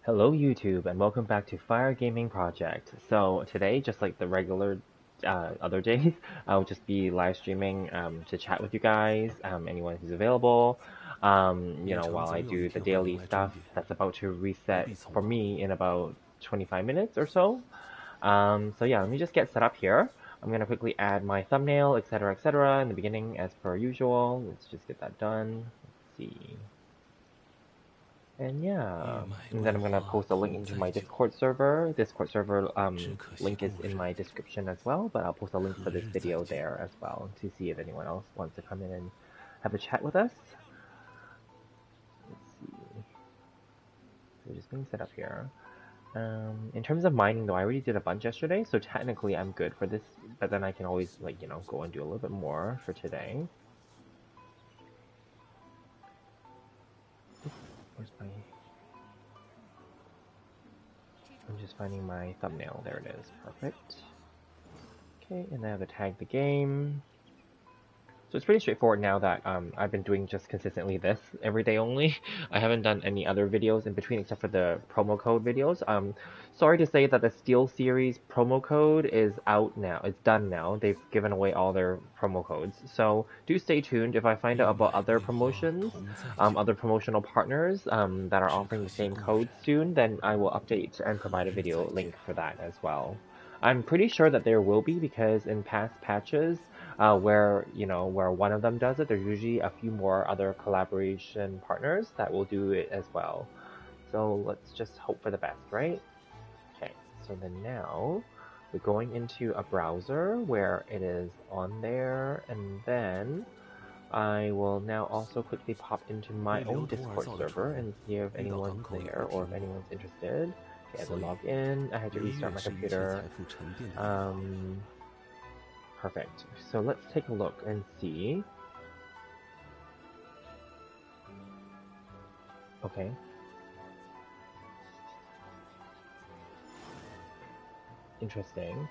Hello YouTube and welcome back to Fire Gaming Project. So today, just like the regular other days, I'll just be live streaming to chat with you guys, anyone who's available, while I do the daily stuff that's about to reset for me in about 25 minutes or so. So yeah, let me just get set up here. I'm gonna quickly add my thumbnail, etc., in the beginning as per usual. Let's just get that done. Let's see. And yeah, and then I'm gonna post a link into my Discord server. Discord server link is in my description as well, but I'll post a link for this video there as well to see if anyone else wants to come in and have a chat with us. Let's see. So just being set up here. In terms of mining though, I already did a bunch yesterday, so technically I'm good for this, but then I can always go and do a little bit more for today. Where's my... I'm just finding my thumbnail. There it is. Perfect. Okay, and I have to tag the game. So it's pretty straightforward now that I've been doing just consistently this every day only. I haven't done any other videos in between except for the promo code videos. Sorry to say that the Steel Series promo code is out now. It's done now. They've given away all their promo codes. So do stay tuned. If I find out about other promotions, other promotional partners that are offering the same code soon, then I will update and provide a video link for that as well. I'm pretty sure that there will be because in past patches, where one of them does it, there's usually a few more other collaboration partners that will do it as well. So let's just hope for the best, right? Okay, so then now we're going into a browser where it is on there, and then I will now also quickly pop into my own Discord server and see if anyone's there or if anyone's interested. Okay, I have to log in. I had to restart my computer. Perfect. So let's take a look and see. Okay. Interesting.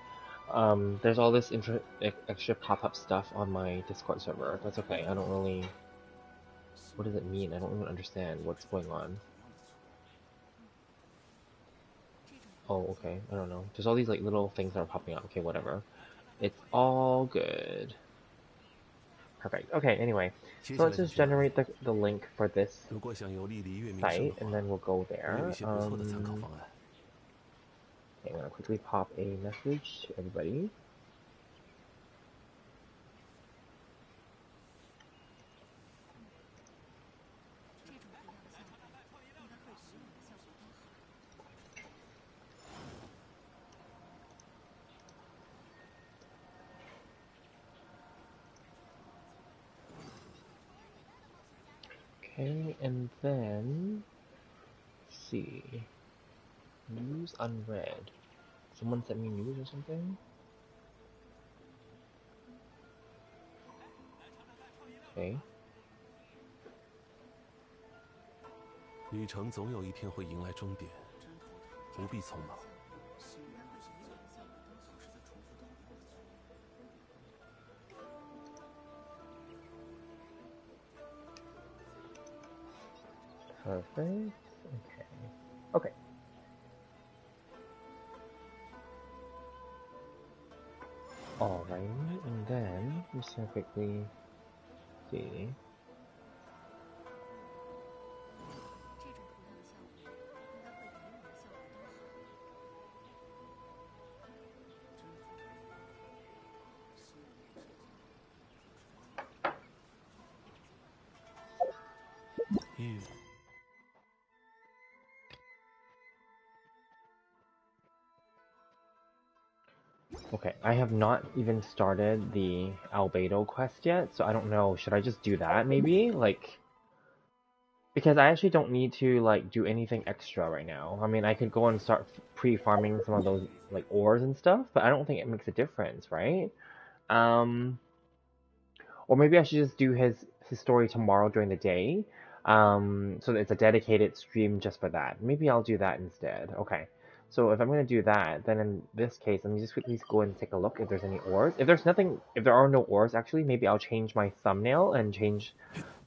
There's all this extra pop-up stuff on my Discord server. That's okay. I don't really... What does it mean? I don't even understand what's going on. Oh, okay. I don't know. There's all these like little things that are popping up. Okay, whatever. It's all good. Perfect. Okay, anyway. So let's just generate the link for this site, and then we'll go there. Okay, I'm going to quickly pop a message to everybody. Okay, and then, let's see, news unread. Someone sent me news or something? Okay. 旅程总有一天会迎来终点，不必匆忙。Perfect. Okay. Okay. Alright, and then I'm just gonna quickly see. Okay, I have not even started the Albedo quest yet, so I don't know. Should I just do that maybe? Like, because I actually don't need to like do anything extra right now. I mean, I could go and start pre-farming some of those like ores and stuff, but I don't think it makes a difference, right? Or maybe I should just do his story tomorrow during the day. So that it's a dedicated stream just for that. Maybe I'll do that instead. Okay. So if I'm gonna do that, then in this case, let me just quickly go and take a look if there's any ores. If there's nothing, if there are no ores, actually, maybe I'll change my thumbnail and change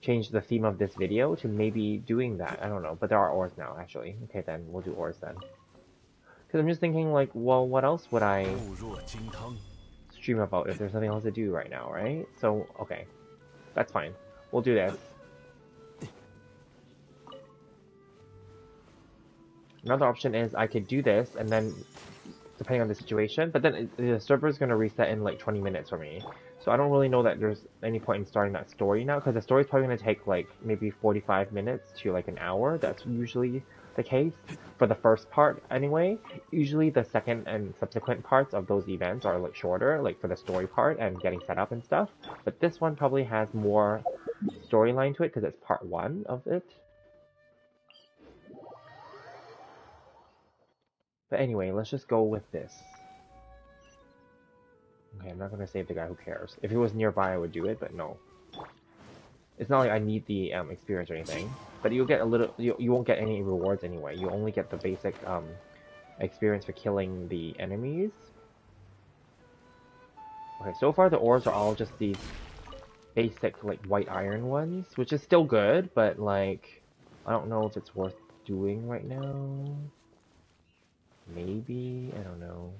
change the theme of this video to maybe doing that. I don't know, but there are ores now, actually. Okay, then we'll do ores then. Because I'm just thinking, like, well, what else would I stream about if there's nothing else to do right now, right? So, okay. That's fine. We'll do this. Another option is I could do this, and then, depending on the situation, but then the server's going to reset in like 20 minutes for me. So I don't really know that there's any point in starting that story now, because the story's probably going to take like maybe 45 minutes to like an hour. That's usually the case for the first part anyway. Usually the second and subsequent parts of those events are like shorter, like for the story part and getting set up and stuff. But this one probably has more storyline to it because it's part 1 of it. But anyway, let's just go with this. Okay, I'm not gonna save the guy, who cares? If he was nearby, I would do it, but no. It's not like I need the experience or anything. But you'll get a little, you won't get any rewards anyway. You only get the basic experience for killing the enemies. Okay, so far the ores are all just these basic, like, white iron ones, which is still good, but, like, I don't know if it's worth doing right now. Maybe? I don't know.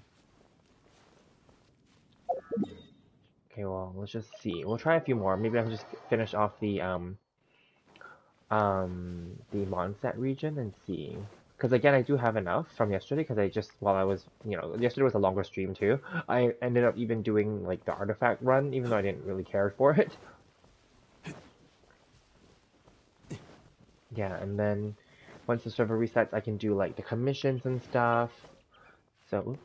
Okay, well, let's just see. We'll try a few more. Maybe I can just finish off the Mondstadt region and see. Because again, I do have enough from yesterday, because I just, while I was, yesterday was a longer stream too. I ended up even doing, like, the artifact run, even though I didn't really care for it. Yeah, and then once the server resets, I can do, like, the commissions and stuff. So,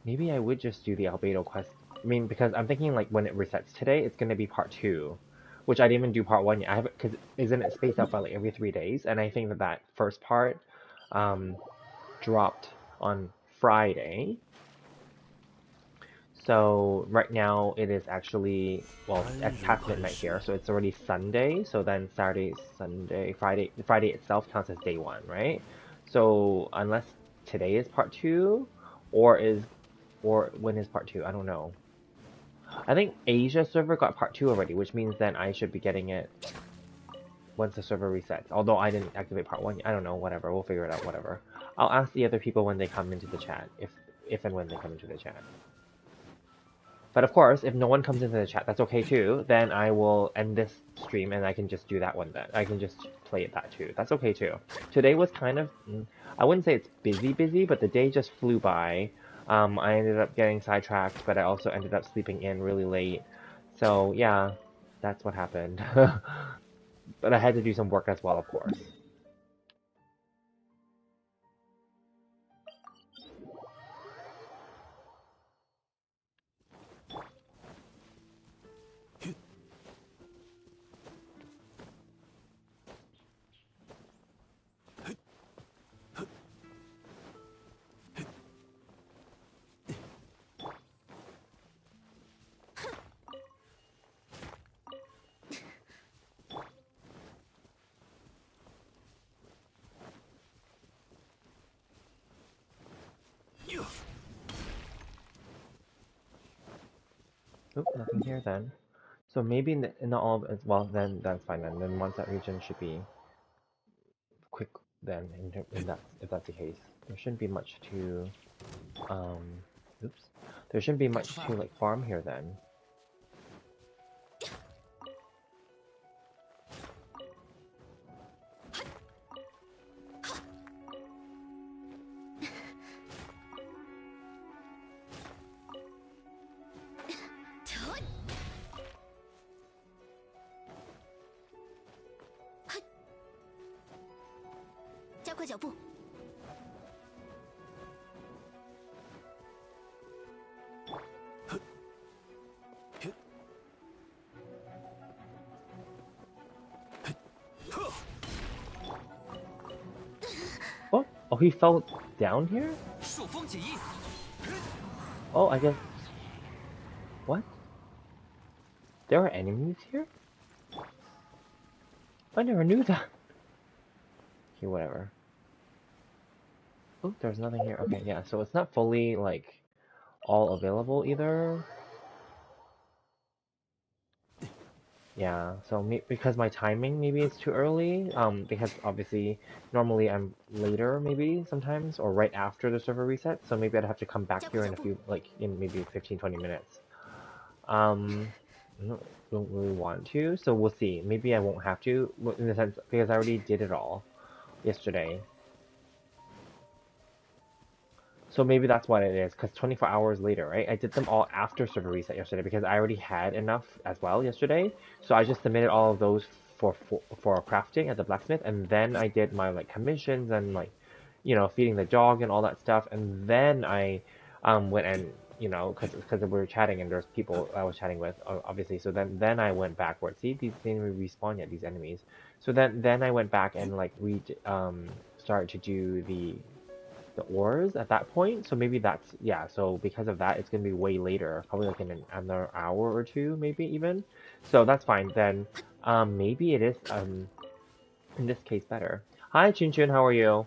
maybe I would just do the Albedo quest. I mean, because I'm thinking, like, when it resets today, it's going to be part 2. Which I didn't even do part 1 yet. I haven't, because isn't it spaced out by, like, every 3 days? And I think that first part dropped on Friday. So right now it is actually, well, it's past midnight here, so it's already Sunday. So then Saturday, Sunday, Friday itself counts as day 1, right? So unless today is part 2, or when is part 2? I don't know. I think Asia server got part 2 already, which means then I should be getting it once the server resets. Although I didn't activate part 1, I don't know, whatever, we'll figure it out, whatever. I'll ask the other people when they come into the chat, if and when they come into the chat. But of course, if no one comes into the chat, that's okay too. Then I will end this stream and I can just do that one then. I can just play it that too. That's okay too. Today was kind of, I wouldn't say it's busy, but the day just flew by. I ended up getting sidetracked, but I also ended up sleeping in really late. So yeah, that's what happened. But I had to do some work as well, of course. Oop, nothing here then. So maybe in the all, well, then that's fine then. Then once that region should be quick then, in that, if that's the case. There shouldn't be much to, oops. There shouldn't be much to, like, farm here then. Oh, he fell down here? Oh, I guess... What? There are enemies here? I never knew that. Okay, whatever. Oh, there's nothing here. Okay, yeah, so it's not fully, like, all available either. Yeah, so because my timing maybe is too early, because obviously normally I'm later maybe sometimes, or right after the server reset, so maybe I'd have to come back here in a few, like, in maybe 15-20 minutes. I don't really want to, so we'll see. Maybe I won't have to, in the sense, because I already did it all yesterday. So maybe that's what it is, because 24 hours later, right? I did them all after server reset yesterday because I already had enough as well yesterday. So I just submitted all of those for crafting at the blacksmith, and then I did my like commissions and like, you know, feeding the dog and all that stuff, and then I went and you know, because we were chatting and there's people I was chatting with, obviously. So then I went backwards. See, these didn't even respawn yet, these enemies. So then I went back and like started to do the ores at that point. So maybe that's, yeah, so because of that, it's going to be way later, probably like in another hour or two, maybe even. So that's fine. Then maybe it is, in this case, better. Hi, Chun Chun, how are you?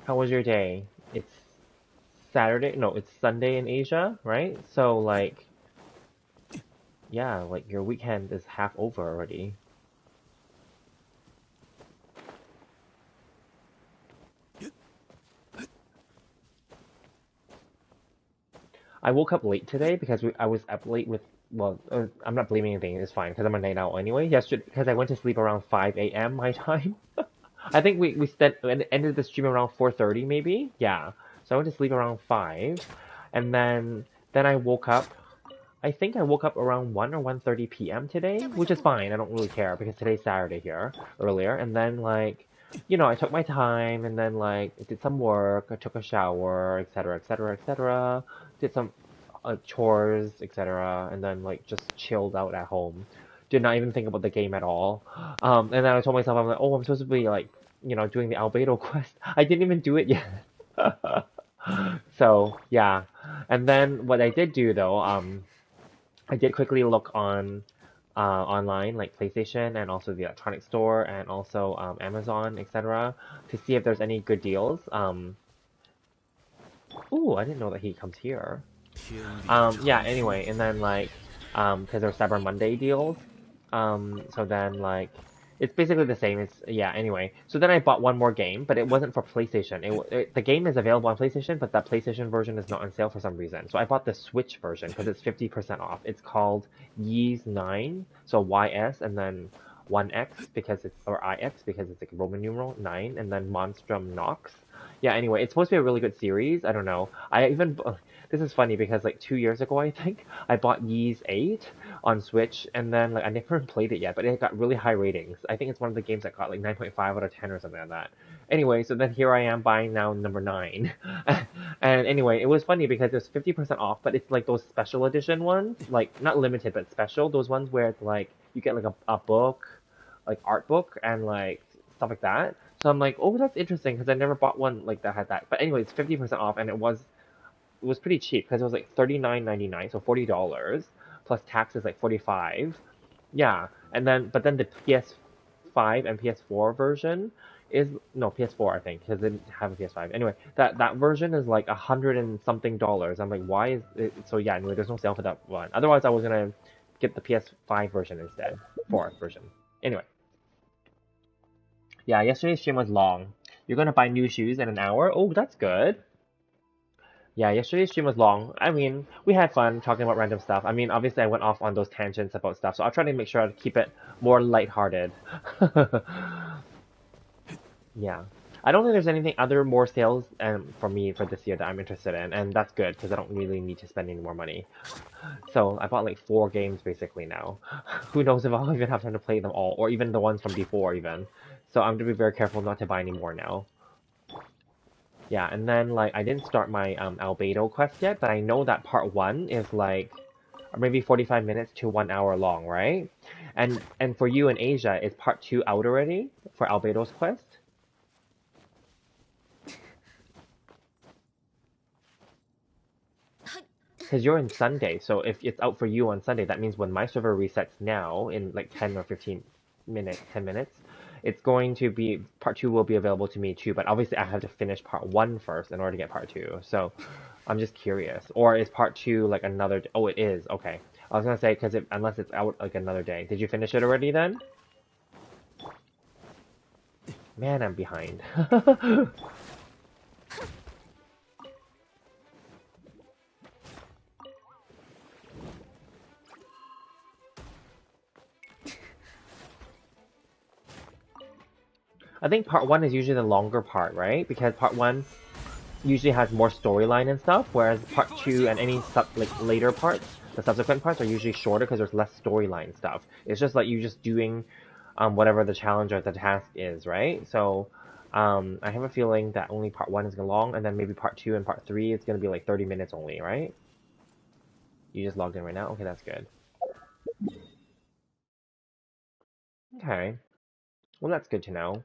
How was your day? It's Saturday, no, it's Sunday in Asia, right? So like, yeah, like your weekend is half over already. I woke up late today because I was up late with, well, I'm not blaming anything, it's fine, because I'm a night owl anyway. Yesterday, because I went to sleep around 5 a.m. my time. I think ended the stream around 4:30 maybe. Yeah. So I went to sleep around 5, and then I woke up. I think I woke up around 1 or 1:30 p.m. today, which is fine. I don't really care because today's Saturday here earlier. And then like, you know, I took my time and then like did some work. I took a shower, etc., etc., etc. Did some chores, etc., and then like just chilled out at home. Did not even think about the game at all. And then I told myself, I'm like, oh, I'm supposed to be like, you know, doing the Albedo quest. I didn't even do it yet. So yeah, and then what I did do though, I did quickly look on online, like PlayStation and also the electronic store and also Amazon, etc., to see if there's any good deals. Ooh, I didn't know that he comes here. Yeah, anyway, and then like, because there's Cyber Monday deals, so then like, it's basically the same. It's, yeah, anyway. So then I bought one more game, but it wasn't for PlayStation. The game is available on PlayStation, but that PlayStation version is not on sale for some reason. So I bought the Switch version because it's 50% off. It's called Ys 9, so YS and then 1X because it's, or IX because it's like Roman numeral 9, and then Monstrum Nox. Yeah, anyway, it's supposed to be a really good series. I don't know. I even this is funny because like 2 years ago, I think I bought Ys 8 on Switch, and then like I never played it yet, but it got really high ratings. I think it's one of the games that got like 9.5 out of 10 or something like that. Anyway, so then here I am buying now number 9. And anyway, it was funny because it's 50% off, but it's like those special edition ones, like not limited but special, those ones where it's like you get like a book, like art book and like stuff like that. So I'm like, oh, that's interesting because I never bought one like that had that. But anyway, it's 50% off, and it was pretty cheap because it was like $39.99, so $40 plus tax is like 45. Yeah, and then but then the PS5 and PS4 version is, no, PS4 I think because they didn't have a PS5. Anyway, that version is like $100 and something. I'm like, why is it? So yeah, anyway, there's no sale for that one. Otherwise, I was gonna get the PS5 version instead, 4 version. Anyway, yeah, yesterday's stream was long. You're gonna buy new shoes in an hour? Oh, that's good. Yeah, yesterday's stream was long. I mean, we had fun talking about random stuff. I mean, obviously I went off on those tangents about stuff, so I'll try to make sure to keep it more lighthearted. Yeah. I don't think there's anything other more sales for me for this year that I'm interested in, and that's good because I don't really need to spend any more money. So I bought like 4 games basically now. Who knows if I'll even have time to play them all, or even the ones from before even. So I'm gonna be very careful not to buy any more now. Yeah, and then like I didn't start my Albedo quest yet, but I know that part 1 is like or maybe 45 minutes to 1 hour long, right? And for you in Asia, is part 2 out already for Albedo's quest? Because you're in Sunday, so if it's out for you on Sunday, that means when my server resets now in like 10 or 15 minutes, 10 minutes, it's going to be, part 2 will be available to me too, but obviously I have to finish part 1 first in order to get part 2. So I'm just curious. Or is part 2 like another, oh, it is, okay. I was gonna say, because unless it's out like another day. Did you finish it already then? Man, I'm behind. I think part 1 is usually the longer part, right? Because part 1 usually has more storyline and stuff, whereas part 2 and any like later parts, the subsequent parts are usually shorter because there's less storyline stuff. It's just like you just doing whatever the challenge or the task is, right? So I have a feeling that only part 1 is gonna long, and then maybe part 2 and part 3 is gonna be like 30 minutes only, right? You just logged in right now? Okay, that's good. Okay. Well, that's good to know.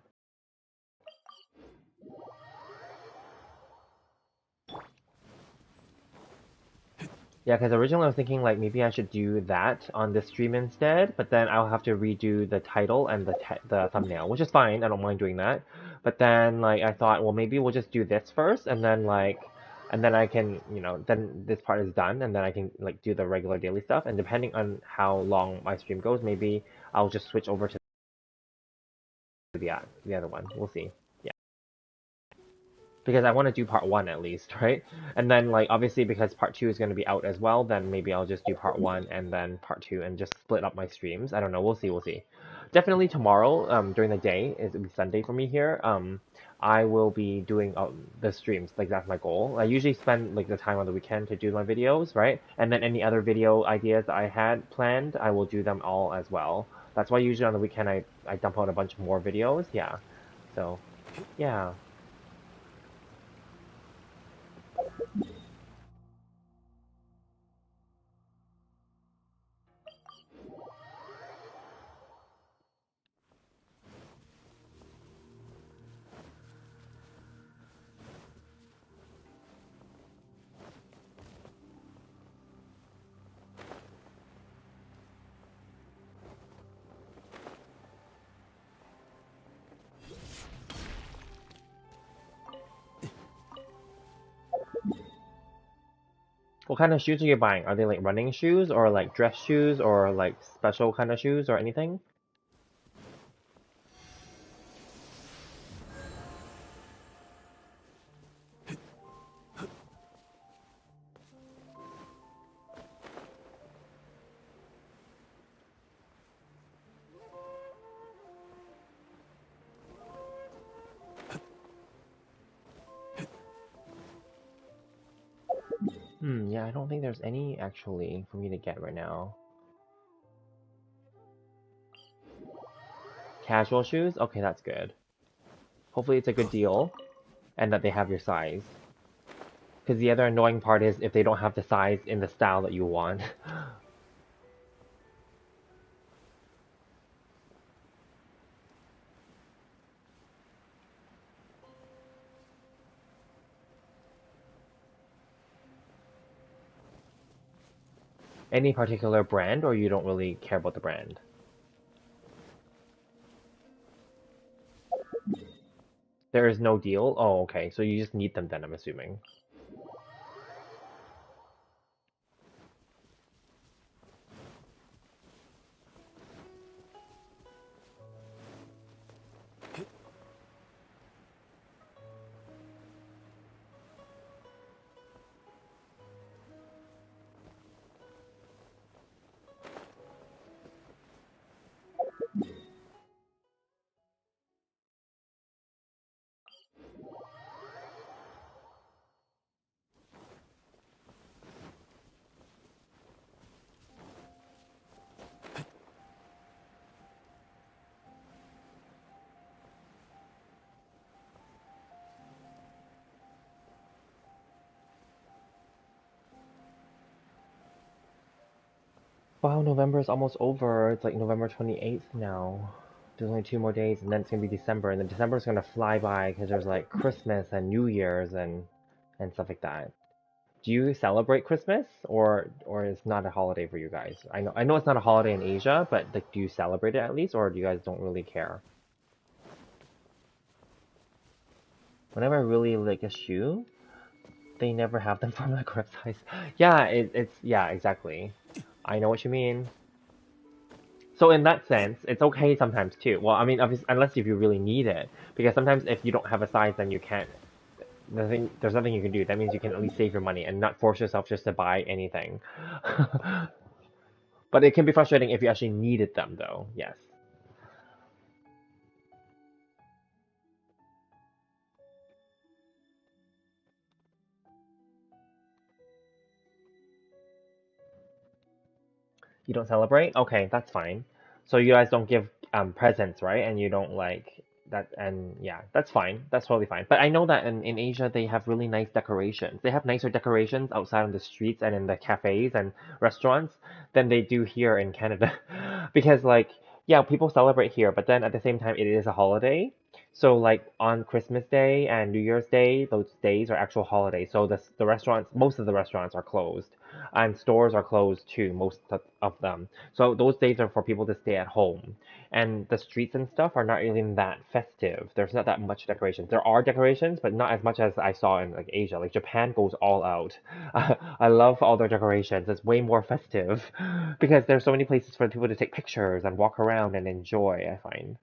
Yeah, because originally I was thinking like maybe I should do that on this stream instead, but then I'll have to redo the title and the thumbnail, which is fine. I don't mind doing that. But then like I thought, well maybe we'll just do this first, and then and then I can, then this part is done, and then I can like do the regular daily stuff. And depending on how long my stream goes, maybe I'll just switch over to the other one. We'll see. Because I want to do part 1 at least, right? And then like obviously because part 2 is going to be out as well, then maybe I'll just do part 1 and then part 2 and just split up my streams. I don't know. We'll see. Definitely tomorrow, during the day, it'll be Sunday for me here. I will be doing the streams. Like that's my goal. I usually spend like the time on the weekend to do my videos, right? And then any other video ideas that I had planned, I will do them all as well. That's why usually on the weekend I dump out a bunch more videos. Yeah. So, yeah. ，What kind of shoes are you buying? Are they like running shoes or like dress shoes or like special kind of shoes or anything? Yeah, I don't think there's any actually for me to get right now. Casual shoes? Okay, that's good. Hopefully it's a good deal and that they have your size. Because the other annoying part is if they don't have the size in the style that you want. Any particular brand or you don't really care about the brand? There is no deal? Oh, okay. So you just need them then, I'm assuming. Wow, November is almost over. It's like November 28th now. There's only 2 more days, and then it's gonna be December, and then December's gonna fly by because there's like Christmas and New Year's and stuff like that. Do you celebrate Christmas, or it's not a holiday for you guys? I know it's not a holiday in Asia, but like, do you celebrate it at least, or do you guys don't really care? Whenever I really like a shoe, they never have them for my correct size. Yeah, it's yeah, exactly. I know what you mean. So in that sense, it's okay sometimes too. Well, I mean, obviously, unless if you really need it, because sometimes if you don't have a size, then you can't. There's nothing you can do. That means you can at least save your money and not force yourself just to buy anything. But it can be frustrating if you actually needed them, though. Yes. You don't celebrate? Okay, that's fine. So you guys don't give presents, right? And you don't like that, and yeah, that's fine. That's totally fine. But I know that in Asia they have really nice decorations. They have nicer decorations outside on the streets and in the cafes and restaurants than they do here in Canada. Because like, yeah, people celebrate here, but then at the same time it is a holiday. So like on Christmas Day and New Year's Day, those days are actual holidays. So the restaurants, most of the restaurants are closed and stores are closed too, most of them. So those days are for people to stay at home. And the streets and stuff are not even that festive. There's not that much decorations. There are decorations, but not as much as I saw in like Asia. Like Japan goes all out. I love all their decorations. It's way more festive because there's so many places for people to take pictures and walk around and enjoy, I find.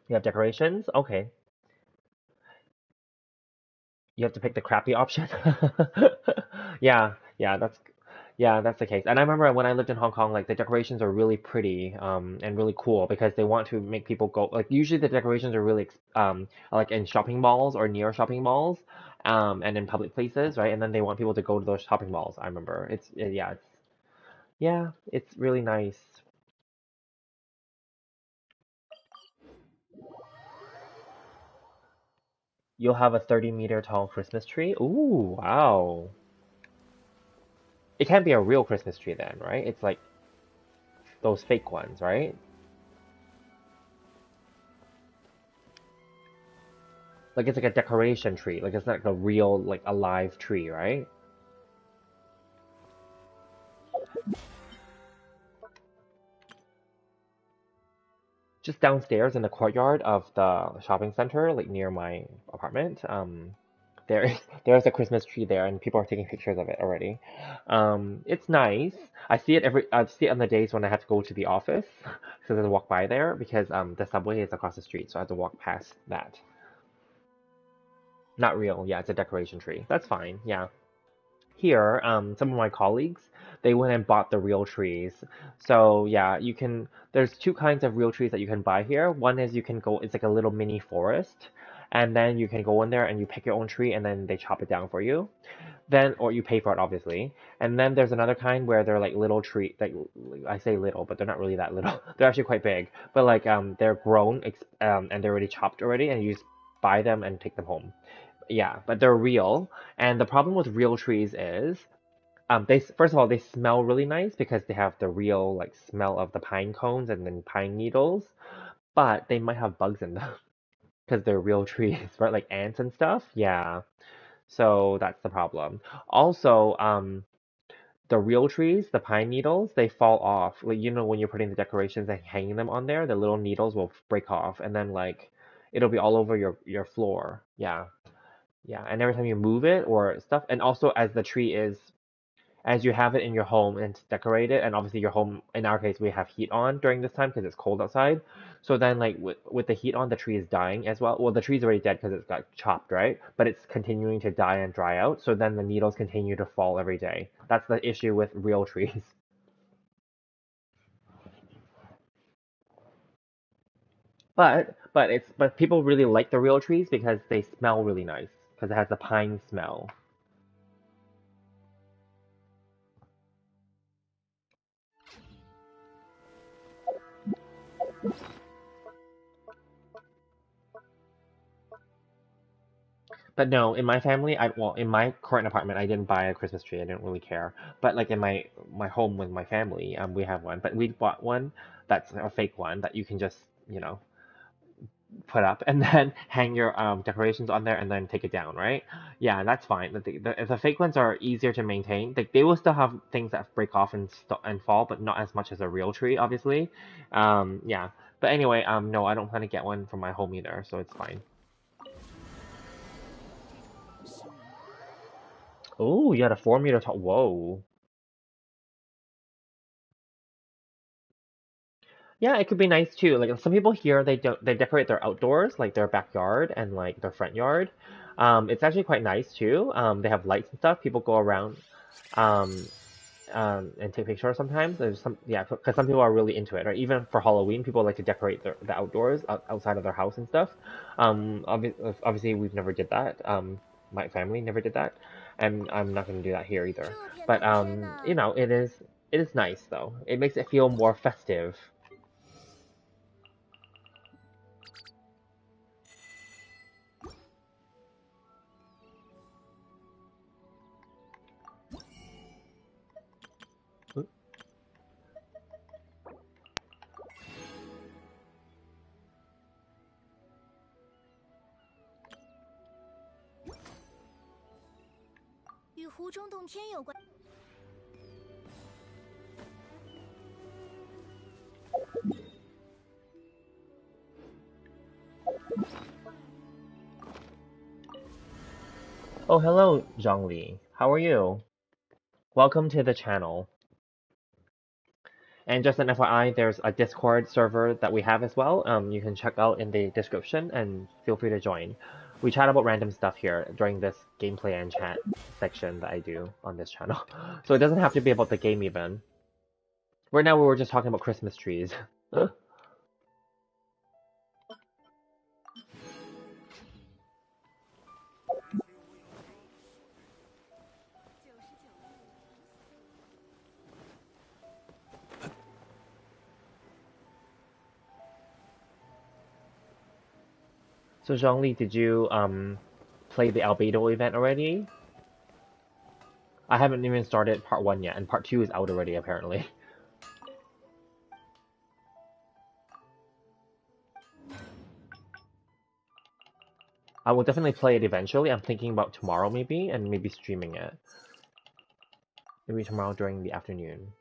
You have decorations? Okay. You have to pick the crappy option. Yeah, yeah, that's the case. And I remember when I lived in Hong Kong, like the decorations are really pretty, and really cool because they want to make people go. Like usually the decorations are really, like in shopping malls or near shopping malls, and in public places, right? And then they want people to go to those shopping malls. I remember. Yeah, it's really nice. You'll have a 30-meter tall Christmas tree. Ooh, wow. It can't be a real Christmas tree then, right? It's like those fake ones, right? Like it's like a decoration tree. Like it's not like a real, like a live tree, right? Just downstairs in the courtyard of the shopping center, like near my apartment, there is there's a Christmas tree there, and people are taking pictures of it already. It's nice. I see it on the days when I have to go to the office, so I have to walk by there because the subway is across the street, so I have to walk past that. Not real, yeah, it's a decoration tree. That's fine, yeah. Here, some of my colleagues, they went and bought the real trees. So yeah, there's two kinds of real trees that you can buy here. One is it's like a little mini forest, and then you can go in there and you pick your own tree and then they chop it down for you. Or you pay for it, obviously. And then there's another kind where they're like little tree, like I say little, but they're not really that little. They're actually quite big, but like they're grown, and they're already chopped already, and you just buy them and take them home. Yeah, but they're real. And the problem with real trees is, first of all, they smell really nice because they have the real like smell of the pine cones and then pine needles, but they might have bugs in them because they're real trees, right? Like ants and stuff. Yeah. So that's the problem. Also, the real trees, the pine needles, they fall off. Like when you're putting the decorations and hanging them on there, the little needles will break off, and then like it'll be all over your floor. Yeah. Yeah, and every time you move it or stuff, and also as you have it in your home and it's decorated, and obviously your home, in our case, we have heat on during this time because it's cold outside. So then, like with the heat on, the tree is dying as well. Well, the tree's already dead because it's got chopped, right? But it's continuing to die and dry out. So then the needles continue to fall every day. That's the issue with real trees. But people really like the real trees because they smell really nice because it has the pine smell. But no, in my family, in my current apartment, I didn't buy a Christmas tree. I didn't really care. But like in my home with my family, we have one. But we bought one that's a fake one that you can just, put up and then hang your decorations on there and then take it down, right? Yeah, that's fine. The fake ones are easier to maintain. They will still have things that break off and fall, but not as much as a real tree, obviously. Yeah. But anyway, no, I don't plan to get one for my home either, so it's fine. Oh, you had a 4 meter tall. Whoa. Yeah, it could be nice too. Like some people here, they decorate their outdoors, like their backyard and like their front yard. It's actually quite nice too. They have lights and stuff. People go around, um, and take pictures sometimes. There's some, yeah, because some people are really into it. Or even for Halloween, people like to decorate the outdoors outside of their house and stuff. Obviously, we've never did that. My family never did that, and I'm not going to do that here either. But it is nice though. It makes it feel more festive. Oh, hello, Zhongli. How are you? Welcome to the channel. And just an FYI, there's a Discord server that we have as well. You can check out in the description and feel free to join. We chat about random stuff here during this gameplay and chat section that I do on this channel. So it doesn't have to be about the game even. Right now we were just talking about Christmas trees. So Zhongli, did you play the Albedo event already? I haven't even started part 1 yet, and part 2 is out already apparently. I will definitely play it eventually. I'm thinking about tomorrow maybe, and maybe streaming it. Maybe tomorrow during the afternoon.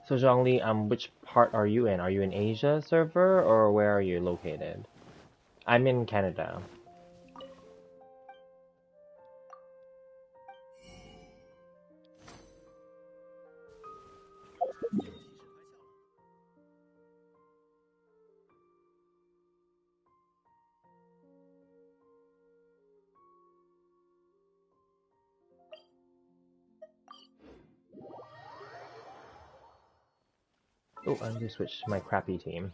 So Zhongli, which part are you in? Are you in Asia server or where are you located? I'm in Canada. Oh, I'm gonna switch to my crappy team.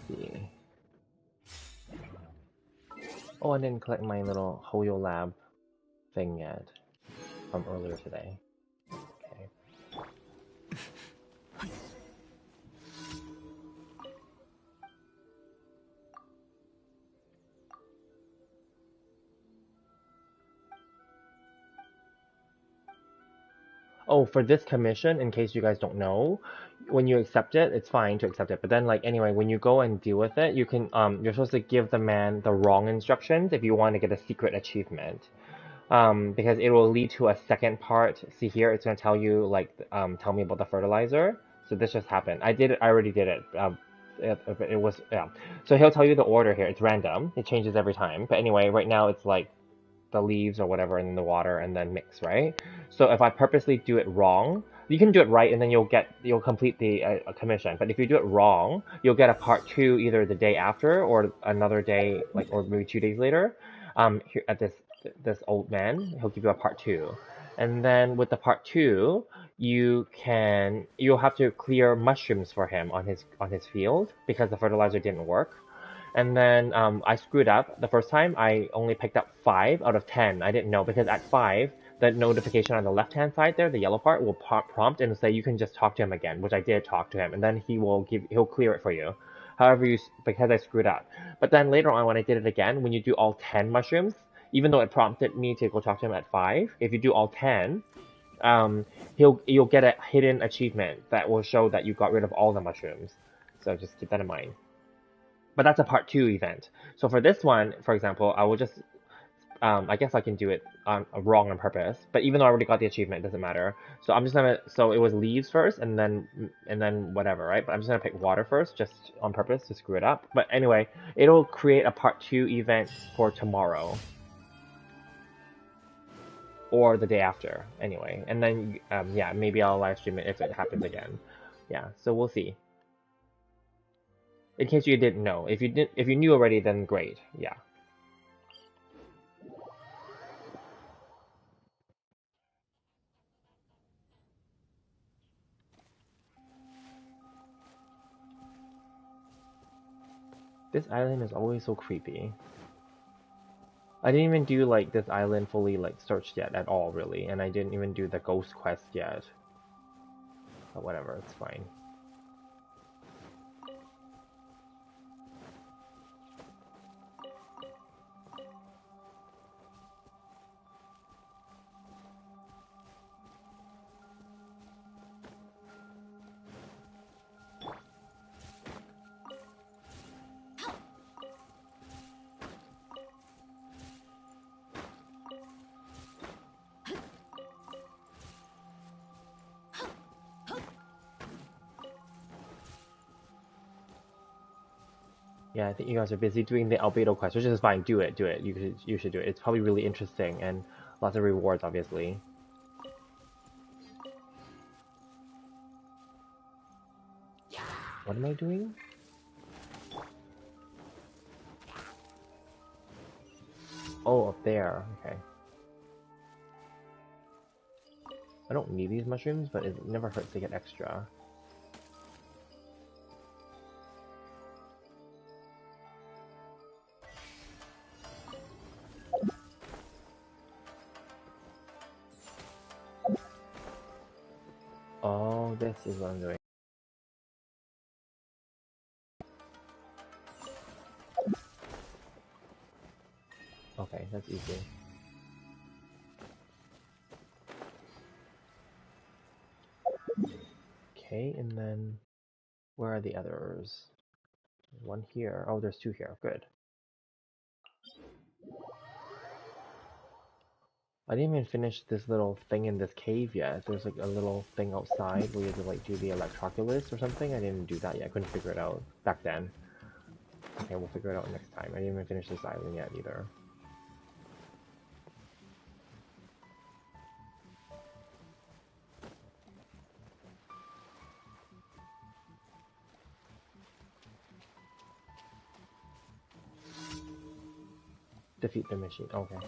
See. Oh, I didn't collect my little Hoyo Lab thing yet from earlier today. Okay. Oh, for this commission, in case you guys don't know, when you accept it, it's fine to accept it. But then, like, anyway, when you go and deal with it, you're supposed to give the man the wrong instructions if you want to get a secret achievement. because it will lead to a second part. See here, it's gonna tell you like tell me about the fertilizer. So this just happened. I did it. I already did it. It was yeah. So he'll tell you the order here. It's random. It changes every time. But anyway, right now it's like the leaves or whatever, and then the water, and then mix, right? So if I purposely do it wrong, you can do it right, and then you'll complete the commission. But if you do it wrong, you'll get a part two either the day after or another day, like or maybe 2 days later. Here at this old man, he'll give you a part two, and then with the part two, you'll have to clear mushrooms for him on his field because the fertilizer didn't work. And then I screwed up the first time. I only picked up 5 out of 10. I didn't know because at 5, the notification on the left-hand side there, the yellow part, will prompt and say you can just talk to him again, which I did talk to him, and then he'll clear it for you. However, because I screwed up. But then later on when I did it again, when you do all 10 mushrooms, even though it prompted me to go talk to him at 5, if you do all 10, um, you'll get a hidden achievement that will show that you got rid of all the mushrooms. So just keep that in mind. But that's a part two event. So for this one, for example, I will just, I guess I can do it wrong on purpose. But even though I already got the achievement, it doesn't matter. So I'm just gonna, so it was leaves first, and then whatever, right? But I'm just gonna pick water first, just on purpose to screw it up. But anyway, it'll create a part two event for tomorrow. Or the day after, anyway. And then, yeah, maybe I'll live stream it if it happens again. Yeah, so we'll see. In case you didn't know. If you knew already, then great. Yeah. This island is always so creepy. I didn't even do like this island fully like searched yet at all really, and I didn't even do the ghost quest yet. But whatever, it's fine. Yeah, I think you guys are busy doing the albedo quest, which is fine. Do it, do it. You should do it. It's probably really interesting and lots of rewards, obviously. What am I doing? Oh, up there. Okay. I don't need these mushrooms, but it never hurts to get extra. Oh, this is what I'm doing. Okay, that's easy. Okay, and then where are the others? One here. Oh, there's two here. Good. I didn't even finish this little thing in this cave yet. There's like a little thing outside where you have to like do the electroculus or something. I didn't do that yet. I couldn't figure it out back then. Okay, we'll figure it out next time. I didn't even finish this island yet either. Defeat the machine. Okay.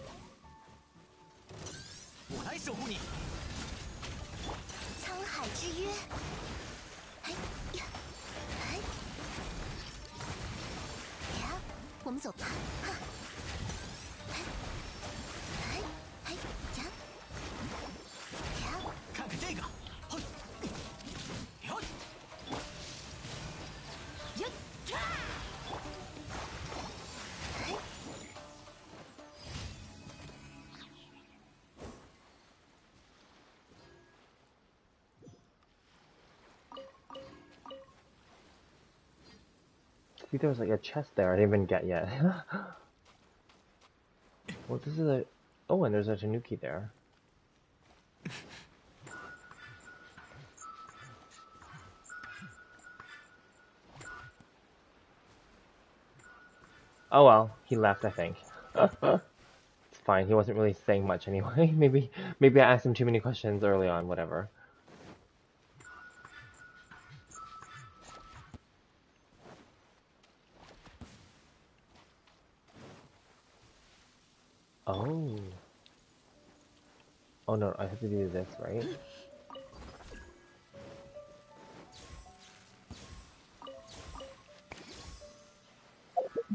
我来守护你。沧海之约，哎呀，哎呀，我们走吧。哈，哎哎哎呀，呀，看看这个，嘿，呀，呀，哎， See, there's like a chest there I didn't even get yet. Well, this is a... Oh, and there's a Tanuki there. Oh well, he left, I think. It's fine. He wasn't really saying much anyway. Maybe I asked him too many questions early on. Whatever. Oh. Oh no, I have to do this, right?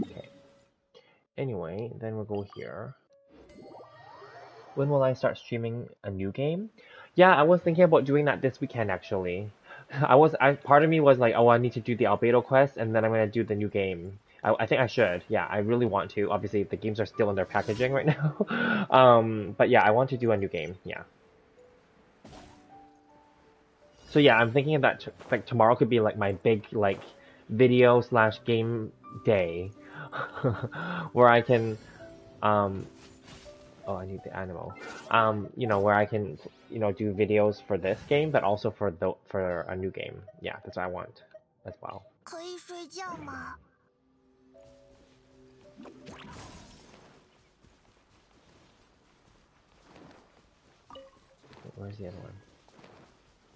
Okay. Anyway, then we'll go here. When will I start streaming a new game? Yeah, I was thinking about doing that this weekend actually. Part of me was like, oh, I need to do the Albedo quest, and then I'm gonna do the new game. I think I should. Yeah, I really want to. Obviously, the games are still in their packaging right now. But yeah, I want to do a new game. Yeah. So yeah, I'm thinking that like tomorrow could be like my big like video slash game day, where I can um oh, I need the animal. You know, where I can, you know, do videos for this game, but also for a new game. Yeah, that's what I want as well. 可以睡觉吗？ Wait, where's the other one?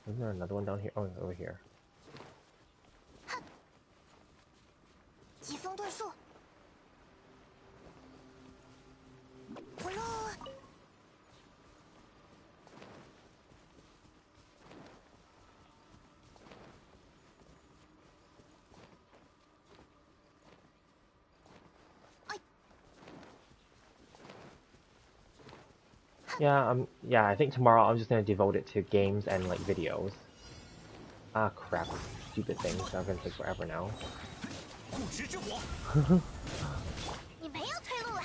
Isn't there another one down here? Oh, over here. 疾风遁术。回喽！哎， Yeah, I think tomorrow I'm just gonna devote it to games and like videos. Ah, crap. Stupid things. Are gonna take forever now. 固执之火， 你没有退路了。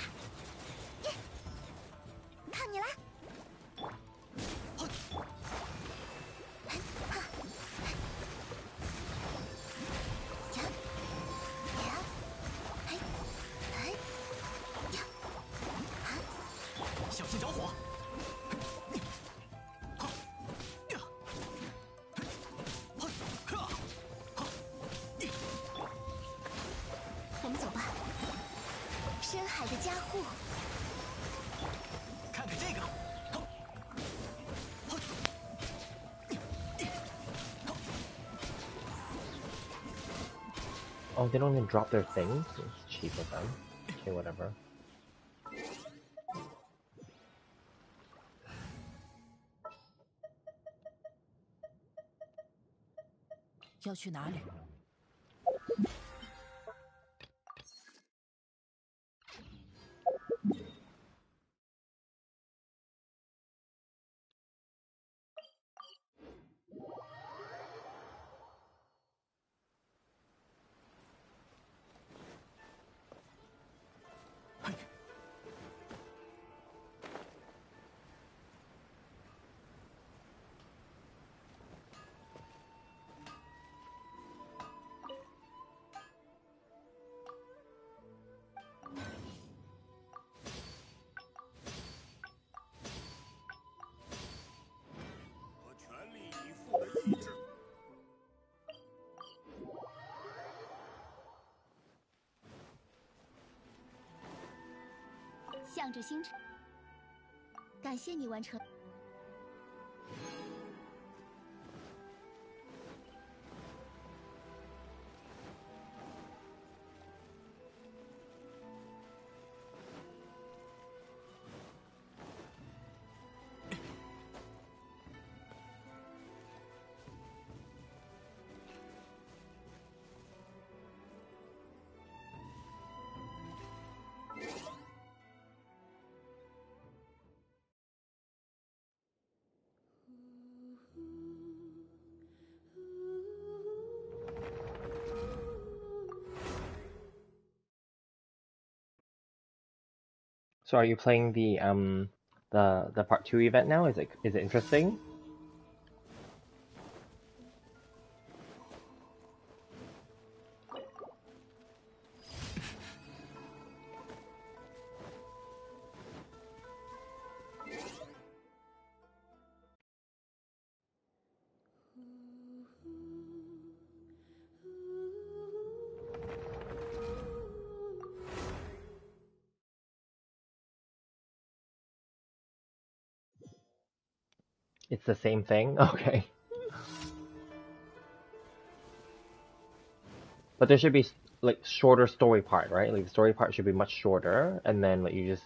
耶，看你了。呀，呀，嘿，嘿，呀，啊， 小心着火。好，呀，嘿，呵，好，我们走吧。深海的加护。 看看这个，好，嘿， Oh, they don't even drop their things? It's cheap of them. Okay, whatever. 要去哪里？ 我全力以赴的意志。 向着星辰，感谢你完成。So are you playing the part 2 event now? Is it interesting? It's the same thing? Okay. But there should be like shorter story part, right? Like the story part should be much shorter, and then like you just,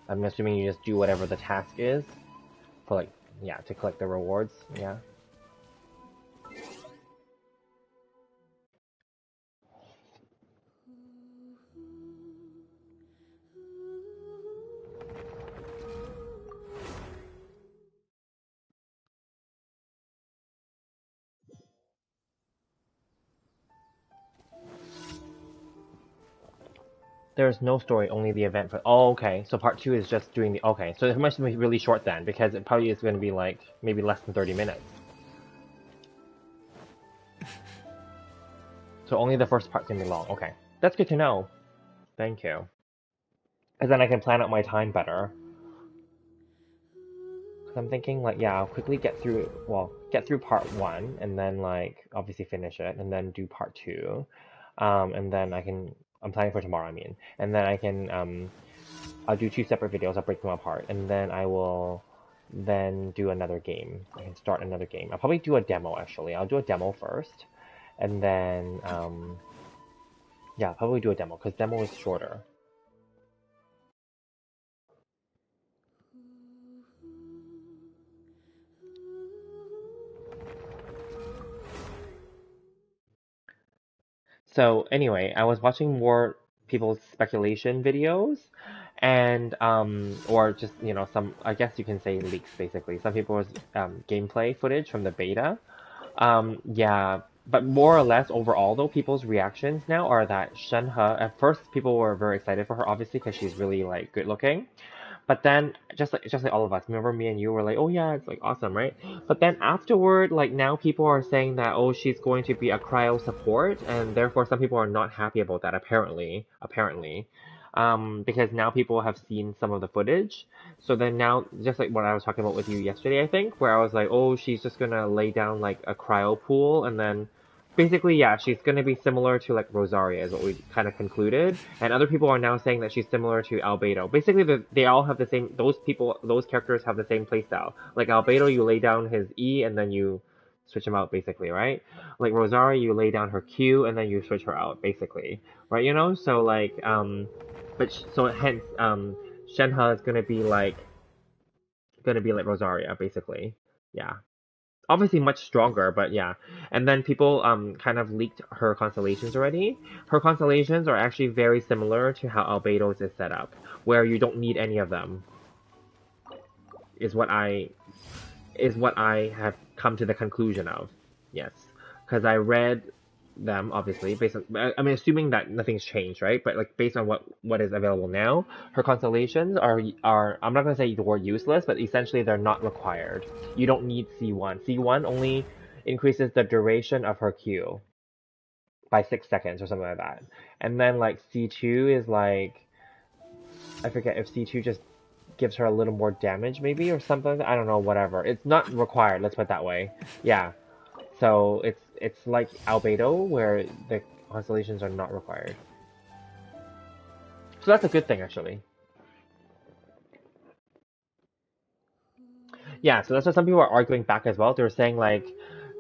I'm assuming you just do whatever the task is for like, yeah, to collect the rewards, yeah. There's no story, only the event for. Oh, okay. So part two is just doing the. Okay, so it must be really short then, because it probably is going to be like maybe less than 30 minutes. So only the first part's gonna be long. Okay, that's good to know. Thank you. Because then I can plan out my time better. Because I'm thinking like, yeah, I'll quickly get through. Well, get through part one, and then like obviously finish it, and then do part two, and then I can. I'm planning for tomorrow. I mean, and then I can I'll do two separate videos. I'll break them apart, and then I will then do another game. I can start another game. I'll probably do a demo actually. I'll do a demo first, and then yeah, I'll probably do a demo because demo is shorter. So anyway, I was watching more people's speculation videos, and or just some, I guess you can say leaks basically. Some people's gameplay footage from the beta. Yeah, but more or less overall though, people's reactions now are that Shenhe. At first, people were very excited for her, obviously, because she's really like good looking. But then, just like all of us, remember me and you were like, oh yeah, it's like awesome, right? But then afterward, like now people are saying that oh she's going to be a cryo support, and therefore some people are not happy about that. Apparently, because now people have seen some of the footage. So then now, just like what I was talking about with you yesterday, I think, where I was like, oh she's just gonna lay down like a cryo pool, and then basically, yeah, she's going to be similar to like Rosaria, is what we kind of concluded. And other people are now saying that she's similar to Albedo. Basically, they all have the same. Those characters have the same playstyle. Like Albedo, you lay down his E and then you switch him out, basically, right? Like Rosaria, you lay down her Q and then you switch her out, basically, right? So like, so hence, Shenhe is gonna be like Rosaria, basically. Yeah, obviously much stronger, but yeah. And then people kind of leaked her constellations already. Her constellations are actually very similar to how Albedo's is set up, where you don't need any of them. Is what I have come to the conclusion of. Yes, because I read them obviously based on. I mean, assuming that nothing's changed, right? But like based on what is available now, her constellations are I'm not gonna say the word useless, but essentially they're not required. You don't need C1. C1 only increases the duration of her Q by 6 seconds or something like that. And then like C2 is like, I forget if C2 just gives her a little more damage maybe or something. I don't know, whatever. It's not required, let's put it that way. Yeah. So it's like Albedo where the constellations are not required. So that's a good thing actually. Yeah, so that's what some people are arguing back as well. They're saying like,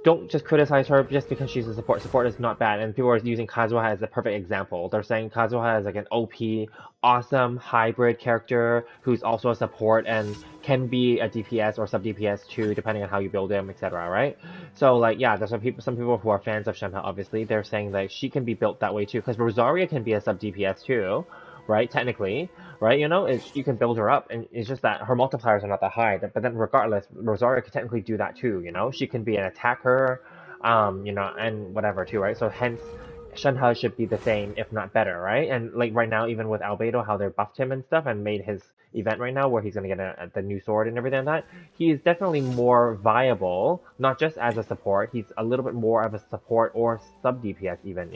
don't just criticize her just because she's a support. Support is not bad, and people are using Kazuha as a perfect example. They're saying Kazuha is like an OP, awesome hybrid character who's also a support and can be a DPS or sub DPS too, depending on how you build him, etc. Right? So like, yeah, there's some people who are fans of Shenhe. Obviously, they're saying that she can be built that way too, because Rosaria can be a sub DPS too, right? Technically, right? You can build her up, and it's just that her multipliers are not that high. But then, regardless, Rosaria can technically do that too. She can be an attacker, and whatever too, right? So hence, Shenhe should be the same, if not better, right? And like right now, even with Albedo, how they buffed him and stuff, and made his event right now where he's gonna get the new sword and everything like that. He is definitely more viable, not just as a support. He's a little bit more of a support or sub DPS even.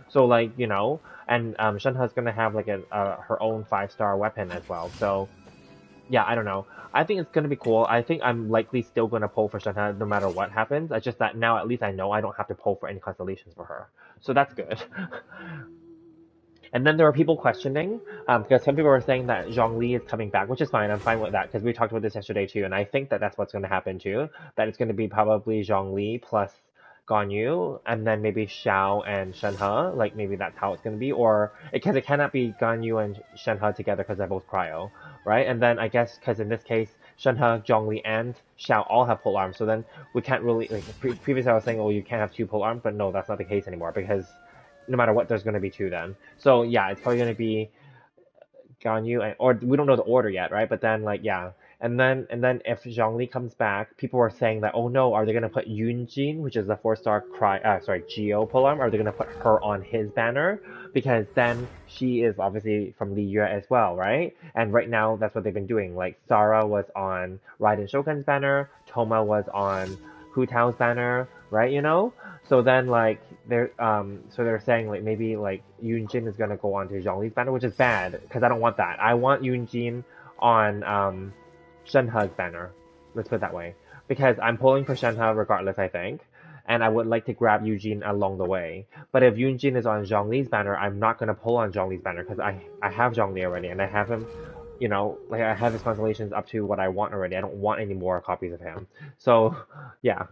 So like and Shenhe's gonna have like her own 5-star weapon as well. So yeah, I don't know. I think it's gonna be cool. I think I'm likely still gonna pull for Shenhe no matter what happens. It's just that now at least I know I don't have to pull for any constellations for her. So that's good. And then there were people questioning, because some people were saying that Zhongli is coming back, which is fine. I'm fine with that because we talked about this yesterday too, and I think that that's what's going to happen too. That it's going to be probably Zhongli plus Ganyu, and then maybe Xiao and Shenhe. Like maybe that's how it's going to be, or because it cannot be Ganyu and Shenhe together because they're both cryo, right? And then I guess because in this case, Shenhe, Zhongli, and Xiao all have pole arms, so then we can't really like previously I was saying, oh, you can't have two pole arms, but no, that's not the case anymore because no matter what, there's going to be two then. So yeah, it's probably going to be Ganyu and or we don't know the order yet, right? But then like yeah, and then if Zhongli comes back, people are saying that oh no, are they going to put Yunjin, which is the 4-star Geo polearm, are they going to put her on his banner? Because then she is obviously from Liyue as well, right? And right now that's what they've been doing. Like Sarah was on Raiden Shogun's banner, Toma was on Hu Tao's banner, right? You know. So then like they're saying like maybe like Yunjin is gonna go on to Zhongli's banner, which is bad because I don't want that. I want Yunjin on Shenhe's banner. Let's put it that way because I'm pulling for Shenhe regardless, I think, and I would like to grab Yunjin along the way. But if Yunjin is on Zhongli's banner, I'm not gonna pull on Zhongli's banner because I have Zhongli already and I have him. You know, like I have his constellations up to what I want already. I don't want any more copies of him. So, yeah.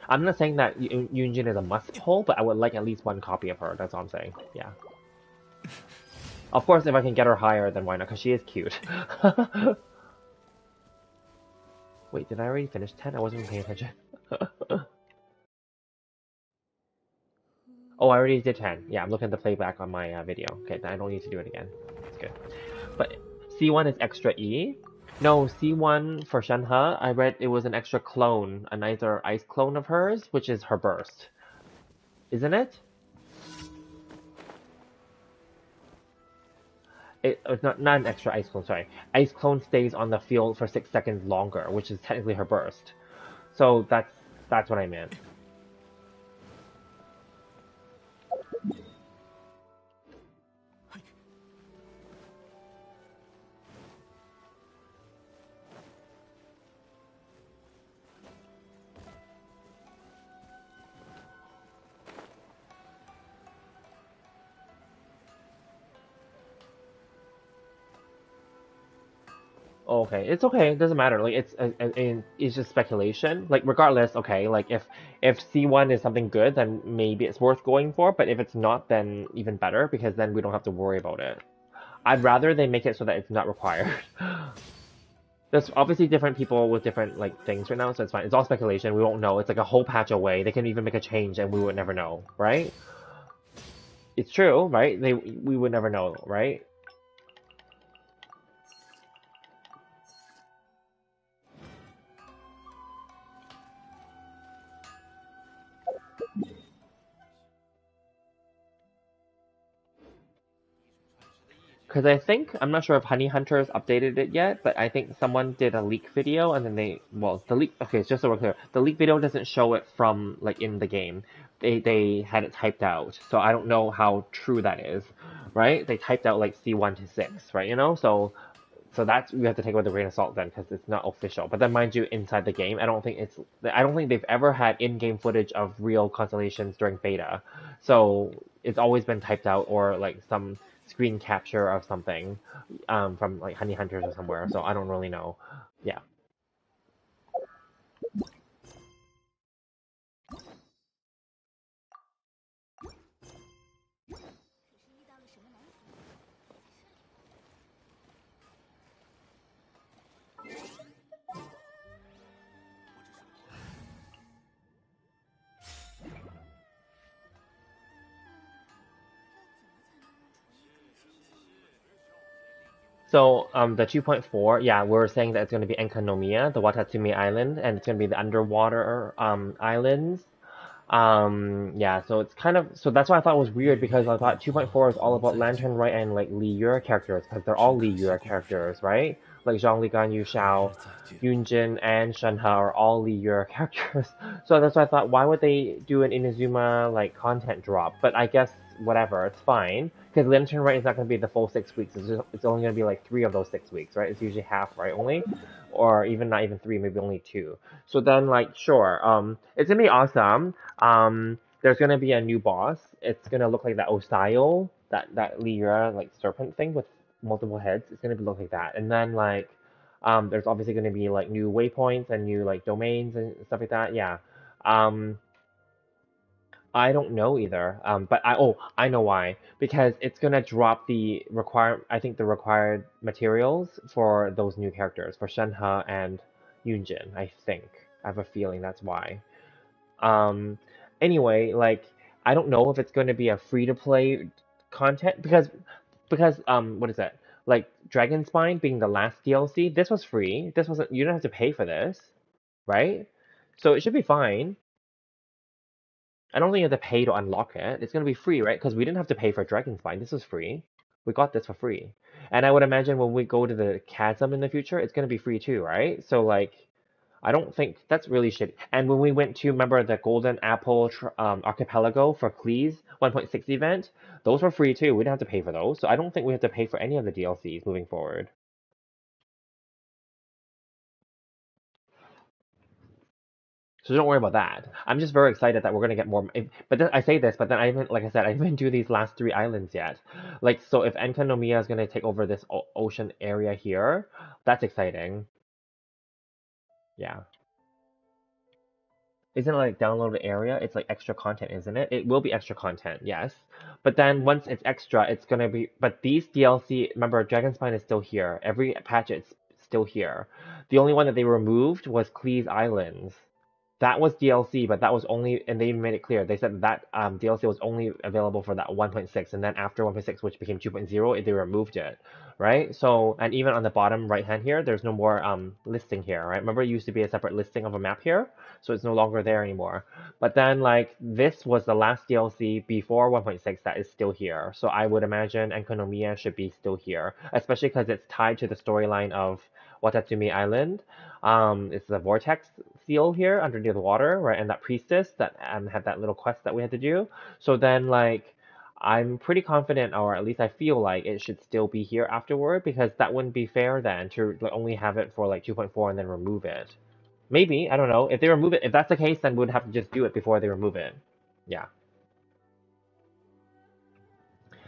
I'm not saying that Yunjin is a must pull, but I would like at least one copy of her. That's all I'm saying. Yeah. Of course, if I can get her higher, then why not? Because she is cute. Wait, did I already finish 10? I wasn't even paying attention. Oh, I already did 10. Yeah, I'm looking at the playback on my video. Okay, then I don't need to do it again. That's good. But C1 is extra E. No, C1 for Shenhe, I read it was an extra clone, a nicer ice clone of hers, which is her burst. Isn't it? It's not an extra ice clone, sorry. Ice clone stays on the field for 6 seconds longer, which is technically her burst. So that's what I meant. Oh, okay, it's okay. It doesn't matter. Like it's just speculation. Like regardless, okay. Like if C1 is something good, then maybe it's worth going for. But if it's not, then even better because then we don't have to worry about it. I'd rather they make it so that it's not required. There's obviously different people with different like things right now, so it's fine. It's all speculation. We won't know. It's like a whole patch away. They can even make a change, and we would never know, right? It's true, right? We would never know, right? Because I think, I'm not sure if Honey Hunters updated it yet, but I think someone did a leak video and then the leak, okay, it's just so we're clear. The leak video doesn't show it from, like, in the game. They had it typed out. So I don't know how true that is, right? They typed out, like, C1 to 6, right, you know? So that's, we have to take it with a grain of salt then, because it's not official. But then mind you, inside the game, I don't think they've ever had in-game footage of real constellations during beta. So it's always been typed out or, like, some screen capture of something from like Honey Hunters or somewhere. So I don't really know. Yeah. So the 2.4, yeah, we're saying that it's going to be Enkanomiya, the Watatsumi Island, and it's going to be the underwater islands. Yeah, so it's kind of, so that's why I thought it was weird because I thought 2.4 is all about Lantern Right and like Liyue characters because they're all Liyue characters, right? like Zhongli, Gan Yu Xiao, 再见。 Yunjin, and Shenhe are all Liyue characters. So that's why I thought, why would they do an Inazuma like content drop? But I guess whatever, it's fine because Lantern right is not going to be the full 6 weeks. It's only going to be like 3 of those 6 weeks, right? It's usually half, right? Only, or even not even 3, maybe only 2. So then like sure, it's gonna be awesome. There's gonna be a new boss. It's gonna look like that Osayo, that Liyue like serpent thing with multiple heads. It's gonna look like that, and then like there's obviously going to be like new waypoints and new like domains and stuff like that. Yeah. Um, I don't know either. But I know why. Because it's gonna drop I think the required materials for those new characters for Shenhe and Yunjin. I think. I have a feeling that's why. Um, anyway, like I don't know if it's going to be a free to play content because what is that? Like Dragon Spine being the last DLC, this was free. This wasn't you don't have to pay for this, right? So it should be fine. I don't think you have to pay to unlock it. It's gonna be free, right? Because we didn't have to pay for Dragon Spine. This was free. We got this for free. And I would imagine when we go to the chasm in the future, it's gonna be free too, right? So like I don't think that's really shitty. And when we went to remember the Golden Apple Archipelago for Cleese 1.6 event, those were free too. We didn't have to pay for those. So I don't think we have to pay for any of the DLCs moving forward. So don't worry about that. I'm just very excited that we're gonna get more. But then I say this, but then I haven't, like I said, I haven't do these last 3 islands yet. Like, so if Enkanomiya is gonna take over this ocean area here, that's exciting. Yeah. Isn't it like downloaded area? It's like extra content, isn't it? It will be extra content, yes. But then once it's extra, it's gonna be. But these DLC, remember, Dragonspine is still here. Every patch it's still here. The only one that they removed was Cleese Islands. That was DLC, but that was only, and they made it clear. They said that DLC was only available for that 1.6, and then after 1.6, which became 2.0, they removed it, right? So, and even on the bottom right hand here, there's no more listing here, right? Remember, it used to be a separate listing of a map here, so it's no longer there anymore. But then, like, this was the last DLC before 1.6 that is still here. So I would imagine Enkonomiya should be still here, especially because it's tied to the storyline of Watatsumi Island. It's the vortex seal here underneath the water, right? And that priestess that had that little quest that we had to do. So then, like, I'm pretty confident, or at least I feel like it should still be here afterward, because that wouldn't be fair then to like, only have it for like 2.4 and then remove it. Maybe, I don't know. If they remove it, if that's the case, then we'd have to just do it before they remove it. Yeah.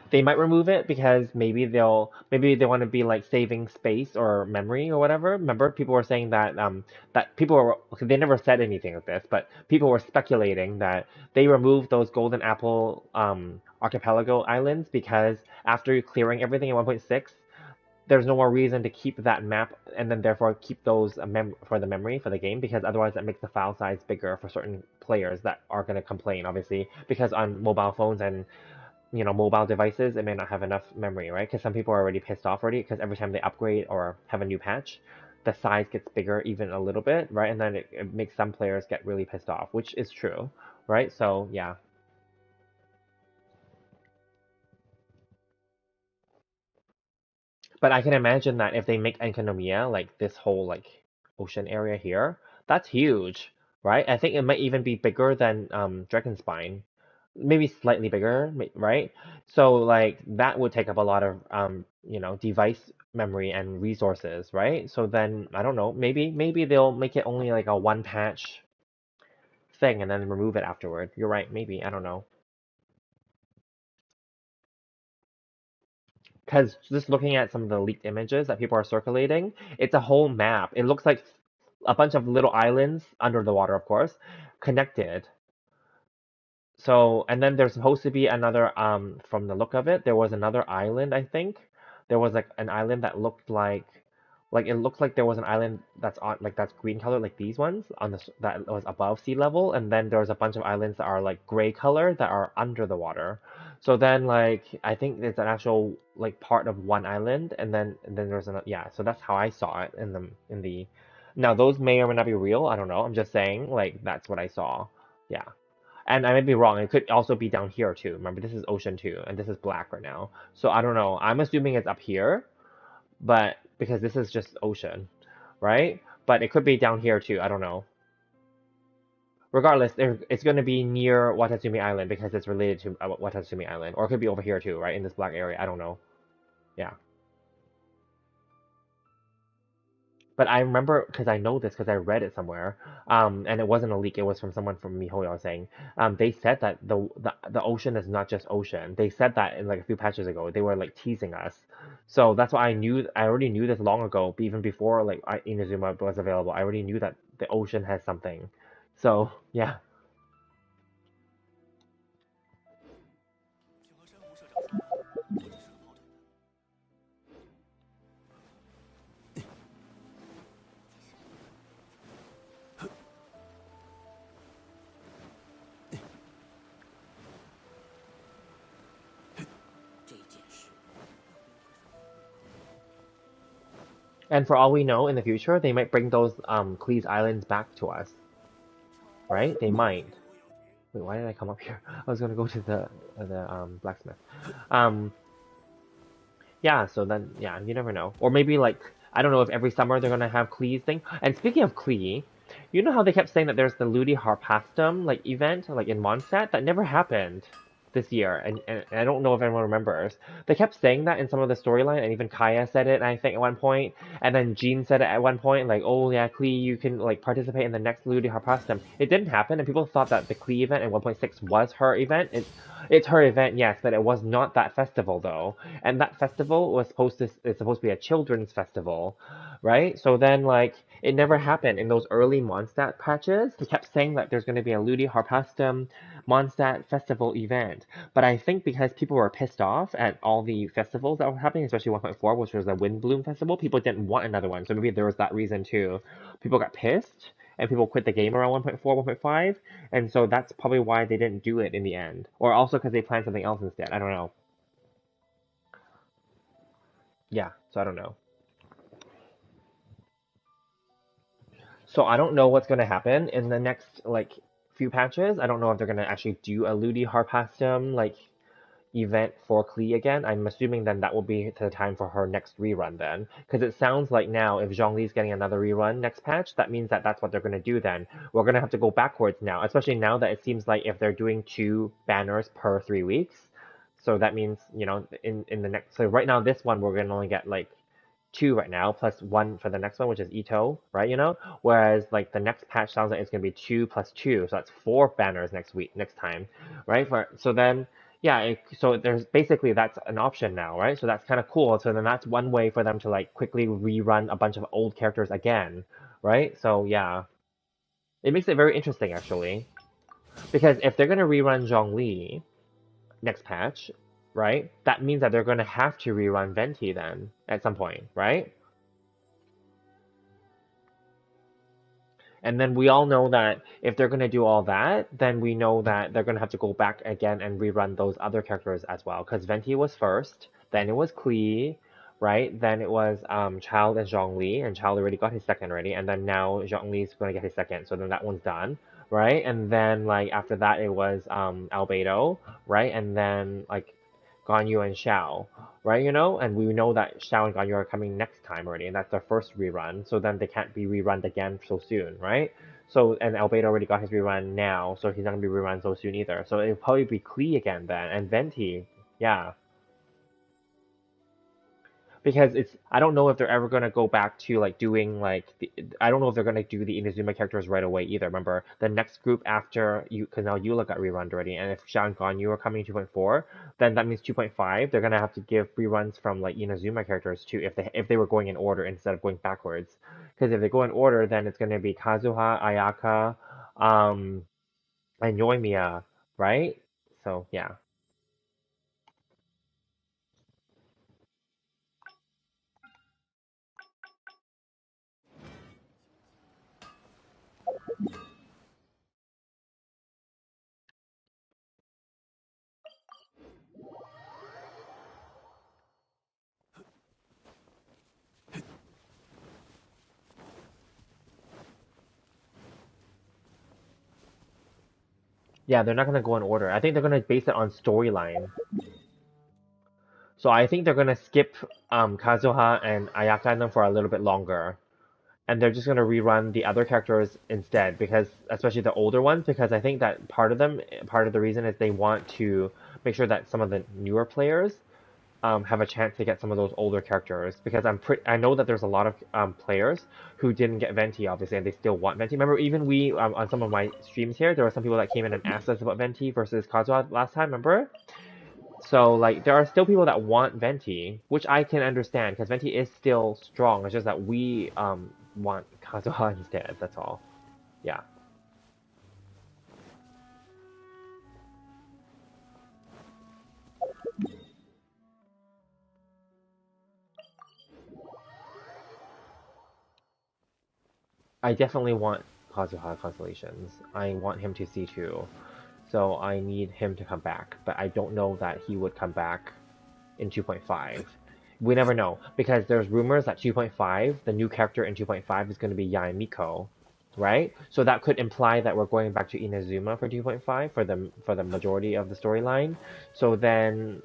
They might remove it because maybe they want to be like saving space or memory or whatever. Remember, people were saying that people were they never said anything of this, but people were speculating that they removed those Golden Apple archipelago islands because after clearing everything in 1.6, there's no more reason to keep that map and then therefore keep those for the memory for the game, because otherwise that makes the file size bigger for certain players that are going to complain, obviously, because on mobile phones and mobile devices, it may not have enough memory, right? Because some people are already pissed off already because every time they upgrade or have a new patch, the size gets bigger even a little bit, right? And then it makes some players get really pissed off, which is true, right? So yeah. But I can imagine that if they make Enkanomiya, like this whole like ocean area here, that's huge, right? I think it might even be bigger than Dragonspine, maybe slightly bigger, right? So like that would take up a lot of device memory and resources, right? So then I don't know, maybe they'll make it only like a one patch thing and then remove it afterward. You're right, maybe, I don't know. Because just looking at some of the leaked images that people are circulating, it's a whole map. It looks like a bunch of little islands under the water, of course, connected. So, and then there's supposed to be another, from the look of it, there was another island, I think. There was like an island that looked like it looks like there was an island that's on, like that's green color, like these ones, that was above sea level, and then there's a bunch of islands that are like gray color that are under the water. So then, like, I think it's an actual like part of one island, and then there's another, yeah. So that's how I saw it in the. Now those may or may not be real. I don't know. I'm just saying, like, that's what I saw. Yeah. And I may be wrong. It could also be down here too. Remember, this is ocean too, and this is black right now. So I don't know. I'm assuming it's up here, but because this is just ocean, right? But it could be down here too. I don't know. Regardless, it's going to be near Watatsumi Island because it's related to Watatsumi Island, or it could be over here too, right? In this black area. I don't know. Yeah. But I remember, because I know this, because I read it somewhere, and it wasn't a leak, it was from someone from MiHoYo saying, they said that the ocean is not just ocean. They said that in like a few patches ago. They were like teasing us. So that's why I already knew this long ago, even before like Inazuma was available. I already knew that the ocean has something. So, yeah. 天河珊瑚社长说，我只是个跑腿的。这件事， And for all we know, in the future, they might bring those Cleese Islands back to us. Right? They might. Wait, why did I come up here? I was gonna go to the blacksmith. Yeah, so then, yeah, you never know. Or maybe, like, I don't know if every summer they're gonna have Cleese thing. And speaking of Clee, you know how they kept saying that there's the Ludi Harpastum, like, event, like, in Mondstadt? That never happened this year, and I don't know if anyone remembers. They kept saying that in some of the storyline, and even Kaya said it, I think, at one point, and then Jean said it at one point, like, oh yeah, Klee, you can like participate in the next Ludi Harpastum. It didn't happen, and people thought that the Klee event in 1.6 was her event. It's her event, yes, but it was not that festival though. And that festival was supposed to it's supposed to be a children's festival, right? So then like it never happened in those early Mondstadt patches. They kept saying that there's going to be a Ludi Harpastum Mondstadt festival event. But I think because people were pissed off at all the festivals that were happening, especially 1.4, which was the Windbloom Festival, people didn't want another one. So maybe there was that reason too. People got pissed and people quit the game around 1.4, 1.5, and so that's probably why they didn't do it in the end. Or also because they planned something else instead. I don't know. Yeah, so I don't know. So I don't know what's going to happen in the next like few patches. I don't know if they're going to actually do a Ludi Harpastum like event for Klee again. I'm assuming then that will be the time for her next rerun then. Because it sounds like now if Zhongli's getting another rerun next patch, that means that that's what they're going to do then. We're going to have to go backwards now, especially now that it seems like if they're doing 2 banners per 3 weeks. So that means, you know, in the next... So right now this one we're going to only get like 2 right now, plus 1 for the next one, which is Ito, right, you know? Whereas, like, the next patch sounds like it's going to be 2 plus 2, so that's 4 banners next time, right? So then, yeah, so there's basically that's an option now, right? So that's kind of cool. So then that's one way for them to, like, quickly rerun a bunch of old characters again, right? So, yeah. It makes it very interesting, actually. Because if they're going to rerun Zhongli next patch, right? That means that they're going to have to rerun Venti then at some point, right? And then we all know that if they're going to do all that, then we know that they're going to have to go back again and rerun those other characters as well. Because Venti was first, then it was Klee, right? Then it was Child and Zhongli, and Child already got his second already, and then now Zhongli's going to get his second, so then that one's done, right? And then like after that it was Albedo, right? And then like Ganyu and Xiao, right? You know, and we know that Xiao and Ganyu are coming next time already, and that's their first rerun, so then they can't be rerun again so soon, right? So, and Albedo already got his rerun now, so he's not gonna be rerun so soon either. So it'll probably be Klee again then, and Venti, yeah. Because it's I don't know if they're ever gonna go back to like doing like I don't know if they're gonna do the Inazuma characters right away either. Remember the next group after you because now Eula got rerun already, and if Xiao and Ganyu are coming 2.4, then that means 2.5 they're gonna have to give reruns from like Inazuma characters too if they were going in order instead of going backwards. Because if they go in order, then it's gonna be Kazuha, Ayaka, and Yoimiya, right? So yeah. Yeah, they're not gonna go in order. I think they're gonna base it on storyline. So I think they're gonna skip Kazuha and Ayaka and them for a little bit longer. And they're just gonna rerun the other characters instead, because especially the older ones, because I think that part of the reason is they want to make sure that some of the newer players have a chance to get some of those older characters, because I know that there's a lot of players who didn't get Venti obviously, and they still want Venti. Remember, even we on some of my streams here, there were some people that came in and asked us about Venti versus Kazuha last time. Remember? So like there are still people that want Venti, which I can understand because Venti is still strong. It's just that we want Kazuha instead. That's all. Yeah. I definitely want Kazuha Constellations. I want him to C2. So I need him to come back. But I don't know that he would come back in 2.5. We never know. Because there's rumors that 2.5, the new character in 2.5 is going to be Yae Miko. Right? So that could imply that we're going back to Inazuma for 2.5 for the majority of the storyline. So then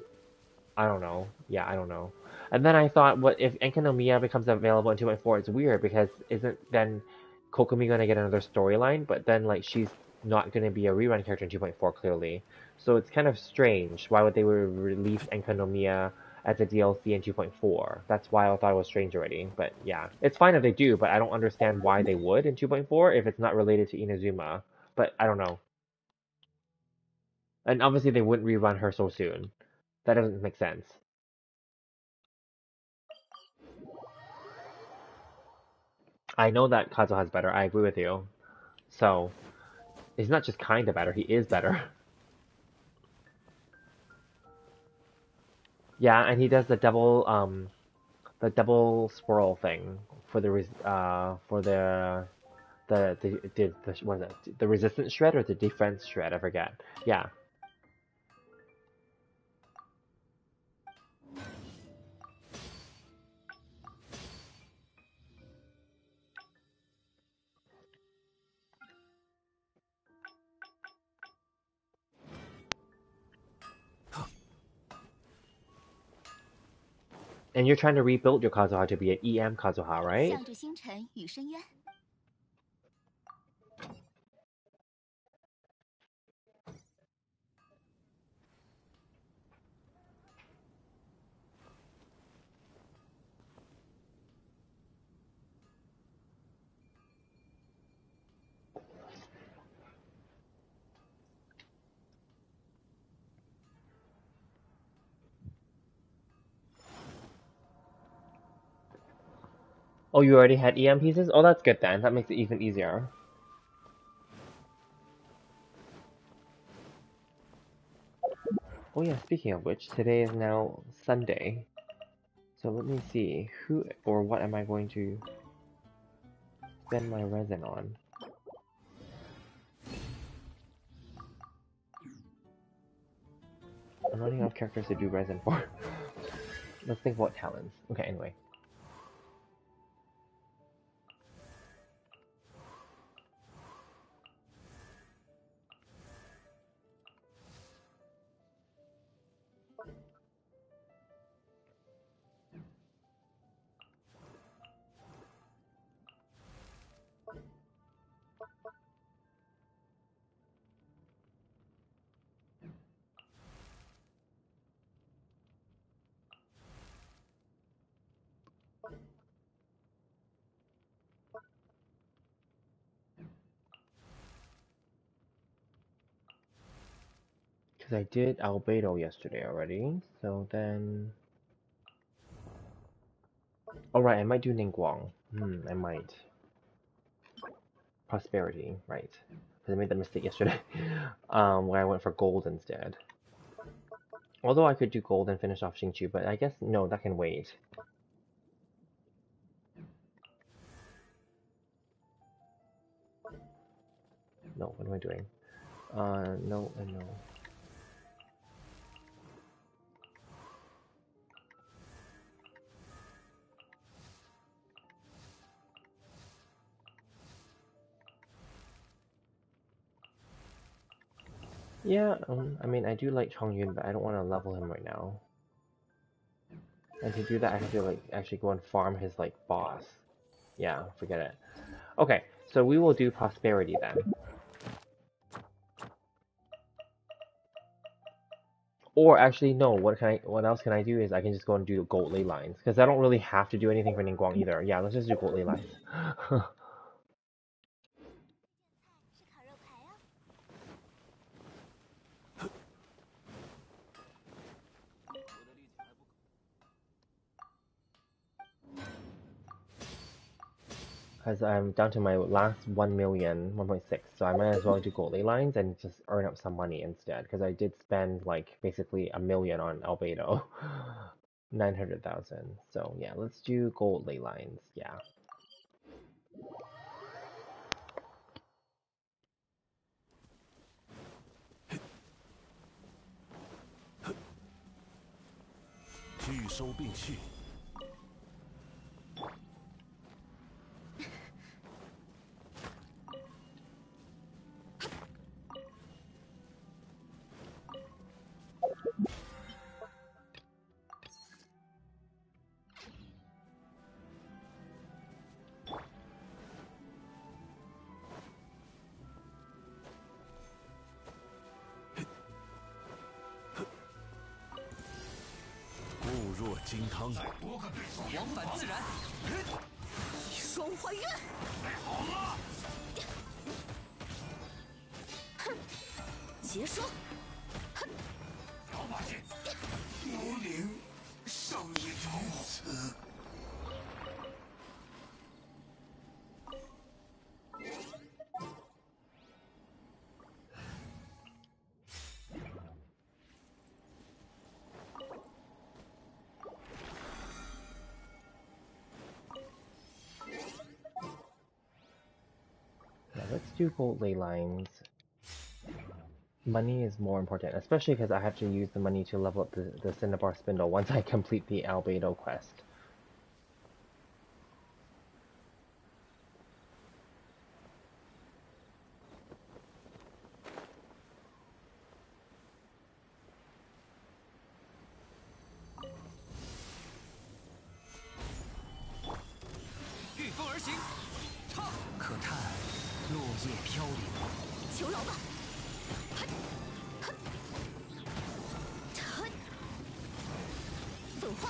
I don't know. Yeah, I don't know. And then I thought, what if Enkanomiya becomes available in 2.4? It's weird because isn't then Kokomi gonna get another storyline? But then like she's not gonna be a rerun character in 2.4 clearly. So it's kind of strange. Why would they release Enkanomiya as a DLC in 2.4? That's why I thought it was strange already. But yeah, it's fine if they do, but I don't understand why they would in 2.4 if it's not related to Inazuma. But I don't know. And obviously they wouldn't rerun her so soon. That doesn't make sense. I know that Kazuha's better. I agree with you. So he's not just kind of better. He is better. Yeah, and he does the double swirl thing for the what is it? The resistance shred or the defense shred? I forget. Yeah. And you're trying to rebuild your Kazuha to be an EM Kazuha, right? 向着星辰与深渊。Oh, you already had EM pieces? Oh, that's good then. That makes it even easier. Oh yeah, speaking of which, today is now Sunday. So let me see, who or what am I going to spend my resin on? I'm running out of characters to do resin for. Let's think about talents. Okay, anyway. Because I did Albedo yesterday already, so then... Oh right, I might do Ningguang. I might. Prosperity, right. Because I made that mistake yesterday, where I went for gold instead. Although I could do gold and finish off Xingqiu, but I guess, no, that can wait. No, what am I doing? No and no. Yeah, I mean, I do like Chongyun, but I don't want to level him right now. And to do that, I have to like actually go and farm his like boss. Yeah, forget it. Okay, so we will do prosperity then. Or actually, no. What else can I do is I can just go and do gold ley lines because I don't really have to do anything for Ningguang either. Yeah, let's just do gold ley lines. 是烤肉排哦。Because I'm down to my last 1 million, 1.6, so I might as well do gold ley lines and just earn up some money instead. Because I did spend like basically a million on Albedo, 900,000. So yeah, let's do gold ley lines. Yeah. 拒收并蓄。固若金汤。往返自然。双还原。好了，结束。小把戏，幽灵胜于此。Yeah, let's do gold ley lines. Money is more important, especially because I have to use the money to level up the Cinnabar Spindle once I complete the Albedo quest. 御风而行，唱。可叹落叶飘零。求饶吧。粉化。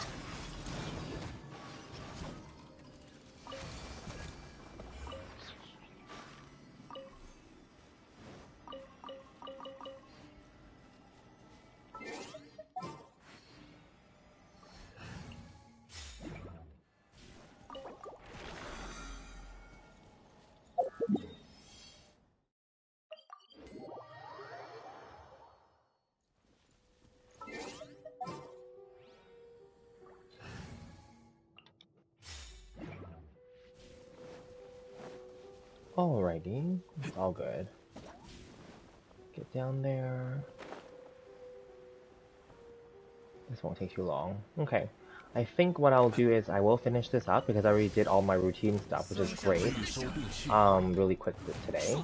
Alrighty, it's all good. Get down there. This won't take too long. Okay. I think what I'll do is I will finish this up because I already did all my routine stuff, which is great. Really quick today.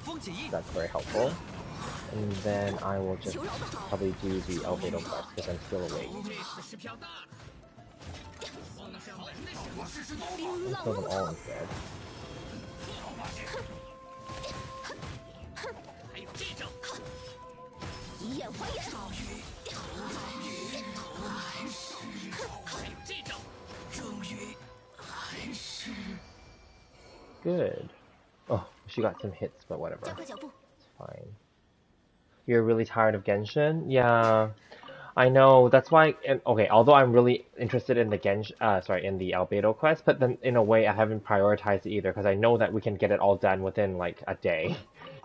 That's very helpful. And then I will just probably do the Albedo quest because I'm still awake. Let's kill them all instead. 还有这招。以眼还眼。还有这招。终于还是。 Good. Oh, she got some hits, but whatever. 加快脚步。 It's fine. You're really tired of Genshin? Yeah. I know, that's why, and, okay, although I'm really interested in the in the Albedo quest, but then in a way I haven't prioritized it either, because I know that we can get it all done within, like, a day.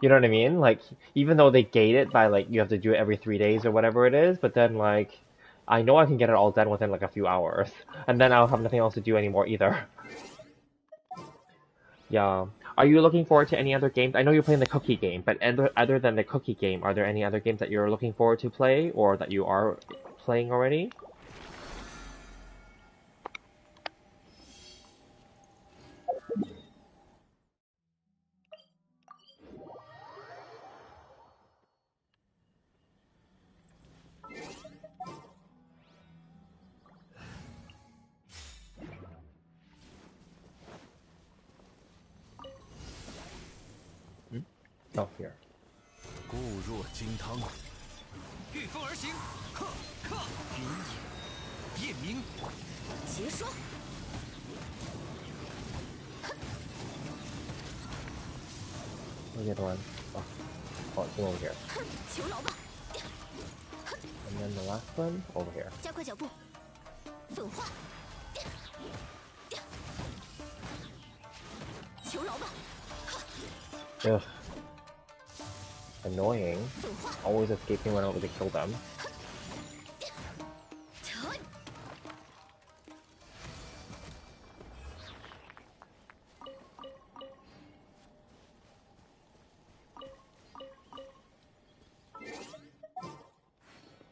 You know what I mean? Like, even though they gate it by, like, you have to do it every 3 days or whatever it is, but then, like, I know I can get it all done within, like, a few hours. And then I'll have nothing else to do anymore either. Yeah. Are you looking forward to any other games? I know you're playing the cookie game, but other than the cookie game, are there any other games that you're looking forward to play, or that you are playing already? Oh, here. 固若金汤，御风而行，呵克云野，夜明结霜， Where's the other one? Oh, it's over here. 求饶吧！ And then the last one over here. 加快脚步，粉化，求饶吧！ Ugh. Annoying. 粉化， Always escaping when I want to kill them. 疼！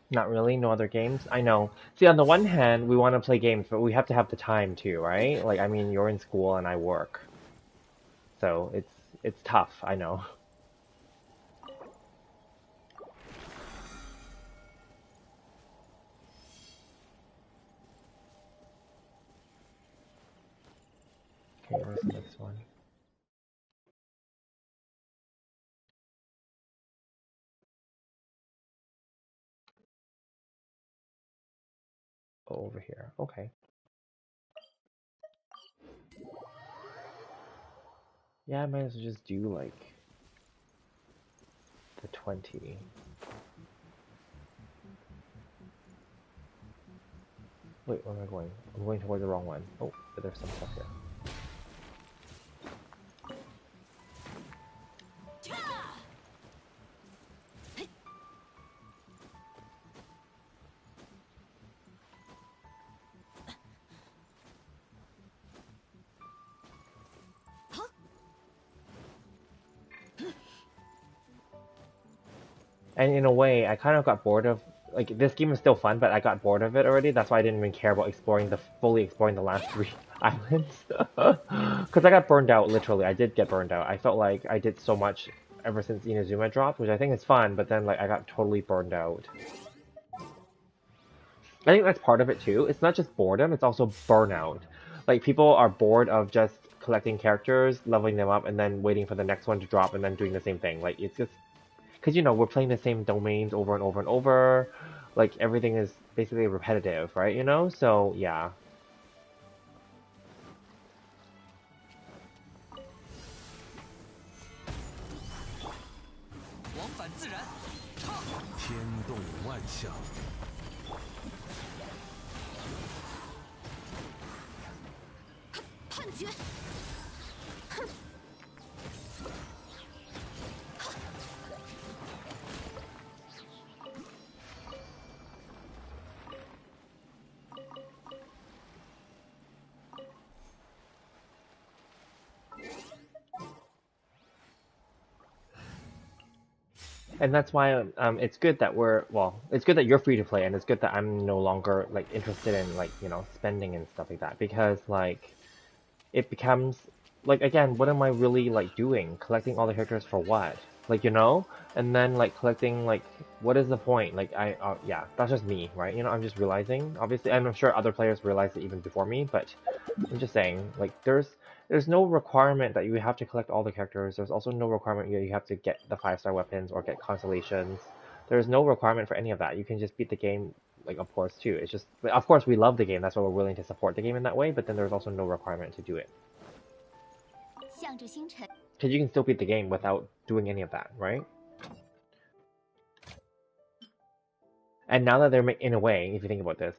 Not really, no other games. I know. See, on the one hand, we want to play games, but we have to have the time too, right? Like, I mean, you're in school and I work, so it's tough. I know. Okay, where's the next one? Oh, over here. Okay. Yeah, I might as well just do like the 20. Wait, where am I going? I'm going towards the wrong one. Oh, but there's some stuff here. 好， And in a way, I kind of got bored of like this game is still fun, but I got bored of it already. That's why I didn't even care about fully exploring the last 3 islands. Because I got burned out, literally. I did get burned out. I felt like I did so much ever since Inazuma dropped, which I think is fun, but then like I got totally burned out. I think that's part of it too. It's not just boredom, it's also burnout. Like people are bored of just collecting characters, leveling them up, and then waiting for the next one to drop and then doing the same thing. Like it's just because, you know, we're playing the same domains over and over and over. Like, everything is basically repetitive, right? You know? So, yeah. 往返自然，天动万象， 判决， And that's why it's good that it's good that you're free to play, and it's good that I'm no longer, like, interested in, like, you know, spending and stuff like that. Because, like, it becomes, like, again, what am I really, like, doing? Collecting all the characters for what? Like, you know? And then, like, collecting, like, what is the point? Like, yeah, that's just me, right? You know, I'm just realizing, obviously, and I'm sure other players realized it even before me, but I'm just saying, like, there's no requirement that you have to collect all the characters. There's also no requirement that you have to get the 5-star weapons or get constellations. There's no requirement for any of that. You can just beat the game, like, of course, too. It's just, of course, we love the game. That's why we're willing to support the game in that way, but then there's also no requirement to do it. 向着星辰， Because you can still beat the game without doing any of that, right? And now that they're, in a way, if you think about this,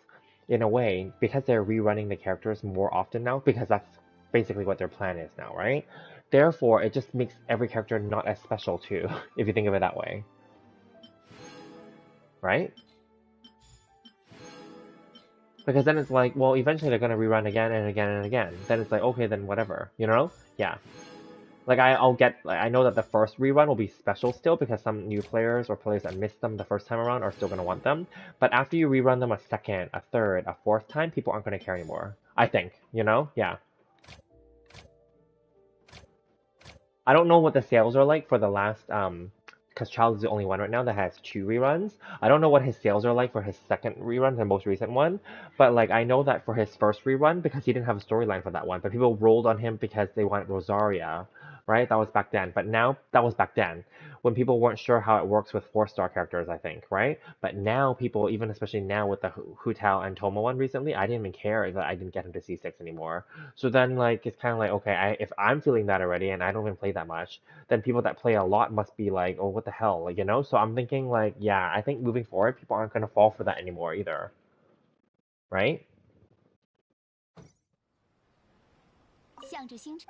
in a way, because they're rerunning the characters more often now, because that's basically what their plan is now, right? Therefore, it just makes every character not as special too, if you think of it that way. Right? Because then it's like, well, eventually they're gonna rerun again and again and again. Then it's like, okay, then whatever, you know? Yeah. Like, I know that the first rerun will be special still because some new players or players that missed them the first time around are still gonna want them. But after you rerun them a second, a third, a fourth time, people aren't gonna care anymore. I think, you know? Yeah. I don't know what the sales are like for the last, because Child is the only one right now that has 2 reruns. I don't know what his sales are like for his second rerun, the most recent one. But, like, I know that for his first rerun, because he didn't have a storyline for that one, but people rolled on him because they wanted Rosaria. right? That was back then. But now, that was back then when people weren't sure how it works with 4-star characters, I think, right? But now people, even especially now with the Hu Tao and Toma one recently, I didn't even care that I didn't get him to C6 anymore. So then, like, it's kind of like, okay, if I'm feeling that already and I don't even play that much, then people that play a lot must be like, oh, what the hell, like, you know? So I'm thinking, like, yeah, I think moving forward, people aren't going to fall for that anymore either, right? 向着星辰。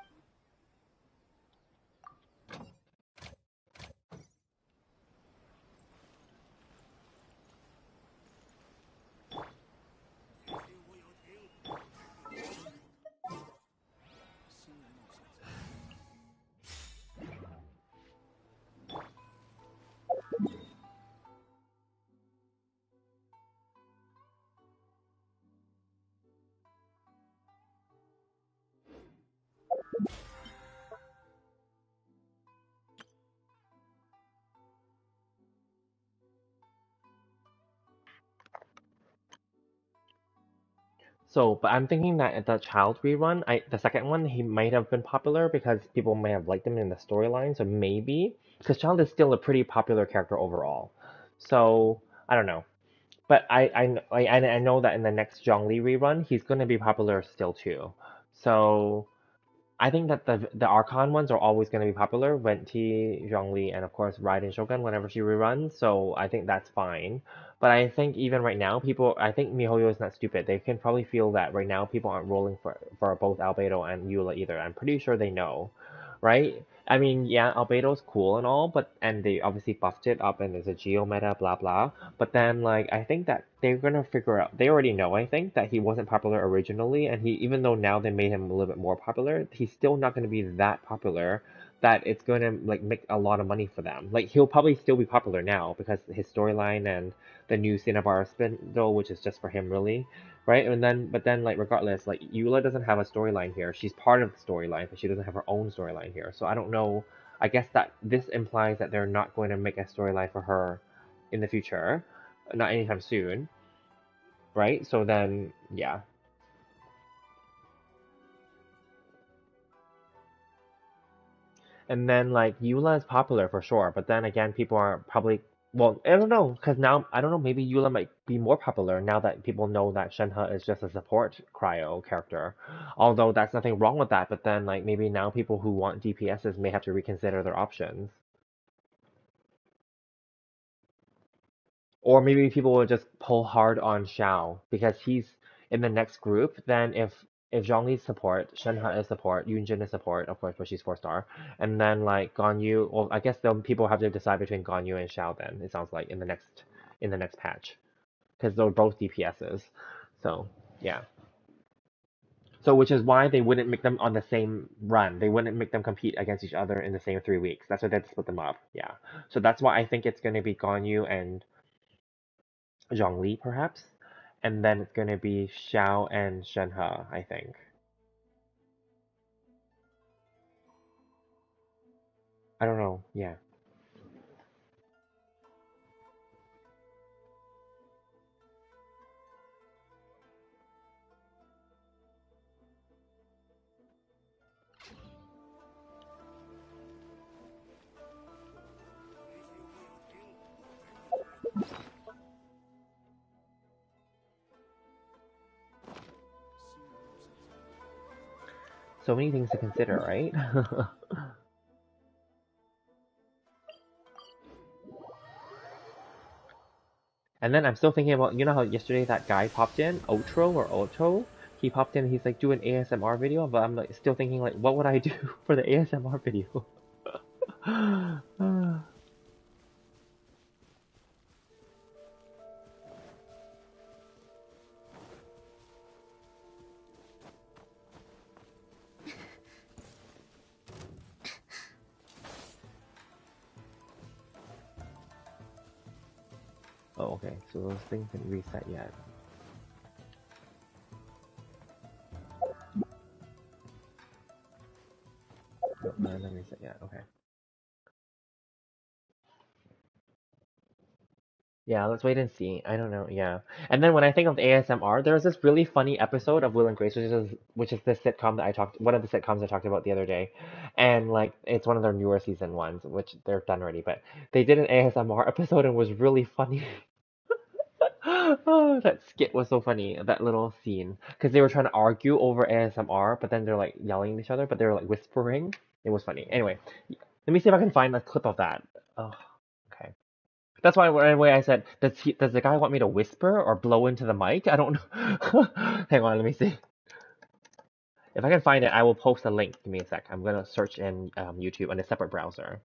So, but I'm thinking that at the child rerun, the second one, he might have been popular because people may have liked him in the storyline. So maybe because Child is still a pretty popular character overall. So I don't know, but I know that in the next Zhongli rerun, he's gonna be popular still too. So I think that the Archon ones are always going to be popular. Venti, Zhongli, and of course Raiden Shogun whenever she reruns. So I think that's fine. But I think even right now, I think MiHoYo is not stupid. They can probably feel that right now people aren't rolling for both Albedo and Eula either. I'm pretty sure they know, right? I mean, yeah, Albedo's cool and all, and they obviously buffed it up and there's a Geo meta, blah blah. But then, like, I think that they're gonna figure out. They already know, I think, that he wasn't popular originally, and even though now they made him a little bit more popular, he's still not gonna be that popular that it's gonna like make a lot of money for them. Like, he'll probably still be popular now because his storyline and the new Cinnabar spindle, which is just for him, really, right? But then, like, regardless, like, Eula doesn't have a storyline here. She's part of the storyline, but she doesn't have her own storyline here. So I don't know. I guess that this implies that they're not going to make a storyline for her in the future, not anytime soon, right? So then, yeah. And then, like, Eula is popular for sure, but then again, people are probably, well, I don't know, because now I don't know, maybe Eula might be more popular now that people know that Shenhe is just a support cryo character. Although that's nothing wrong with that, but then, like, maybe now people who want DPSs may have to reconsider their options. Or maybe people will just pull hard on Xiao because he's in the next group. Then if Zhongli's support, Shenhe is support, Yunjin is support, of course, but she's 4-star, and then like Ganyu. Well, I guess then people have to decide between Ganyu and Xiao. Then it sounds like in the next patch because they're both DPSs. So yeah. So which is why they wouldn't make them on the same run. They wouldn't make them compete against each other in the same 3 weeks. That's why they had to split them up. Yeah. So that's why I think it's gonna be Ganyu and Zhongli, perhaps, and then it's gonna be Xiao and Shenhe, I think. I don't know. Yeah. So many things to consider, right? And then I'm still thinking about, you know how yesterday that guy popped in, Otro or Otto? He popped in, he's like, do an ASMR video, but I'm like still thinking like, what would I do for the ASMR video? Oh, okay, so those things didn't reset yet. No, they haven't reset yet, okay. Yeah, let's wait and see. I don't know. Yeah. And then when I think of ASMR, there was this really funny episode of Will and Grace, which is the sitcom that one of the sitcoms I talked about the other day. And like it's one of their newer season ones, which they're done already, but they did an ASMR episode and was really funny. Oh, that skit was so funny, that little scene. Because they were trying to argue over ASMR, but then they're like yelling at each other, but they're like whispering. It was funny. Anyway, let me see if I can find a clip of that. Oh, okay. That's why anyway I said, does the guy want me to whisper or blow into the mic? I don't know. Hang on, let me see. If I can find it, I will post a link. Give me a sec. I'm gonna search in YouTube on a separate browser.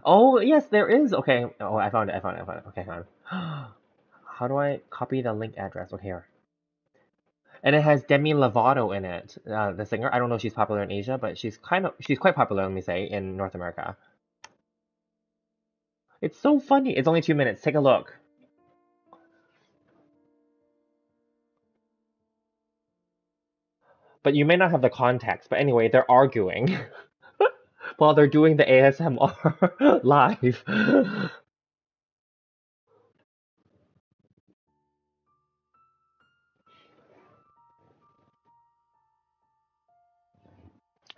Oh yes, there is. Okay. Oh, I found it. I found it. I found it. Okay, I found it. How do I copy the link address? Okay, here. And it has Demi Lovato in it, the singer. I don't know if she's popular in Asia, but she's quite popular, let me say, in North America. It's so funny. It's only 2 minutes. Take a look. But you may not have the context. But anyway, they're arguing while they're doing the ASMR live.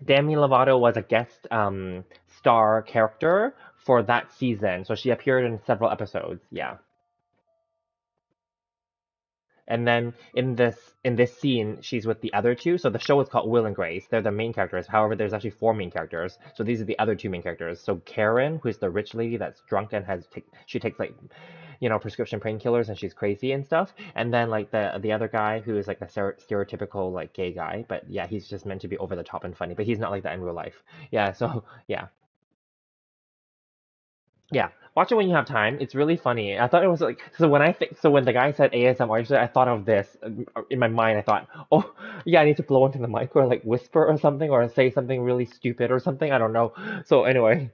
Demi Lovato was a guest star character for that season, so she appeared in several episodes. Yeah. And then in this scene, she's with the other two. So the show is called Will and Grace. They're the main characters. However, there's actually four main characters. So these are the other two main characters. So Karen, who's the rich lady that's drunk and she takes like, prescription painkillers and she's crazy and stuff. And then like the other guy who is like a stereotypical like gay guy, but yeah, he's just meant to be over the top and funny, but he's not like that in real life. Yeah. So yeah. Yeah, watch it when you have time. It's really funny. I thought it was like so when the guy said ASMR, I thought of this in my mind. I thought, oh yeah, I need to blow into the mic or like whisper or something or say something really stupid or something. I don't know. So anyway,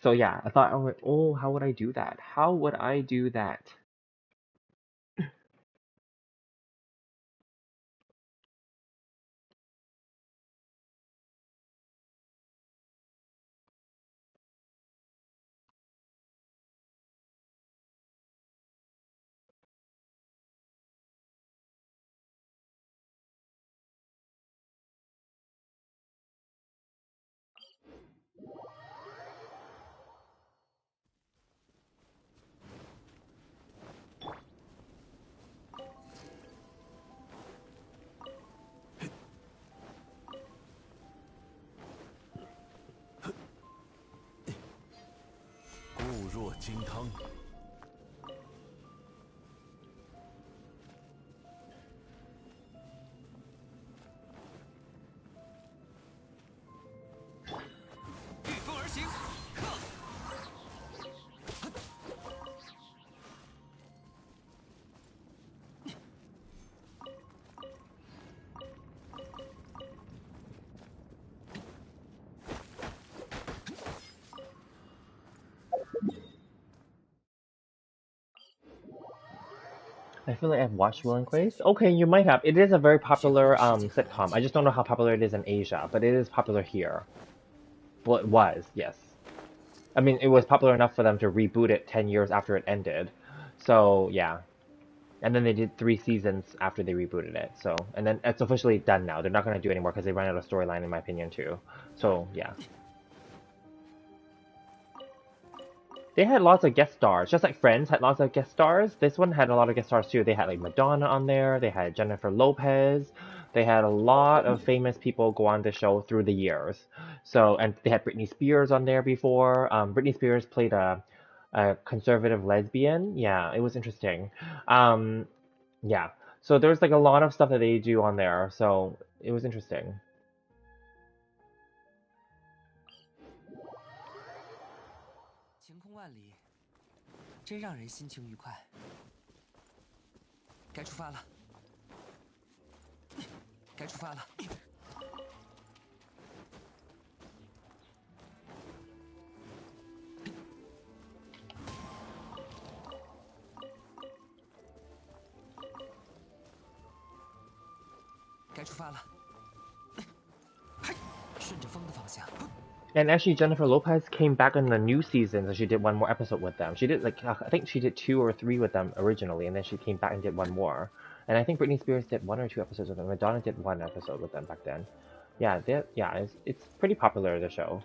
so yeah, I thought, oh, how would I do that? How would I do that? I feel like I've watched Will and Grace. Okay, you might have. It is a very popular sitcom. I just don't know how popular it is in Asia, but it is popular here. Well, it was, yes. I mean, it was popular enough for them to reboot it 10 years after it ended. So, yeah. And then they did 3 seasons after they rebooted it. So, and then it's officially done now. They're not going to do anymore because they ran out of storyline, in my opinion, too. So, yeah. They had lots of guest stars, just like Friends had lots of guest stars. This one had a lot of guest stars too. They had like Madonna on there. They had Jennifer Lopez. They had a lot of famous people go on the show through the years. So, and they had Britney Spears on there before. Britney Spears played a conservative lesbian. Yeah, it was interesting. Um, yeah. So there's like a lot of stuff that they do on there. So it was interesting. 晴空万里，真让人心情愉快。该出发了，该出发了。该出发了，顺着风的方向。 And actually, Jennifer Lopez came back in the new season, so she did one more episode with them. She did like I think she did 2 or 3 with them originally, and then she came back and did one more. And I think Britney Spears did 1 or 2 episodes with them. Madonna did 1 episode with them back then. Yeah, it's pretty popular, the show.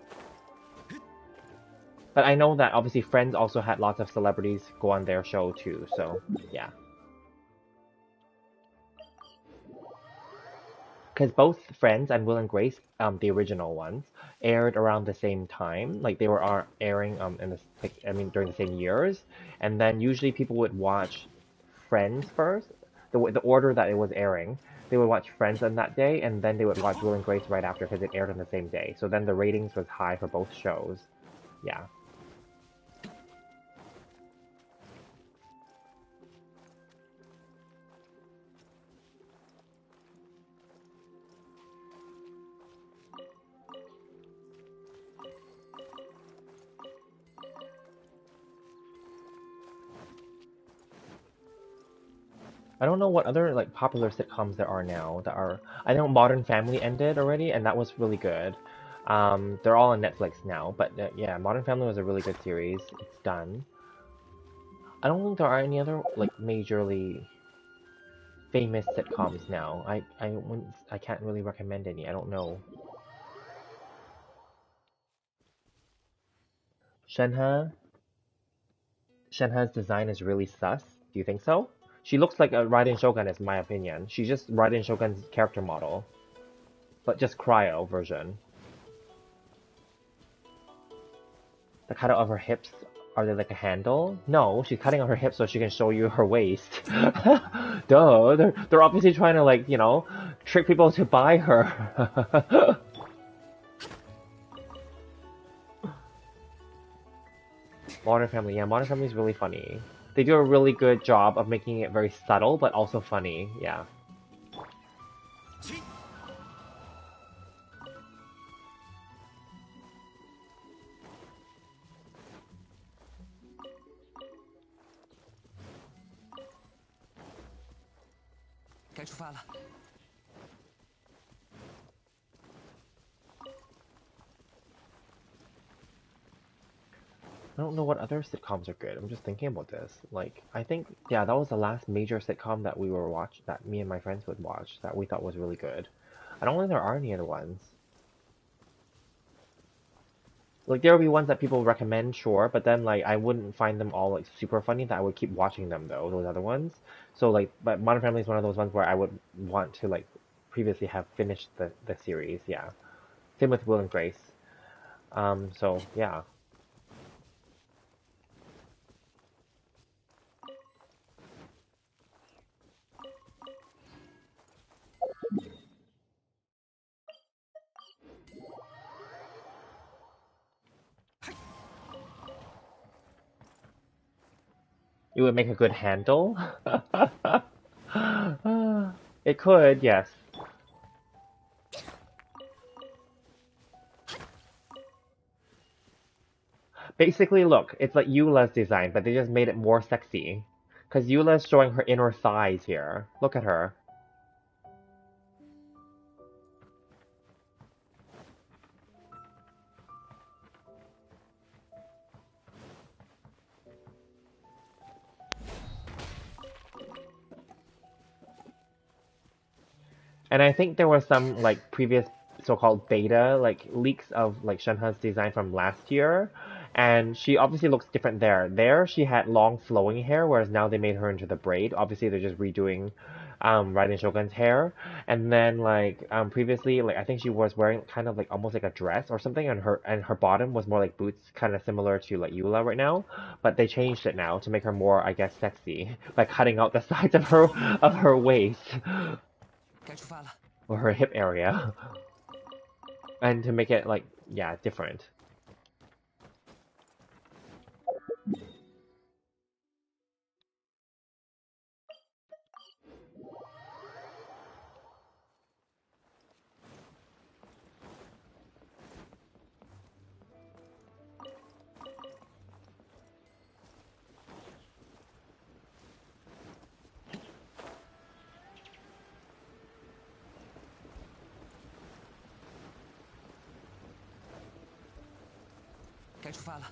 But I know that obviously Friends also had lots of celebrities go on their show too. So yeah. Because both Friends and Will and Grace, the original ones, aired around the same time. Like they were airing in the during the same years, and then usually people would watch Friends first, the order that it was airing. They would watch Friends on that day, and then they would watch Will and Grace right after because it aired on the same day. So then the ratings was high for both shows. Yeah. I don't know what other like popular sitcoms there are now that are. I know Modern Family ended already, and that was really good. They're all on Netflix now, but yeah, Modern Family was a really good series. It's done. I don't think there are any other like majorly famous sitcoms now. I can't really recommend any. I don't know. Shenhe Shenhe's design is really sus. Do you think so? She looks like a Raiden Shogun, is my opinion. She's just Raiden Shogun's character model, but just cryo version. The cutout of her hips, are they like a handle? No, she's cutting out her hips so she can show you her waist. Duh, they're obviously trying to like, you know, trick people to buy her. Modern Family, yeah, Modern Family is really funny. They do a really good job of making it very subtle, but also funny, yeah. I don't know what other sitcoms are good. I'm just thinking about this. Like, I think, yeah, that was the last major sitcom that we were that me and my friends would watch, that we thought was really good. I don't think there are any other ones. Like, there will be ones that people recommend, sure, but then, like, I wouldn't find them all, like, super funny that I would keep watching them, though, those other ones. So, like, but Modern Family is one of those ones where I would want to, like, previously have finished the series, yeah. Same with Will and Grace. So, yeah. It would make a good handle? It could, yes. Basically, look, it's like Eula's design, but they just made it more sexy. Because Eula's showing her inner thighs here. Look at her. And I think there was some like previous so-called beta like leaks of like Shenhe's design from last year, and she obviously looks different there. There she had long flowing hair, whereas now they made her into the braid. Obviously they're just redoing Raiden Shogun's hair. And then like previously like I think she was wearing kind of like almost like a dress or something, and her bottom was more like boots, kind of similar to like Eula right now. But they changed it now to make her more, I guess, sexy by cutting out the sides of her waist. Or her hip area. And to make it like, yeah, different. 出发了。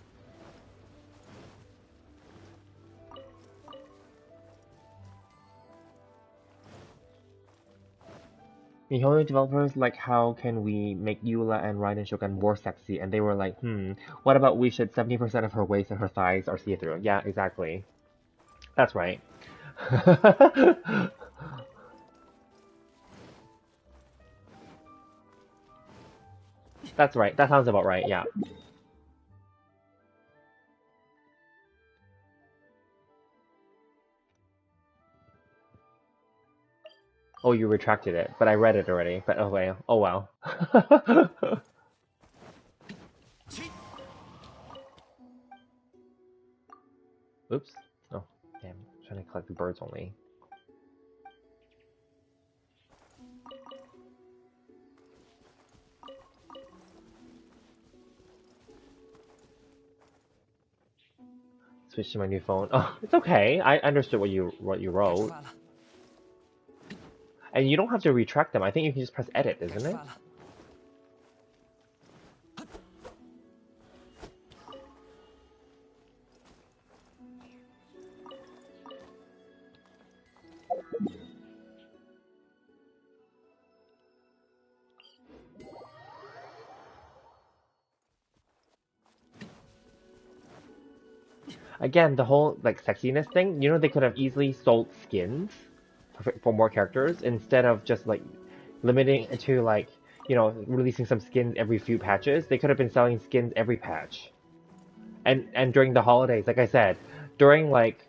Mihoyo developers like how can we make Eula and Raiden Shogun more sexy, and they were like, what about we should 70% of her waist and her thighs are see-through? Yeah, exactly. That's right. That's right. That sounds about right, yeah. Oh, you retracted it, but I read it already. But oh well. Oh well. Oops. Oh, damn. I'm trying to collect the birds only. Switch to my new phone. Oh, it's okay. I understood what you wrote. And you don't have to retract them. I think you can just press edit, isn't it? Again, the whole like sexiness thing, they could have easily sold skins for more characters instead of just like limiting it to like, releasing some skins every few patches. They could have been selling skins every patch. And during the holidays, like I said, during like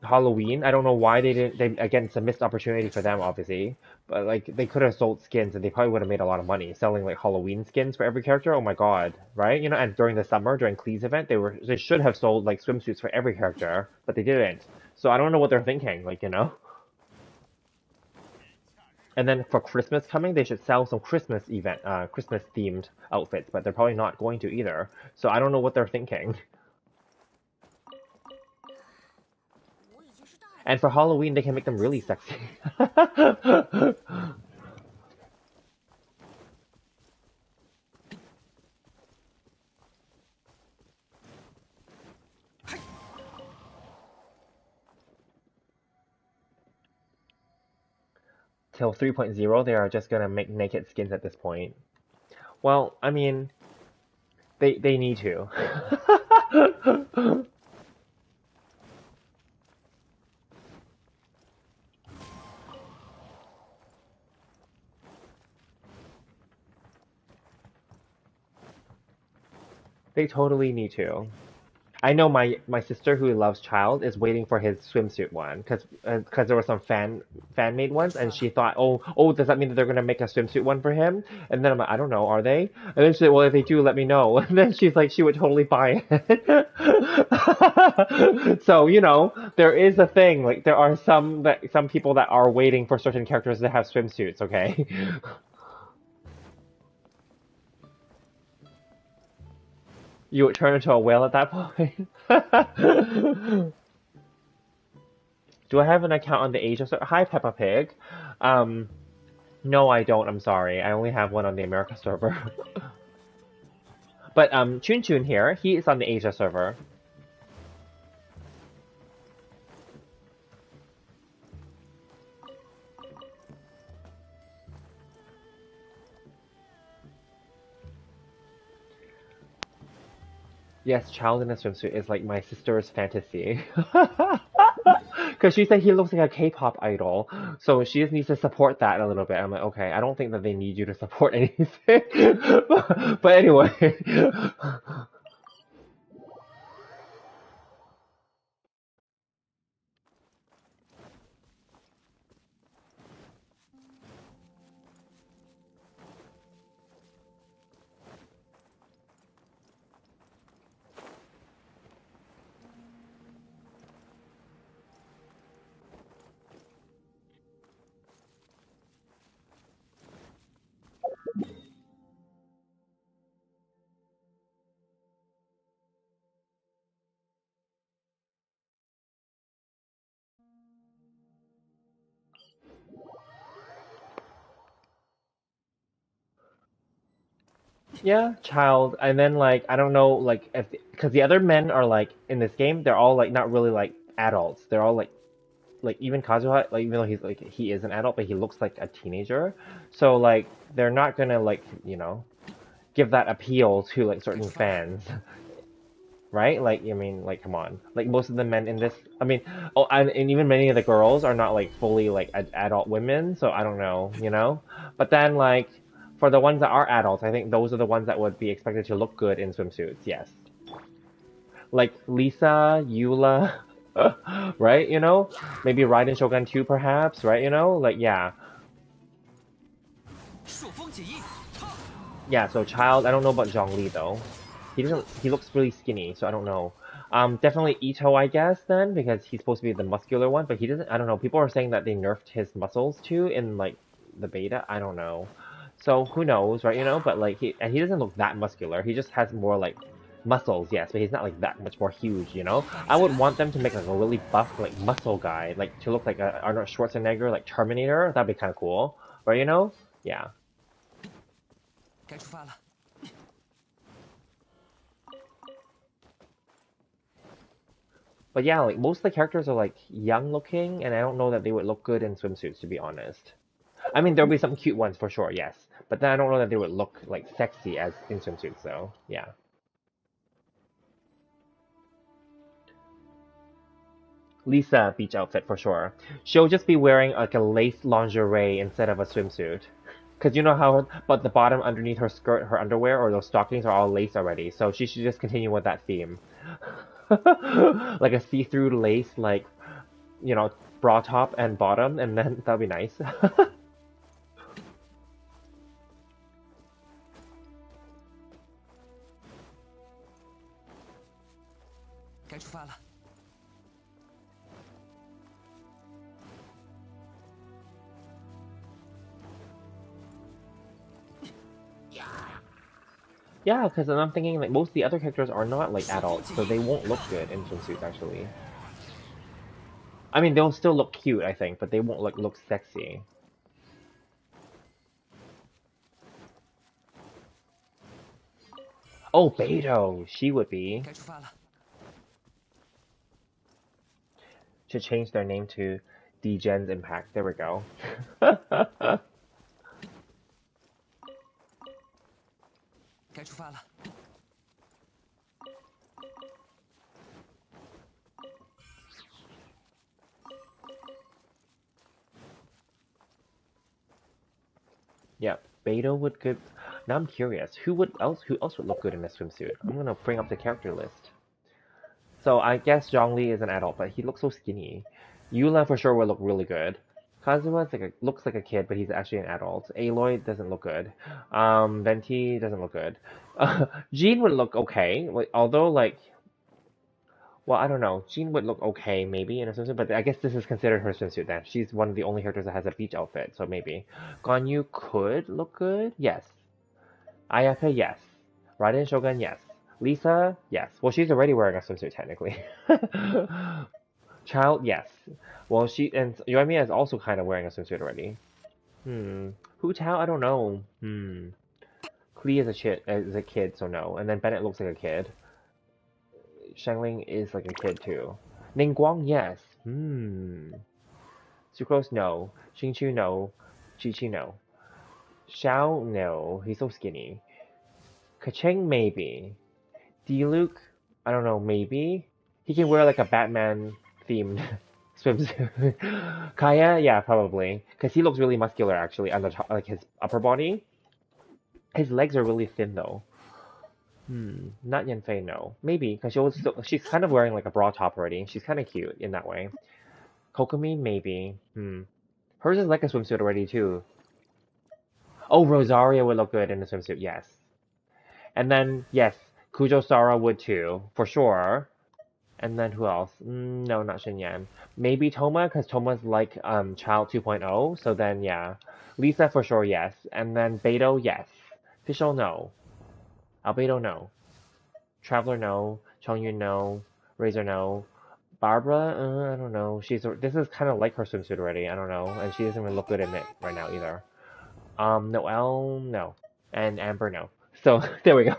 Halloween, I don't know why they didn't. They again, it's a missed opportunity for them, obviously. But like, they could have sold skins, and they probably would have made a lot of money selling like Halloween skins for every character. Oh my god, right? And during the summer, during Klee's event, they should have sold like swimsuits for every character, but they didn't. So I don't know what they're thinking, And then for Christmas coming, they should sell some Christmas themed outfits, but they're probably not going to either. So I don't know what they're thinking. And for Halloween, they can make them really sexy. Till 3.0, they are just gonna make naked skins at this point. Well, I mean, they need to. They totally need to. I know my sister who loves Child is waiting for his swimsuit one because there were some fan made ones and she thought, oh, does that mean that they're gonna make a swimsuit one for him? And then I'm like, I don't know, are they? And then she said, well, if they do, let me know. And then she's like, she would totally buy it. So there is a thing, like there are some people that are waiting for certain characters to have swimsuits. Okay. You would turn into a whale at that point. Do I have an account on the Asia server? Hi, Peppa Pig. No, I don't. I'm sorry. I only have one on the America server. But Chun Chun here, he is on the Asia server. Yes, Child in a swimsuit is like my sister's fantasy. Because she said he looks like a K-pop idol, so she just needs to support that a little bit. I'm like, okay, I don't think that they need you to support anything. But anyway. Yeah, child, and then like I don't know, like if because the other men are like in this game, they're all like not really like adults. They're all like even Kazuha, like even though he's like he is an adult, but he looks like a teenager. So like they're not gonna like give that appeal to like certain fans, right? Like I mean, like come on, like most of the men in this, I mean, oh, and even many of the girls are not like fully like adult women, so I don't know, you know. But then like for the ones that are adults, I think those are the ones that would be expected to look good in swimsuits. Yes, like Lisa, Eula, right? You know, maybe Raiden Shogun 2 perhaps, right? You know, like yeah, 朔风解印，操！ yeah. So child, I don't know about Zhongli though. He doesn't. He looks really skinny, so I don't know. Definitely Ito, I guess then, because he's supposed to be the muscular one, but he doesn't. I don't know. People are saying that they nerfed his muscles too in like the beta. I don't know. So who knows, right? You know, but like he doesn't look that muscular. He just has more like muscles, yes, but he's not like that much more huge. You know, I would want them to make like a really buff like muscle guy, like to look like a Arnold Schwarzenegger, like Terminator. That'd be kind of cool, right? You know, yeah. 该出发了。 But yeah, like most of the characters are like young looking, and I don't know that they would look good in swimsuits, to be honest. I mean, there'll be some cute ones for sure, yes. But then I don't know that they would look like sexy as in swimsuits, though. Yeah. Lisa beach outfit for sure. She'll just be wearing like a lace lingerie instead of a swimsuit. Cause you know how, but the bottom underneath her skirt, her underwear, or those stockings are all lace already. So she should just continue with that theme. Like a see-through lace, like, bra top and bottom, and then that'll be nice. 该出发了。 Yeah, because I'm thinking like most of the other characters are not like adults, so they won't look good in swimsuits actually. I mean, they'll still look cute, I think, but they won't like look sexy. Oh, Beto, she would be. 该出发了。 Should change their name to D-Gen's Impact. There we go. 该出发了。 Yep, Beto would good. Now I'm curious, who else would look good in a swimsuit? I'm gonna bring up the character list. So I guess Zhongli is an adult, but he looks so skinny. Yula for sure would look really good. Kazuha looks like a kid, but he's actually an adult. Aloy doesn't look good. Venti doesn't look good. Jean would look okay, although like, well, I don't know. Jean would look okay maybe in a swimsuit, but I guess this is considered her swimsuit then. She's one of the only characters that has a beach outfit, so maybe. Ganyu could look good, yes. Ayaka, yes. Raiden Shogun, yes. Lisa, yes. Well, she's already wearing a swimsuit technically. Child, yes. Well, Yoimiya is also kind of wearing a swimsuit already. Hu Tao, I don't know. Klee is a kid, so no. And then Bennett looks like a kid. Shangling is like a kid too. Ningguang, yes. Sucrose, no. Xingqiu, no. Chi-Chi, no. Xiao, no. He's so skinny. Kacheng, maybe. Diluc, I don't know, maybe? He can wear like a Batman themed swimsuit. Kaya, yeah, probably. Because he looks really muscular actually on the top, like his upper body. His legs are really thin though. Not Yanfei, no. Maybe, because she's kind of wearing like a bra top already. She's kind of cute in that way. Kokomi, maybe. Hers is like a swimsuit already too. Oh, Rosaria would look good in a swimsuit, yes. And then, yes, Kujo Sara would too, for sure. And then who else? No, not Shinyan. Maybe Toma, because Toma's like Child 2.0, so then yeah. Lisa for sure, yes. And then Beto, yes. Fischl, no. Albedo, no. Traveler, no. Chongyun, no. Razor, no. Barbara, I don't know. This is kind of like her swimsuit already. I don't know, and she doesn't even look good in it right now either. Noelle, no, and Amber, no. So there we go.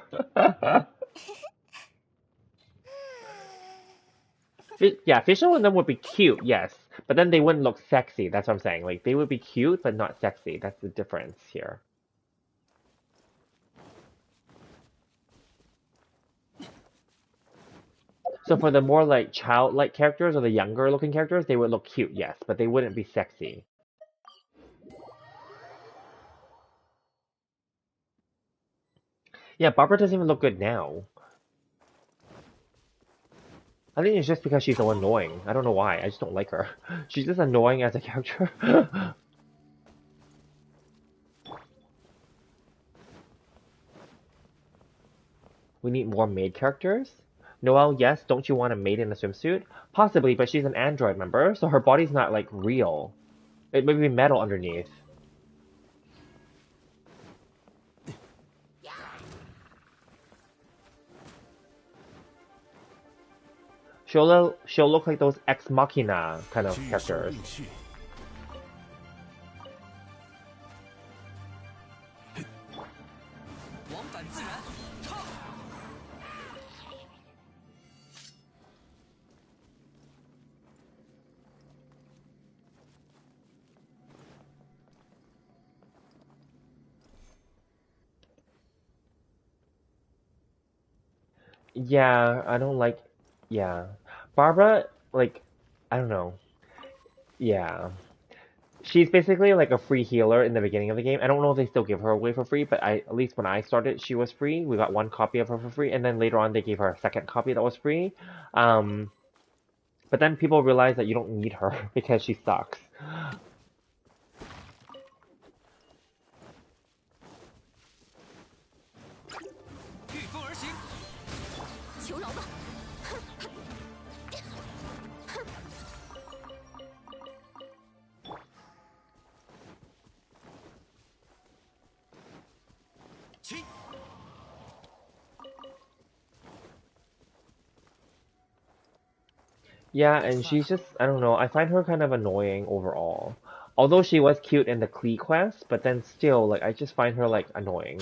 Yeah, facial in them would be cute, yes, but then they wouldn't look sexy. That's what I'm saying. Like they would be cute, but not sexy. That's the difference here. So for the more like childlike characters or the younger looking characters, they would look cute, yes, but they wouldn't be sexy. Yeah, Barbara doesn't even look good now. I think it's just because she's so annoying. I don't know why. I just don't like her. She's just annoying as a character. We need more maid characters? Noelle, yes, don't you want a maid in a swimsuit? Possibly, but she's an android, remember? So her body's not, like, real. It may be metal underneath. She'll look like those ex machina kind of 巨兽 characters. 并蓄，往返自然，操！ Yeah, I don't like... Yeah. Barbara, like, I don't know. Yeah. She's basically like a free healer in the beginning of the game. I don't know if they still give her away for free, but at least when I started, she was free. We got one copy of her for free, and then later on they gave her a second copy that was free. Um, but then people realized that you don't need her because she sucks. 御风而行，求饶吧！起！ Yeah, and she's just, I don't know, I find her kind of annoying overall. Although she was cute in the Klee quest, but then still, like, I just find her, like, annoying.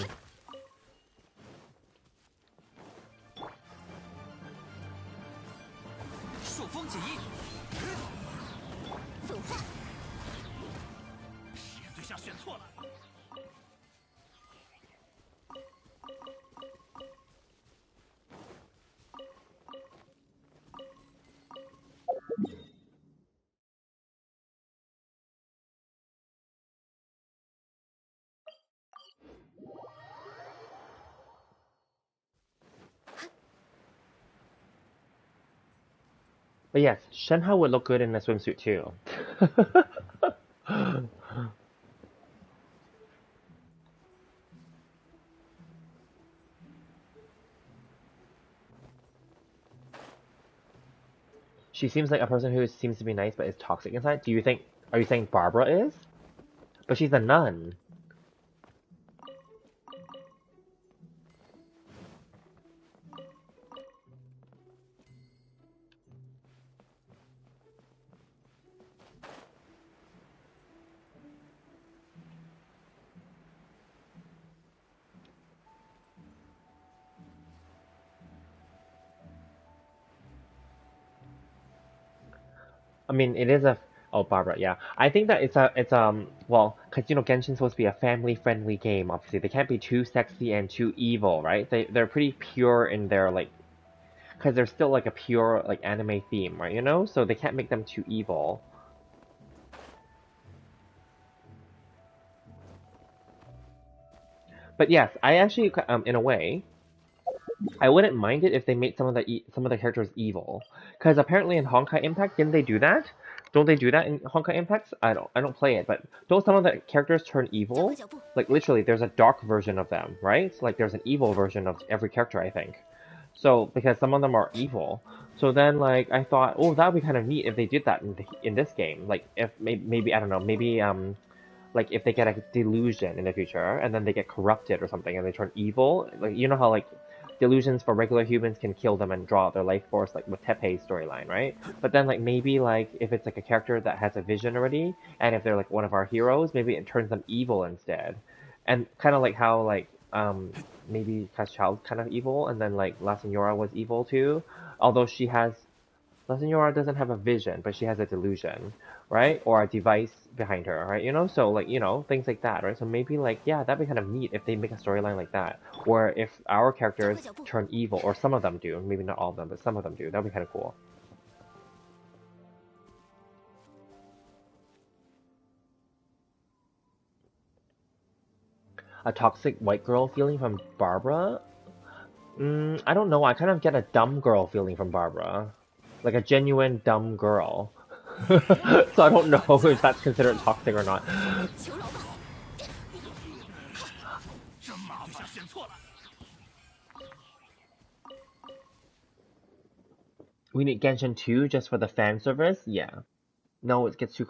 朔风解衣，粉化，实验对象选错了。 But yes, Shenhe would look good in a swimsuit too. She seems like a person who seems to be nice but is toxic inside. Are you saying Barbara is? But she's a nun. I mean, it is a... Oh, Barbara, yeah. I think that well, because, you know, Genshin's supposed to be a family-friendly game, obviously. They can't be too sexy and too evil, right? They're pretty pure in their, like... Because they're still, like, a pure, like, anime theme, right, you know? So they can't make them too evil. But yes, I actually, in a way, I wouldn't mind it if they made some of the characters evil, because apparently in Honkai Impact, didn't they do that? Don't they do that in Honkai Impact? I don't play it, but don't some of the characters turn evil? Like literally, there's a dark version of them, right? Like there's an evil version of every character, I think. So because some of them are evil, so then like I thought, oh, that would be kind of neat if they did that in this game. Like if maybe I don't know, maybe like if they get a delusion in the future and then they get corrupted or something and they turn evil, like you know how like delusions for regular humans can kill them and draw out their life force, like with Tepe's storyline, right? But then like maybe like if it's like a character that has a vision already, and if they're like one of our heroes, maybe it turns them evil instead. And kind of like how like maybe because Child's kind of evil, and then like La Senora was evil too. Although La Senora doesn't have a vision, but she has a delusion, right? Or a device behind her, right? You know, so like, you know, things like that, right? So maybe like, yeah, that'd be kind of neat if they make a storyline like that. Or if our characters turn evil, or some of them do, maybe not all of them, but some of them do. That'd be kind of cool. A toxic white girl feeling from Barbara? I don't know. I kind of get a dumb girl feeling from Barbara. Like a genuine dumb girl. So I don't know if that's considered toxic or not. 求饶吧！真麻烦。选错了。 We need Genshin 2 just for the fan service? Yeah. No, it gets too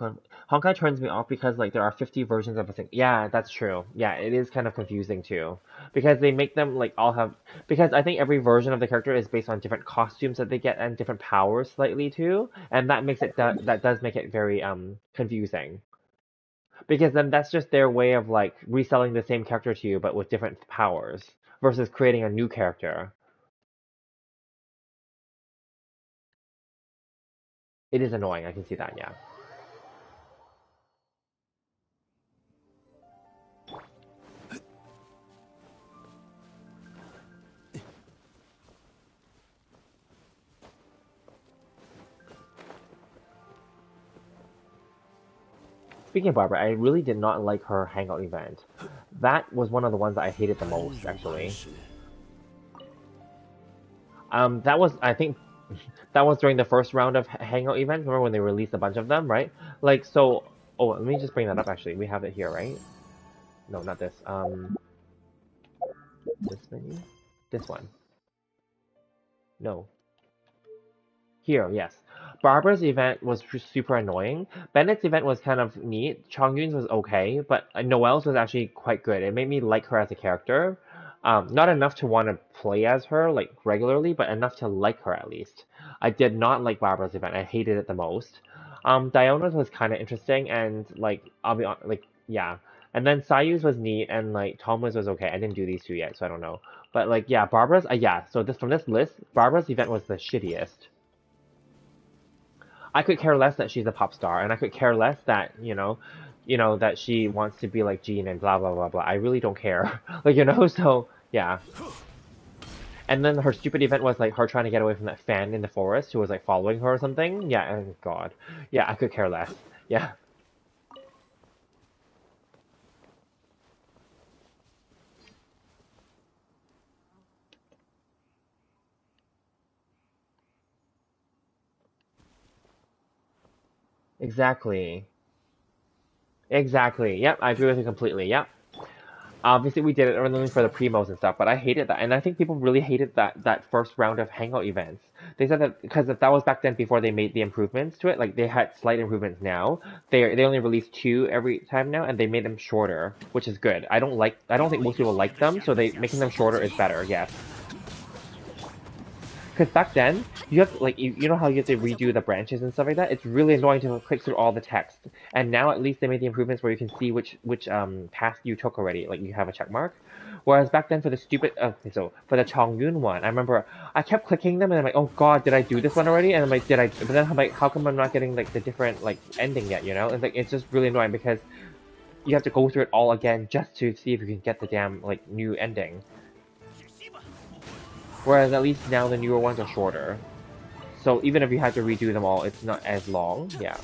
Honkai turns me off because like there are 50 versions of a thing. Yeah, that's true. Yeah, it is kind of confusing too. Because they make them like all have because I think every version of the character is based on different costumes that they get and different powers slightly too, and that makes it that does make it very confusing. Because then that's just their way of like reselling the same character to you but with different powers versus creating a new character. It is annoying, I can see that, yeah. Speaking of Barbara, I really did not like her hangout event. That was one of the ones that I hated the most, actually. That was, I think, that was during the first round of hangout events. Remember when they released a bunch of them, right? Like, so, oh, let me just bring that up, actually. We have it here, right? No, not this. This menu? This one. No. Here, yes. Barbara's event was super annoying. Bennett's event was kind of neat. Chongyun's was okay, but Noelle's was actually quite good. It made me like her as a character. Not enough to want to play as her like regularly, but enough to like her at least. I did not like Barbara's event. I hated it the most. Diona's was kind of interesting and like I'll be like yeah. And then Sayu's was neat and like Tom's was okay. I didn't do these two yet, so I don't know. But like yeah, Barbara's yeah. So this from this list, Barbara's event was the shittiest. I could care less that she's a pop star, and I could care less that that she wants to be like Jean and blah blah blah blah. I really don't care, like So yeah. And then her stupid event was like her trying to get away from that fan in the forest who was like following her or something. Yeah, and God, yeah, I could care less. Yeah. Exactly. Exactly. Yep, I agree with you completely. Yep. Obviously, we did it originally for the primos and stuff, but I hated that, and I think people really hated that first round of hangout events. They said that because that was back then before they made the improvements to it. Like they had slight improvements now. They only release 2 every time now, and they made them shorter, which is good. I don't think most people like them, so they making them shorter is better. Yes. Because back then, you have to, like you know how you have to redo the branches and stuff like that. It's really annoying to click through all the text. And now at least they made the improvements where you can see which task you took already. Like you have a check mark. Whereas back then for the stupid okay, so for the Chongyun one, I remember I kept clicking them and I'm like, oh god, did I do this one already? And I'm like, did I? But then I'm like, how come I'm not getting like the different like ending yet? It's like it's just really annoying because you have to go through it all again just to see if you can get the damn like new ending. Whereas at least now the newer ones are shorter. So even if you had to redo them all, it's not as long. Yeah.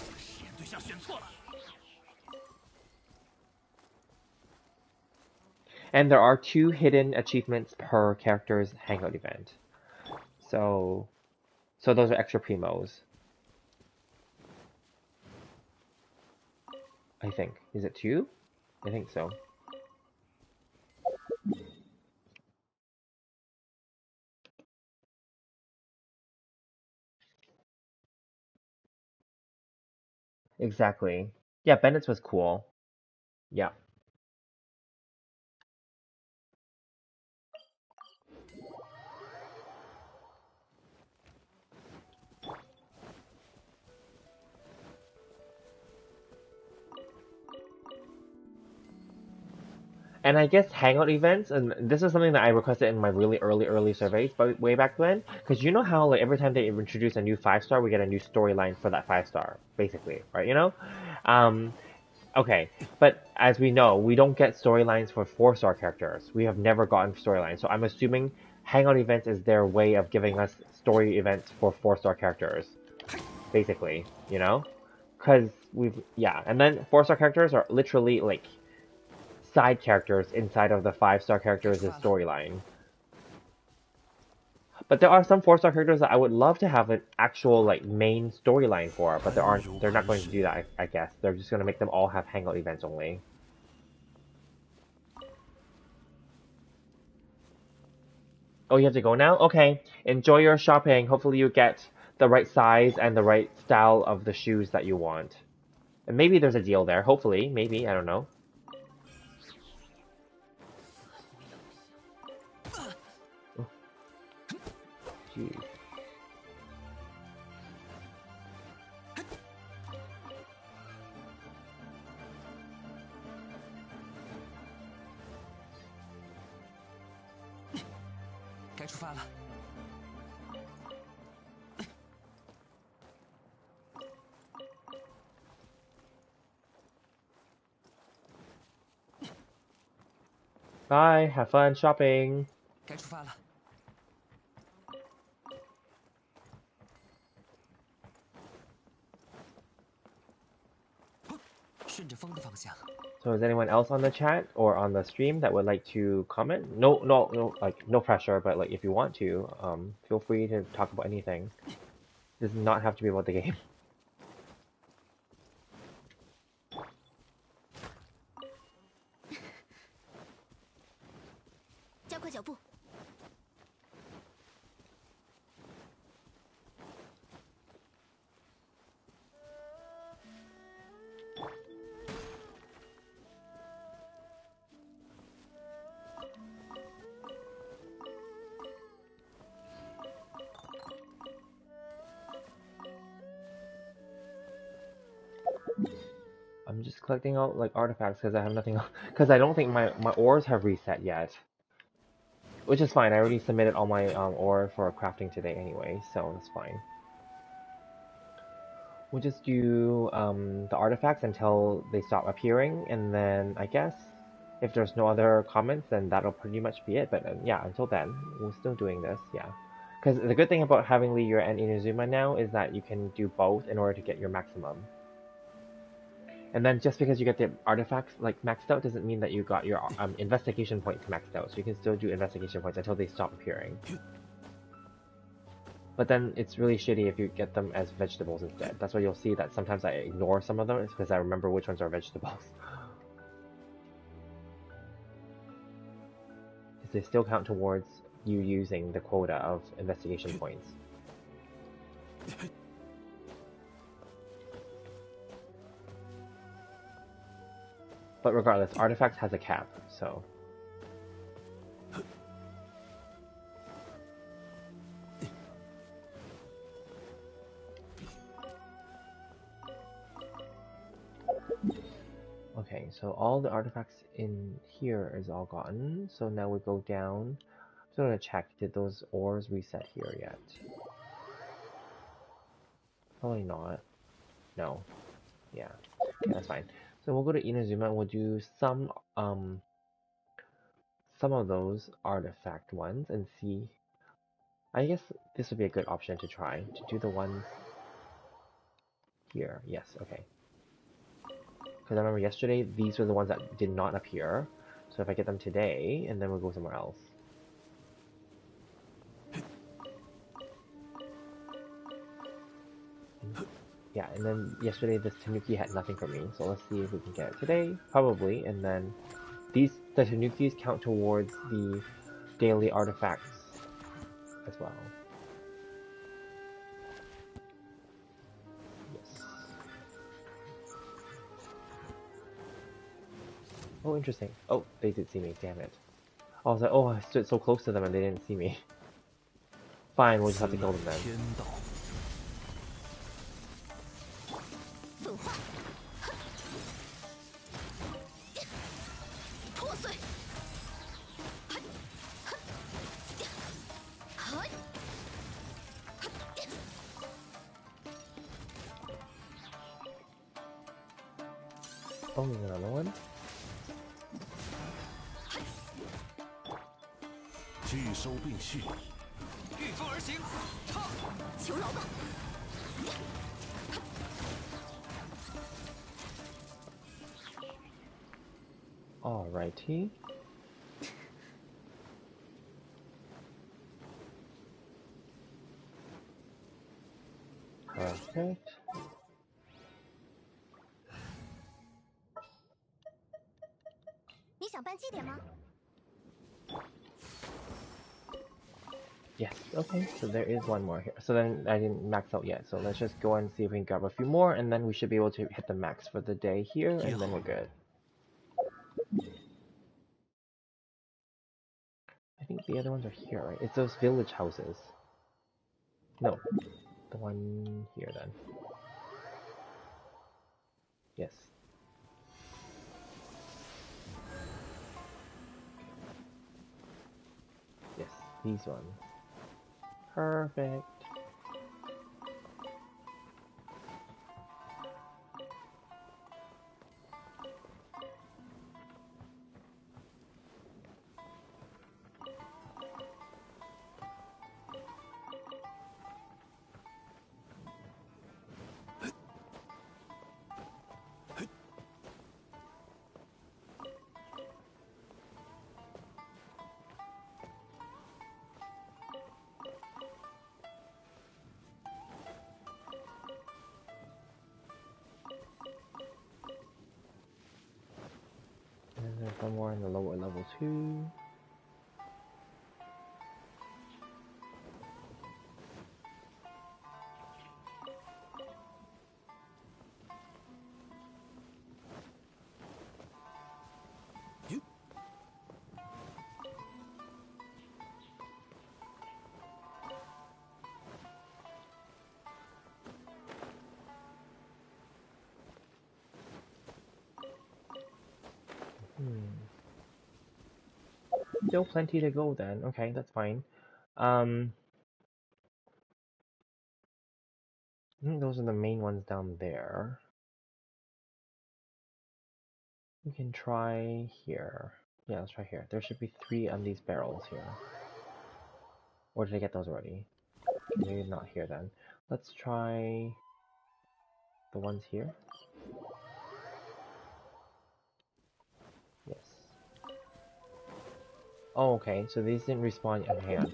And there are 2 hidden achievements per character's hangout event. So those are extra primos. I think. Is it 2? I think so. Exactly. Yeah, Bennett's was cool. Yeah. And I guess hangout events, and this is something that I requested in my really early surveys, but way back when, because you know how like every time they introduce a new 5-star, we get a new storyline for that 5-star, basically, right? You know, okay. But as we know, we don't get storylines for 4-star characters. We have never gotten storylines, so I'm assuming hangout events is their way of giving us story events for 4-star characters, basically, you know, because and then 4-star characters are literally like side characters inside of the 5-star characters' storyline. But there are some 4-star characters that I would love to have an actual like main storyline for, but they're not going to do that, I guess. They're just gonna make them all have hangout events only. Oh, you have to go now? Okay. Enjoy your shopping. Hopefully you get the right size and the right style of the shoes that you want. And maybe there's a deal there. Hopefully. Maybe. I don't know. Oh. Jeez. Bye. Have fun shopping. 该出发了。顺着风的方向。 So is anyone else on the chat or on the stream that would like to comment? No, like no pressure, but like if you want to, feel free to talk about anything. It does not have to be about the game. 加快脚步。 I'm just collecting out like artifacts because I have nothing else. Because I don't think my ores have reset yet. Which is fine. I already submitted all my ore for crafting today anyway, so it's fine. We'll just do the artifacts until they stop appearing, and then I guess if there's no other comments, then that'll pretty much be it. But yeah, until then, we're still doing this, yeah. Because the good thing about having Liu and Inazuma now is that you can do both in order to get your maximum. And then just because you get the artifacts like maxed out doesn't mean that you got your investigation points maxed out. So you can still do investigation points until they stop appearing. But then it's really shitty if you get them as vegetables instead. That's why you'll see that sometimes I ignore some of them. It's because I remember which ones are vegetables. Because they still count towards you using the quota of investigation points. But regardless, artifacts has a cap, so... Okay, so all the artifacts in here is all gotten, so now we go down. So I'm gonna check, did those ores reset here yet? Probably not. No. Yeah. Okay, that's fine. So we'll go to Inazuma and we'll do some of those artifact ones and see. I guess this would be a good option to try, to do the ones here. Yes, okay. Because I remember yesterday, these were the ones that did not appear. So if I get them today, and then we'll go somewhere else. Yeah, and then yesterday this Tanuki had nothing for me, so let's see if we can get it today, probably, and then the Tanukis count towards the daily artifacts as well. Yes. Oh, interesting. Oh, they did see me, damn it. I was like, oh, I stood so close to them and they didn't see me. Fine, we'll just have to kill them then. 破碎。Oh, there's another one. 聚收并蓄， 御风而行，操！ 求饶吧！ Alrighty. Perfect. 你想办祭典吗？ Yes, okay, so there is one more here. So then I didn't max out yet, so let's just go and see if we can grab a few more, and then we should be able to hit the max for the day here, and then we're good. I think the other ones are here, right? It's those village houses. No, the one here then. Yes. Yes, these ones. Perfect. And there's one more in the lower level too. Still plenty to go then. Okay, that's fine. I think those are the main ones down there. We can try here. Yeah, let's try here. There should be 3 on these barrels here. Or did I get those already? Maybe not here then. Let's try the ones here. Yes. Oh, okay, so these didn't respawn. Hang on.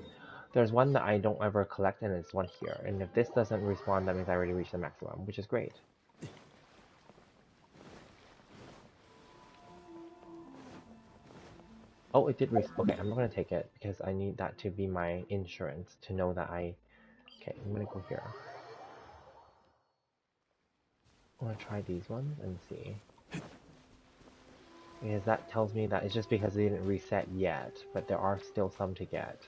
There's one that I don't ever collect, and it's one here. And if this doesn't respawn, that means I already reached the maximum, which is great. Oh, it did respawn. Okay, I'm not gonna take it because I need that to be my insurance to know that I. Okay, I'm gonna go here. I'm gonna try these ones and see. Because that tells me that it's just because they didn't reset yet, but there are still some to get.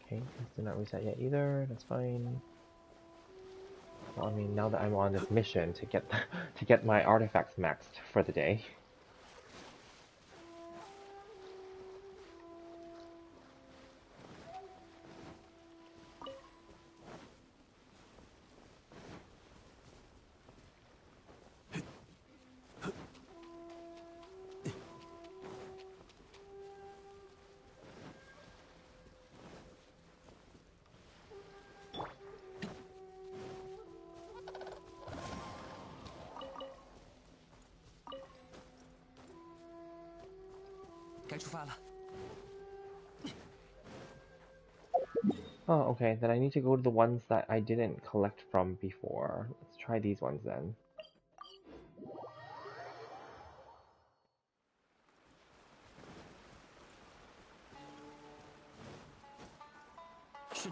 Okay, these did not reset yet either, that's fine. Well, I mean, now that I'm on this mission to get to get my artifacts maxed for the day. Oh, okay, then I need to go to the ones that I didn't collect from before. Let's try these ones then.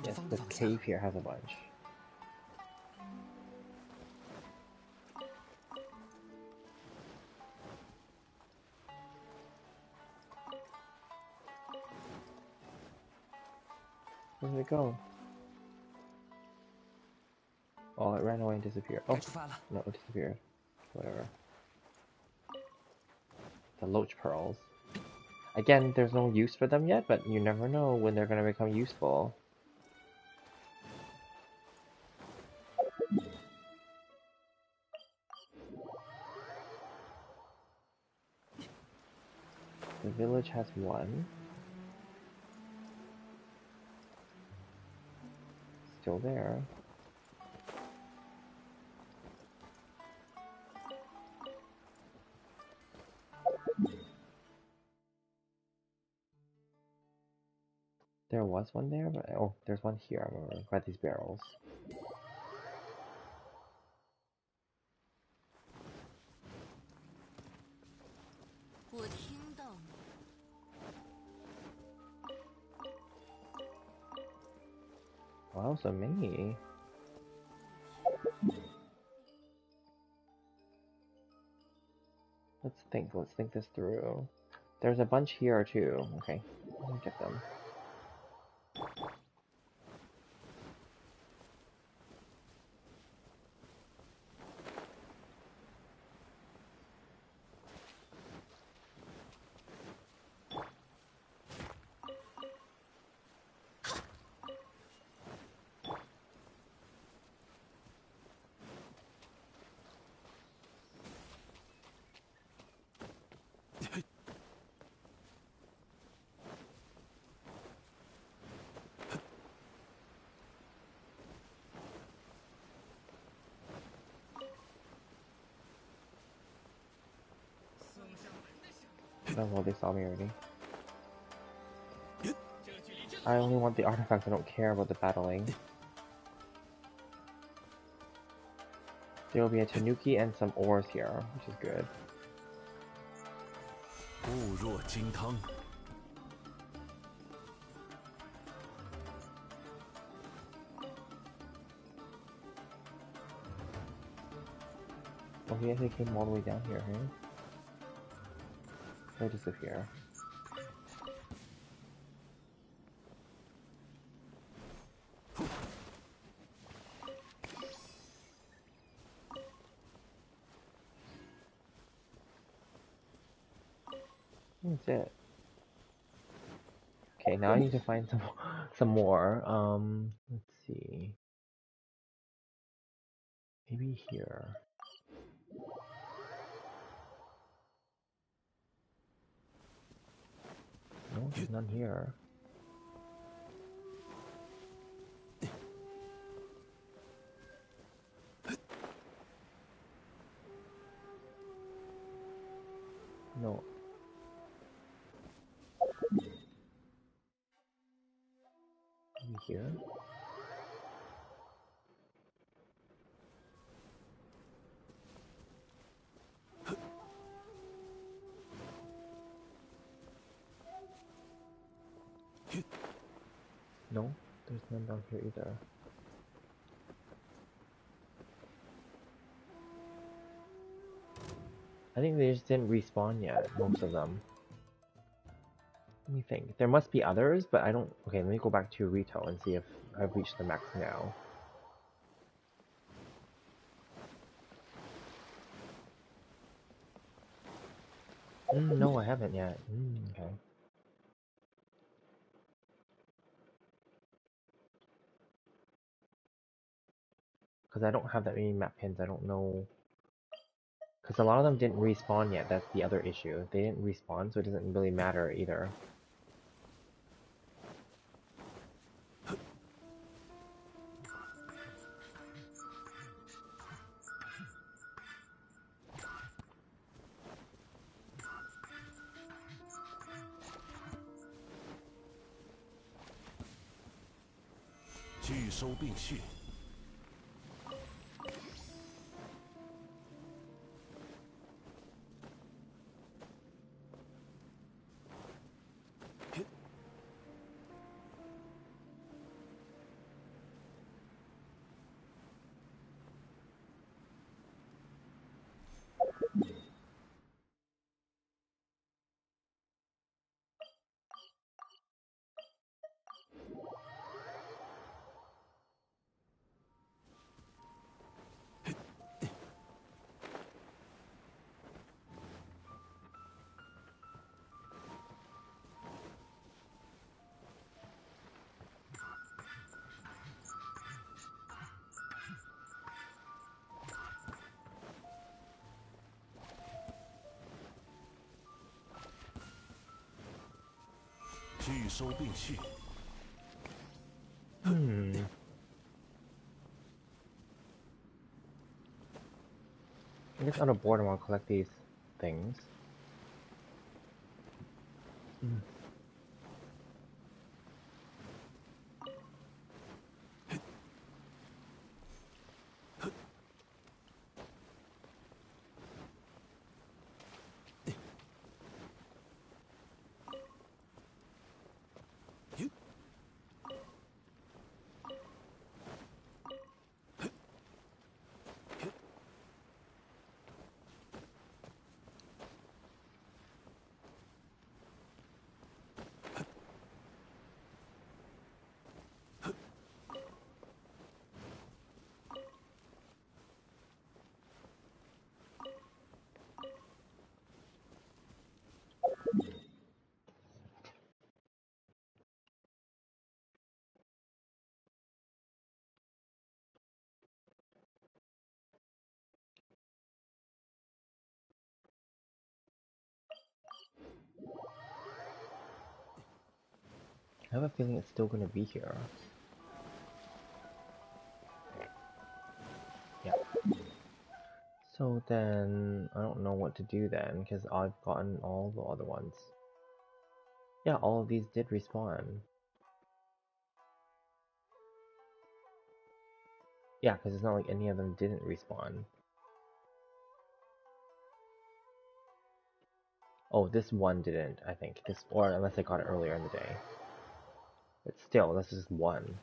Yes, this cave here has a bunch. Where did it go? Oh, it ran away and disappeared. Oh, no, it disappeared. Whatever. The loach pearls. Again, there's no use for them yet, but you never know when they're going to become useful. The village has one. Still there. There was one there, but oh, there's one here. I'm gonna grab these barrels. 我听到你。Wow, so many. Let's think this through. There's a bunch here too. Okay, I'm gonna get them. Oh well, they saw me already. I only want the artifacts, I don't care about the battling. There will be a tanuki and some ores here, which is good. 物若金汤。 Oh, he actually came all the way down here, huh? He'll disappear. That's it. Okay, now I need to find some more. Let's see. Maybe here. No, there's none here. No. Maybe here? No, there's none down here either. I think they just didn't respawn yet, most of them. Let me think. There must be others, but I don't... Okay, let me go back to Rito and see if I've reached the max now. No, I haven't yet. Okay. Because I don't have that many map pins, I don't know... Because a lot of them didn't respawn yet, that's the other issue. They didn't respawn, so it doesn't really matter either. "拒收并蓄。聚收并蓄。I guess on a board I want to collect these things. I have a feeling it's still going to be here. Yeah. So then, I don't know what to do then, because I've gotten all the other ones. Yeah, all of these did respawn. Yeah, because it's not like any of them didn't respawn. Oh, this one didn't, I think. This, or unless I got it earlier in the day. But still, this is one.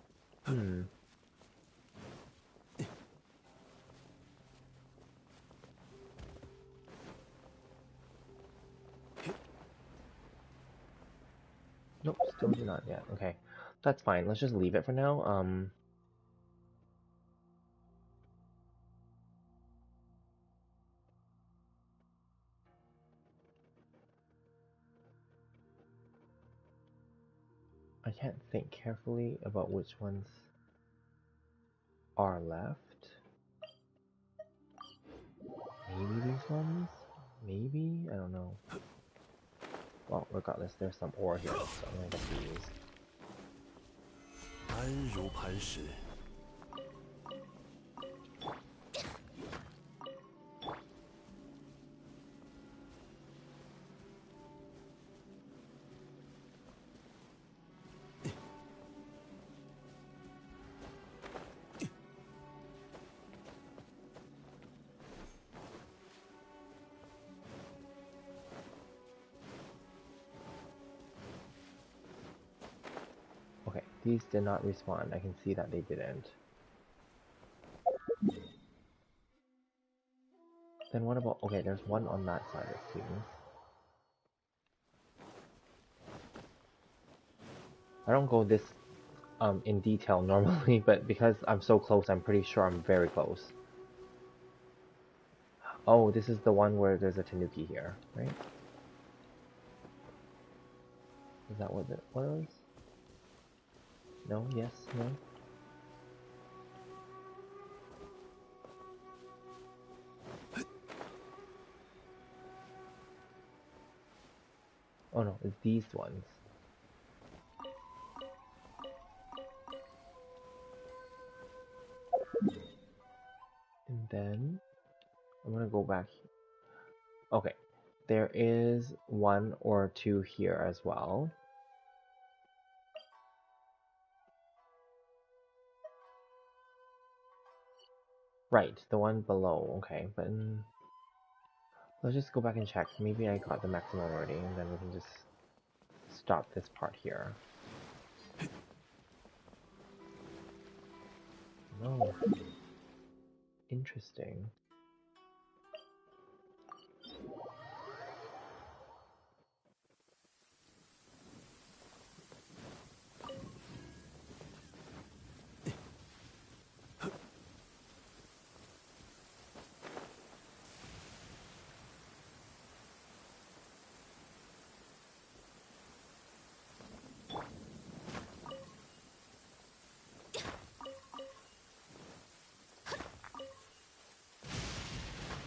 Nope, still not yet. Okay, that's fine. Let's just leave it for now. I can't think carefully about which ones are left. Maybe these ones? Maybe? I don't know. Well, regardless, there's some ore here, so I'm gonna get these. 安如磐石。Okay, these did not respawn. I can see that they didn't. Then what about... Okay, there's one on that side, it seems. I don't go this in detail normally, but because I'm so close, I'm pretty sure I'm very close. Oh, this is the one where there's a Tanuki here, right? Is that what it was? No? Yes? No? Oh no, it's these ones. And then I'm gonna go back. Okay, there is one or two here as well. Right, the one below. Okay, but let's just go back and check. Maybe I got the maximum already, and then we can just stop this part here. No. Interesting.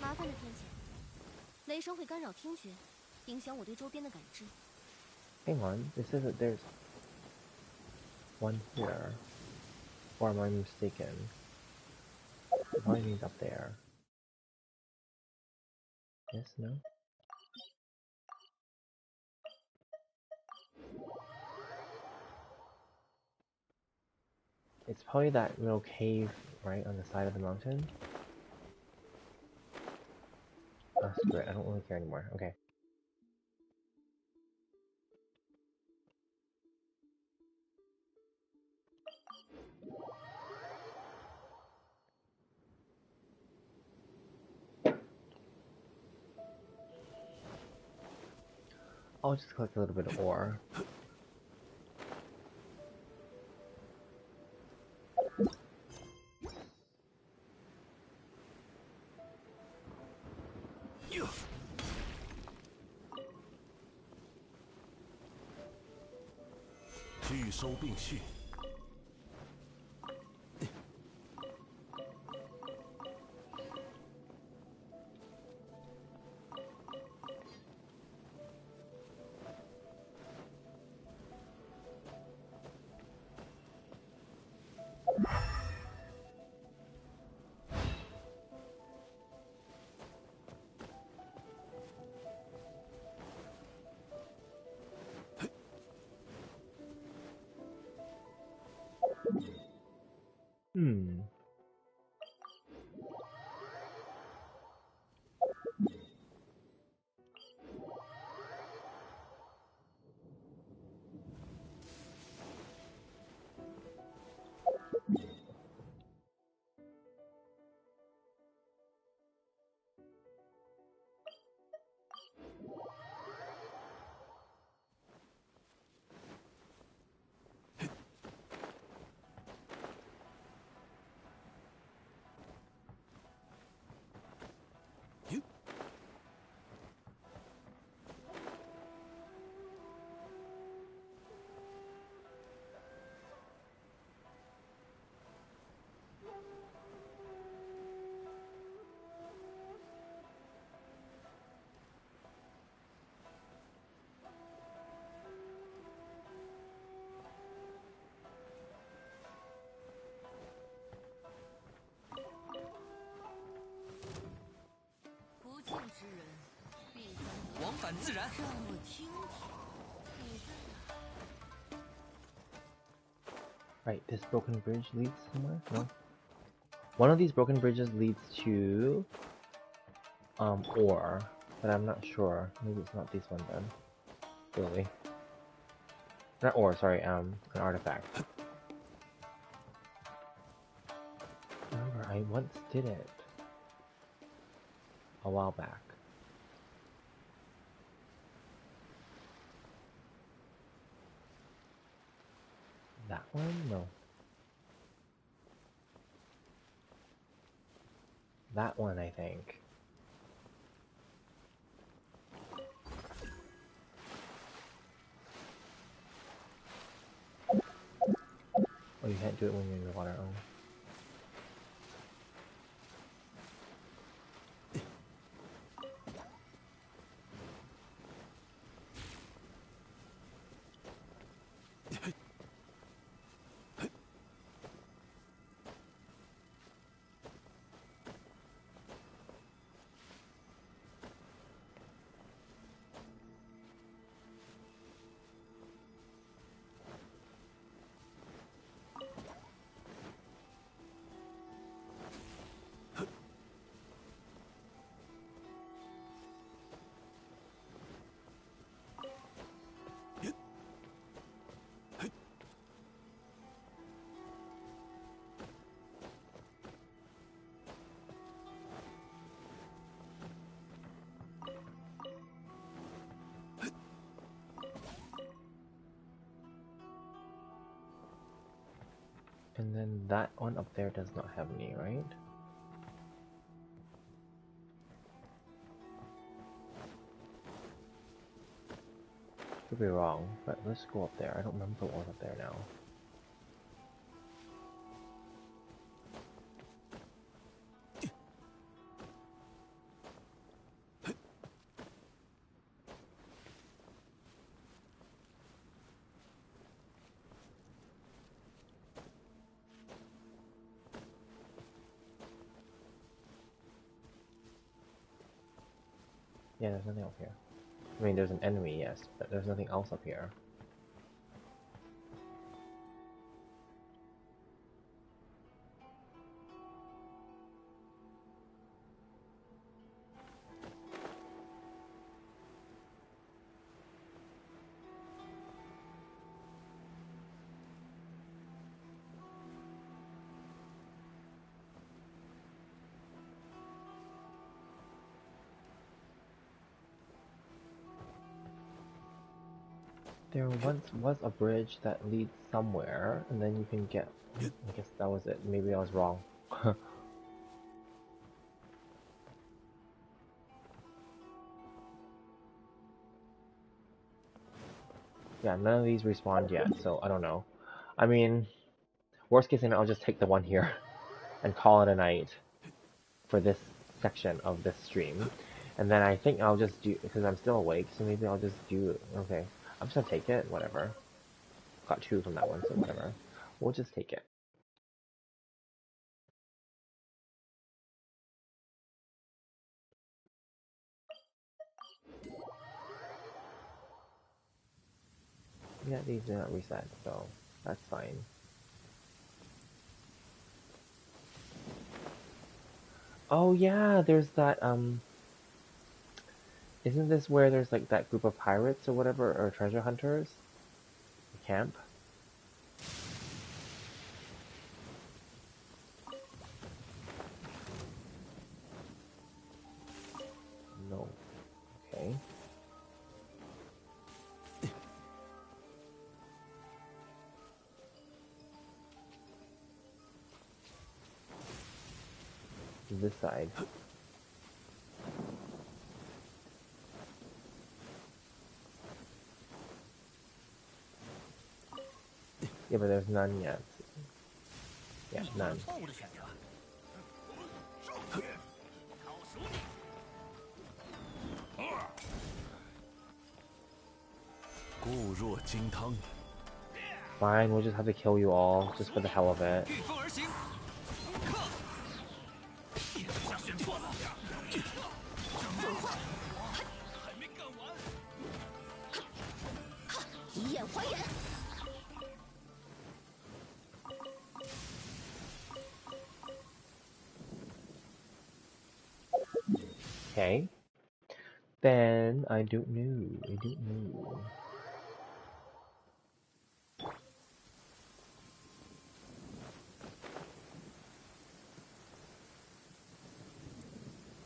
麻烦的天谴，雷声会干扰听觉，影响我对周边的感知。Hang on, this says that there's one here. Or am I mistaken? It probably means up there. Yes, no? It's probably that little cave right on the side of the mountain. Oh, screw it, I don't really care anymore. Okay. I'll just collect a little bit of ore. Hmm. Right, this broken bridge leads somewhere? No? One of these broken bridges leads to ore, but I'm not sure. Maybe it's not this one then. Really. Not ore, sorry, an artifact. Remember, I once did it. A while back. That one? No. That one, I think. Oh, you can't do it when you're in the water. Oh. And then that one up there does not have any, right? Could be wrong, but let's go up there. I don't remember what was up there now. Yeah, there's nothing up here. I mean, there's an enemy, yes, but there's nothing else up here. There once was a bridge that leads somewhere, and then you can get... I guess that was it. Maybe I was wrong. Yeah, none of these respawned yet, so I don't know. I mean, worst case scenario, I'll just take the one here and call it a night for this section of this stream. And then I think I'll just do... because I'm still awake, so maybe I'll just do... Okay, I'm just gonna take it, whatever. Got 2 from that one, so whatever. We'll just take it. Yeah, these do not reset, so that's fine. Oh yeah, there's that, isn't this where there's like that group of pirates or whatever, or treasure hunters? The camp? No. Okay. This side. Yeah, but there's none yet. Yeah, 做了 none. 错误的选择。上去！搞死你！ 固若金汤。 Fine, we'll just have to kill you all, just for the hell of it. 御风而行，克！想选错了。还没干完。以眼还眼。 Okay. Then, I don't know.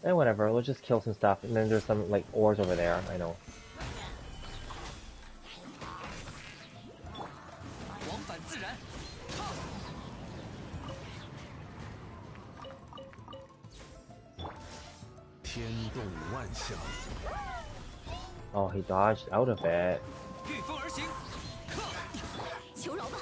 Eh, whatever, let's just kill some stuff, and then there's some, like, ores over there, I know. 往返自然，天动万象。 Oh, he dodged out of it. 御风而行，克！求饶吧。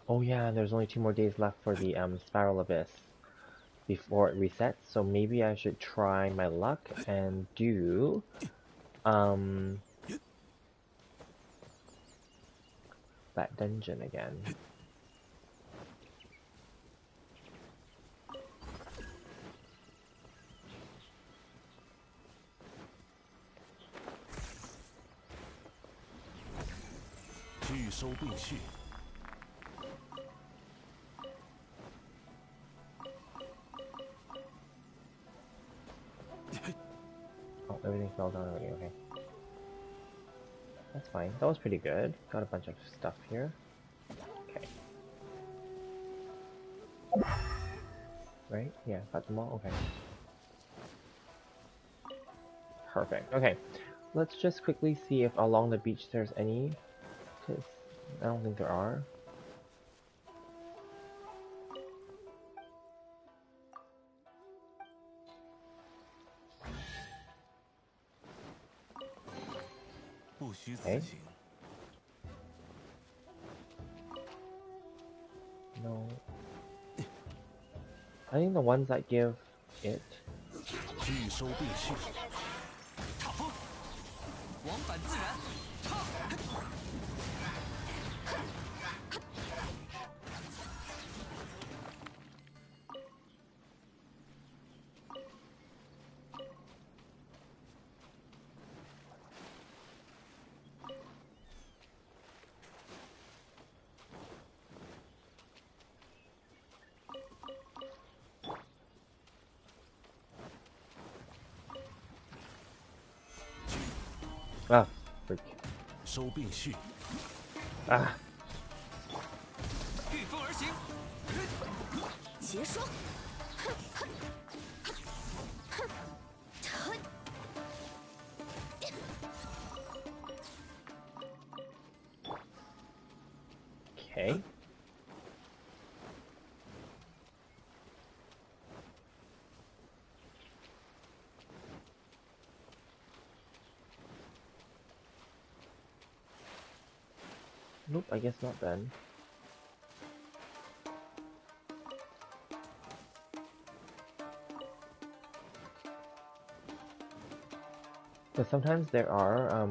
Oh yeah, there's only 2 more days left for the Spiral Abyss before it resets, so maybe I should try my luck and do that dungeon again. 拒收并蓄。 Oh, everything fell down already, okay. That's fine. That was pretty good. Got a bunch of stuff here. Okay. Right? Yeah, got them all? Okay. Perfect. Okay. Let's just quickly see if along the beach there's any. Because I don't think there are. Okay. No. I think the ones that give it. 拒收并蓄，踏风，往返自然，踏！ Ah, freak. 收并蓄， Ah, 御风而行，结霜。okay. Nope, I guess not then. But sometimes there are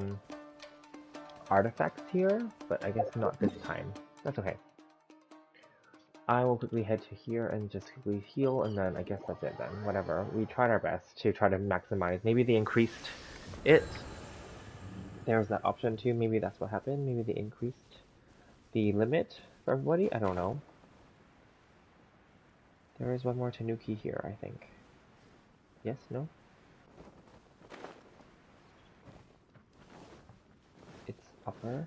artifacts here, but I guess not this time. That's okay. I will quickly head to here and just quickly heal, and then I guess that's it then. Whatever. We tried our best to try to maximize. Maybe they increased it. There's that option too. Maybe that's what happened. Maybe they increased the limit for everybody. I don't know. There is one more Tanuki here, I think. Yes? No? It's upper?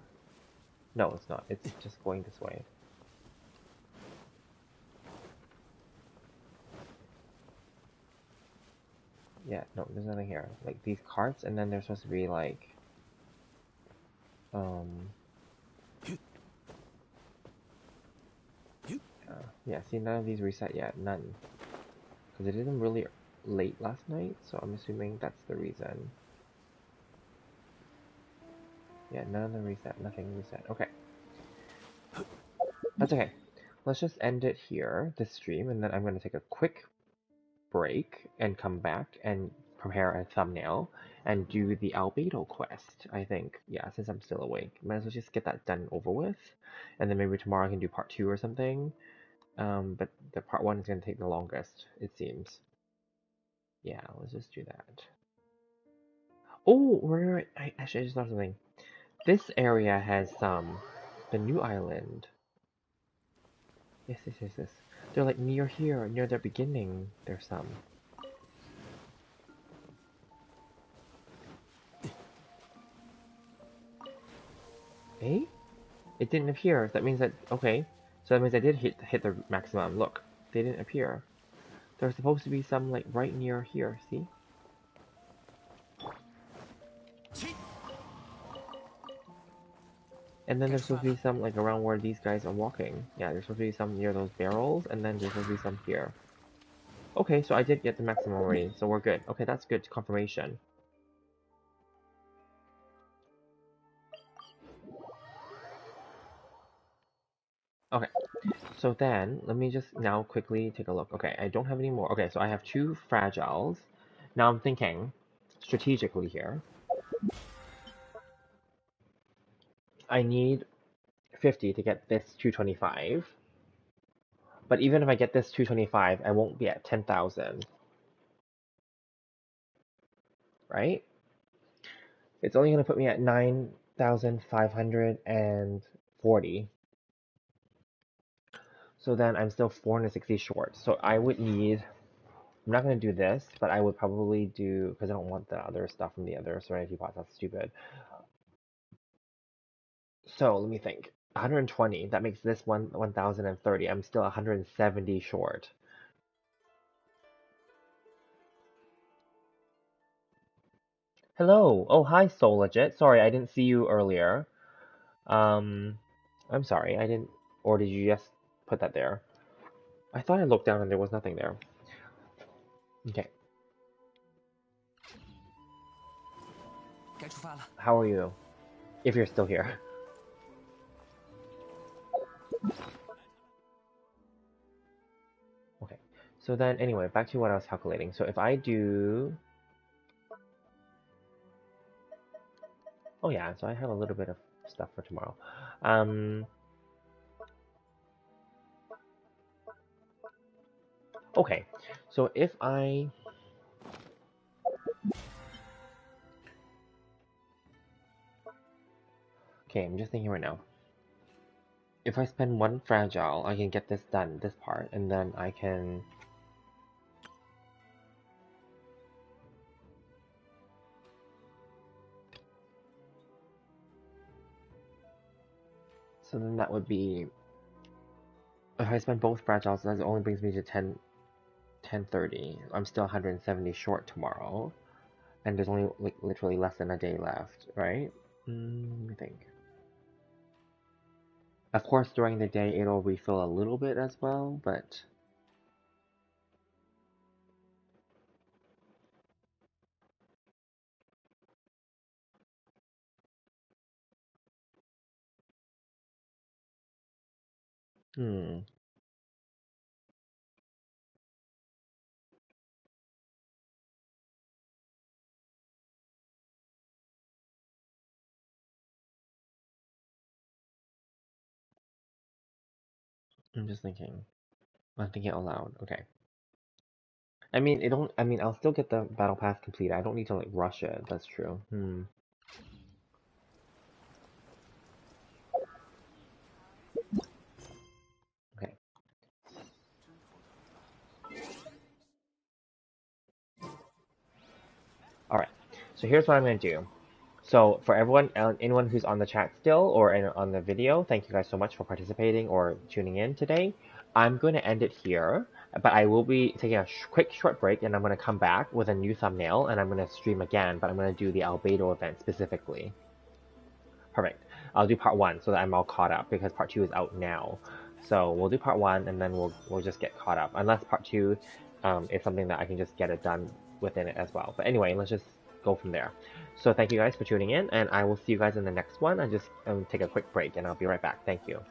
No, it's not. It's just going this way. Yeah, no, there's nothing here. Like, these carts, and then there's supposed to be, like... yeah, see, none of these reset yet. None. Because it didn't really late last night, so I'm assuming that's the reason. Yeah, none of them reset. Nothing reset. Okay. That's okay. Let's just end it here, this stream, and then I'm going to take a quick break and come back and prepare a thumbnail and do the albedo quest, I think. Yeah, since I'm still awake. Might as well just get that done over with. And then maybe tomorrow I can do part 2 or something. But the part 1 is going to take the longest, it seems. Yeah, let's just do that. Oh, right. Actually, I just thought of something. This area has the new island. Yes. They're like near here, near the beginning. There's some. Eh? It didn't appear. That means that okay. So that means I did hit the maximum. Look, they didn't appear. There's supposed to be some like right near here. See? And then there's supposed to be some like around where these guys are walking. Yeah, there's supposed to be some near those barrels, and then there's supposed to be some here. Okay, so I did get the maximum already, so we're good. Okay, that's good confirmation. Okay, so then let me just now quickly take a look. Okay, I don't have any more. Okay, so I have 2 fragiles. Now I'm thinking strategically here. I need 50 to get this 225. But even if I get this 225, I won't be at 10,000. Right? It's only going to put me at 9,540. So then I'm still 460 short. So I would need... I'm not going to do this, but I would probably do... Because I don't want the other stuff from the other Serenity pots. That's stupid. So let me think. 120. That makes this 1,030. I'm still 170 short. Hello. Oh, hi, Solagit. Sorry, I didn't see you earlier. I'm sorry. I didn't... Or did you just put that there? I thought I looked down and there was nothing there. Okay. How are you? If you're still here. Okay. So then, anyway, back to what I was calculating. So if I do... Oh yeah, so I have a little bit of stuff for tomorrow. Okay, so if I... Okay, I'm just thinking right now. If I spend one fragile, I can get this done, this part, and then I can... So then that would be... If I spend both fragiles, that only brings me to 10:30. I'm still 170 short tomorrow. And there's only like literally less than a day left, right? Let me think. Of course, during the day it'll refill a little bit as well, but... Hmm. I'm just thinking. I'm thinking out loud. Okay. I mean, it don't. I mean, I'll still get the battle pass complete. I don't need to like rush it. That's true. Okay. All right. So here's what I'm gonna do. So for everyone, anyone who's on the chat still or on the video, thank you guys so much for participating or tuning in today. I'm going to end it here, but I will be taking a quick short break, and I'm going to come back with a new thumbnail, and I'm going to stream again, but I'm going to do the Albedo event specifically. Perfect. I'll do part 1 so that I'm all caught up, because part 2 is out now. So we'll do part 1, and then we'll just get caught up, unless part 2 is something that I can just get it done within it as well. But anyway, let's just go from there. So thank you guys for tuning in, and I will see you guys in the next one. I just take a quick break, and I'll be right back. Thank you.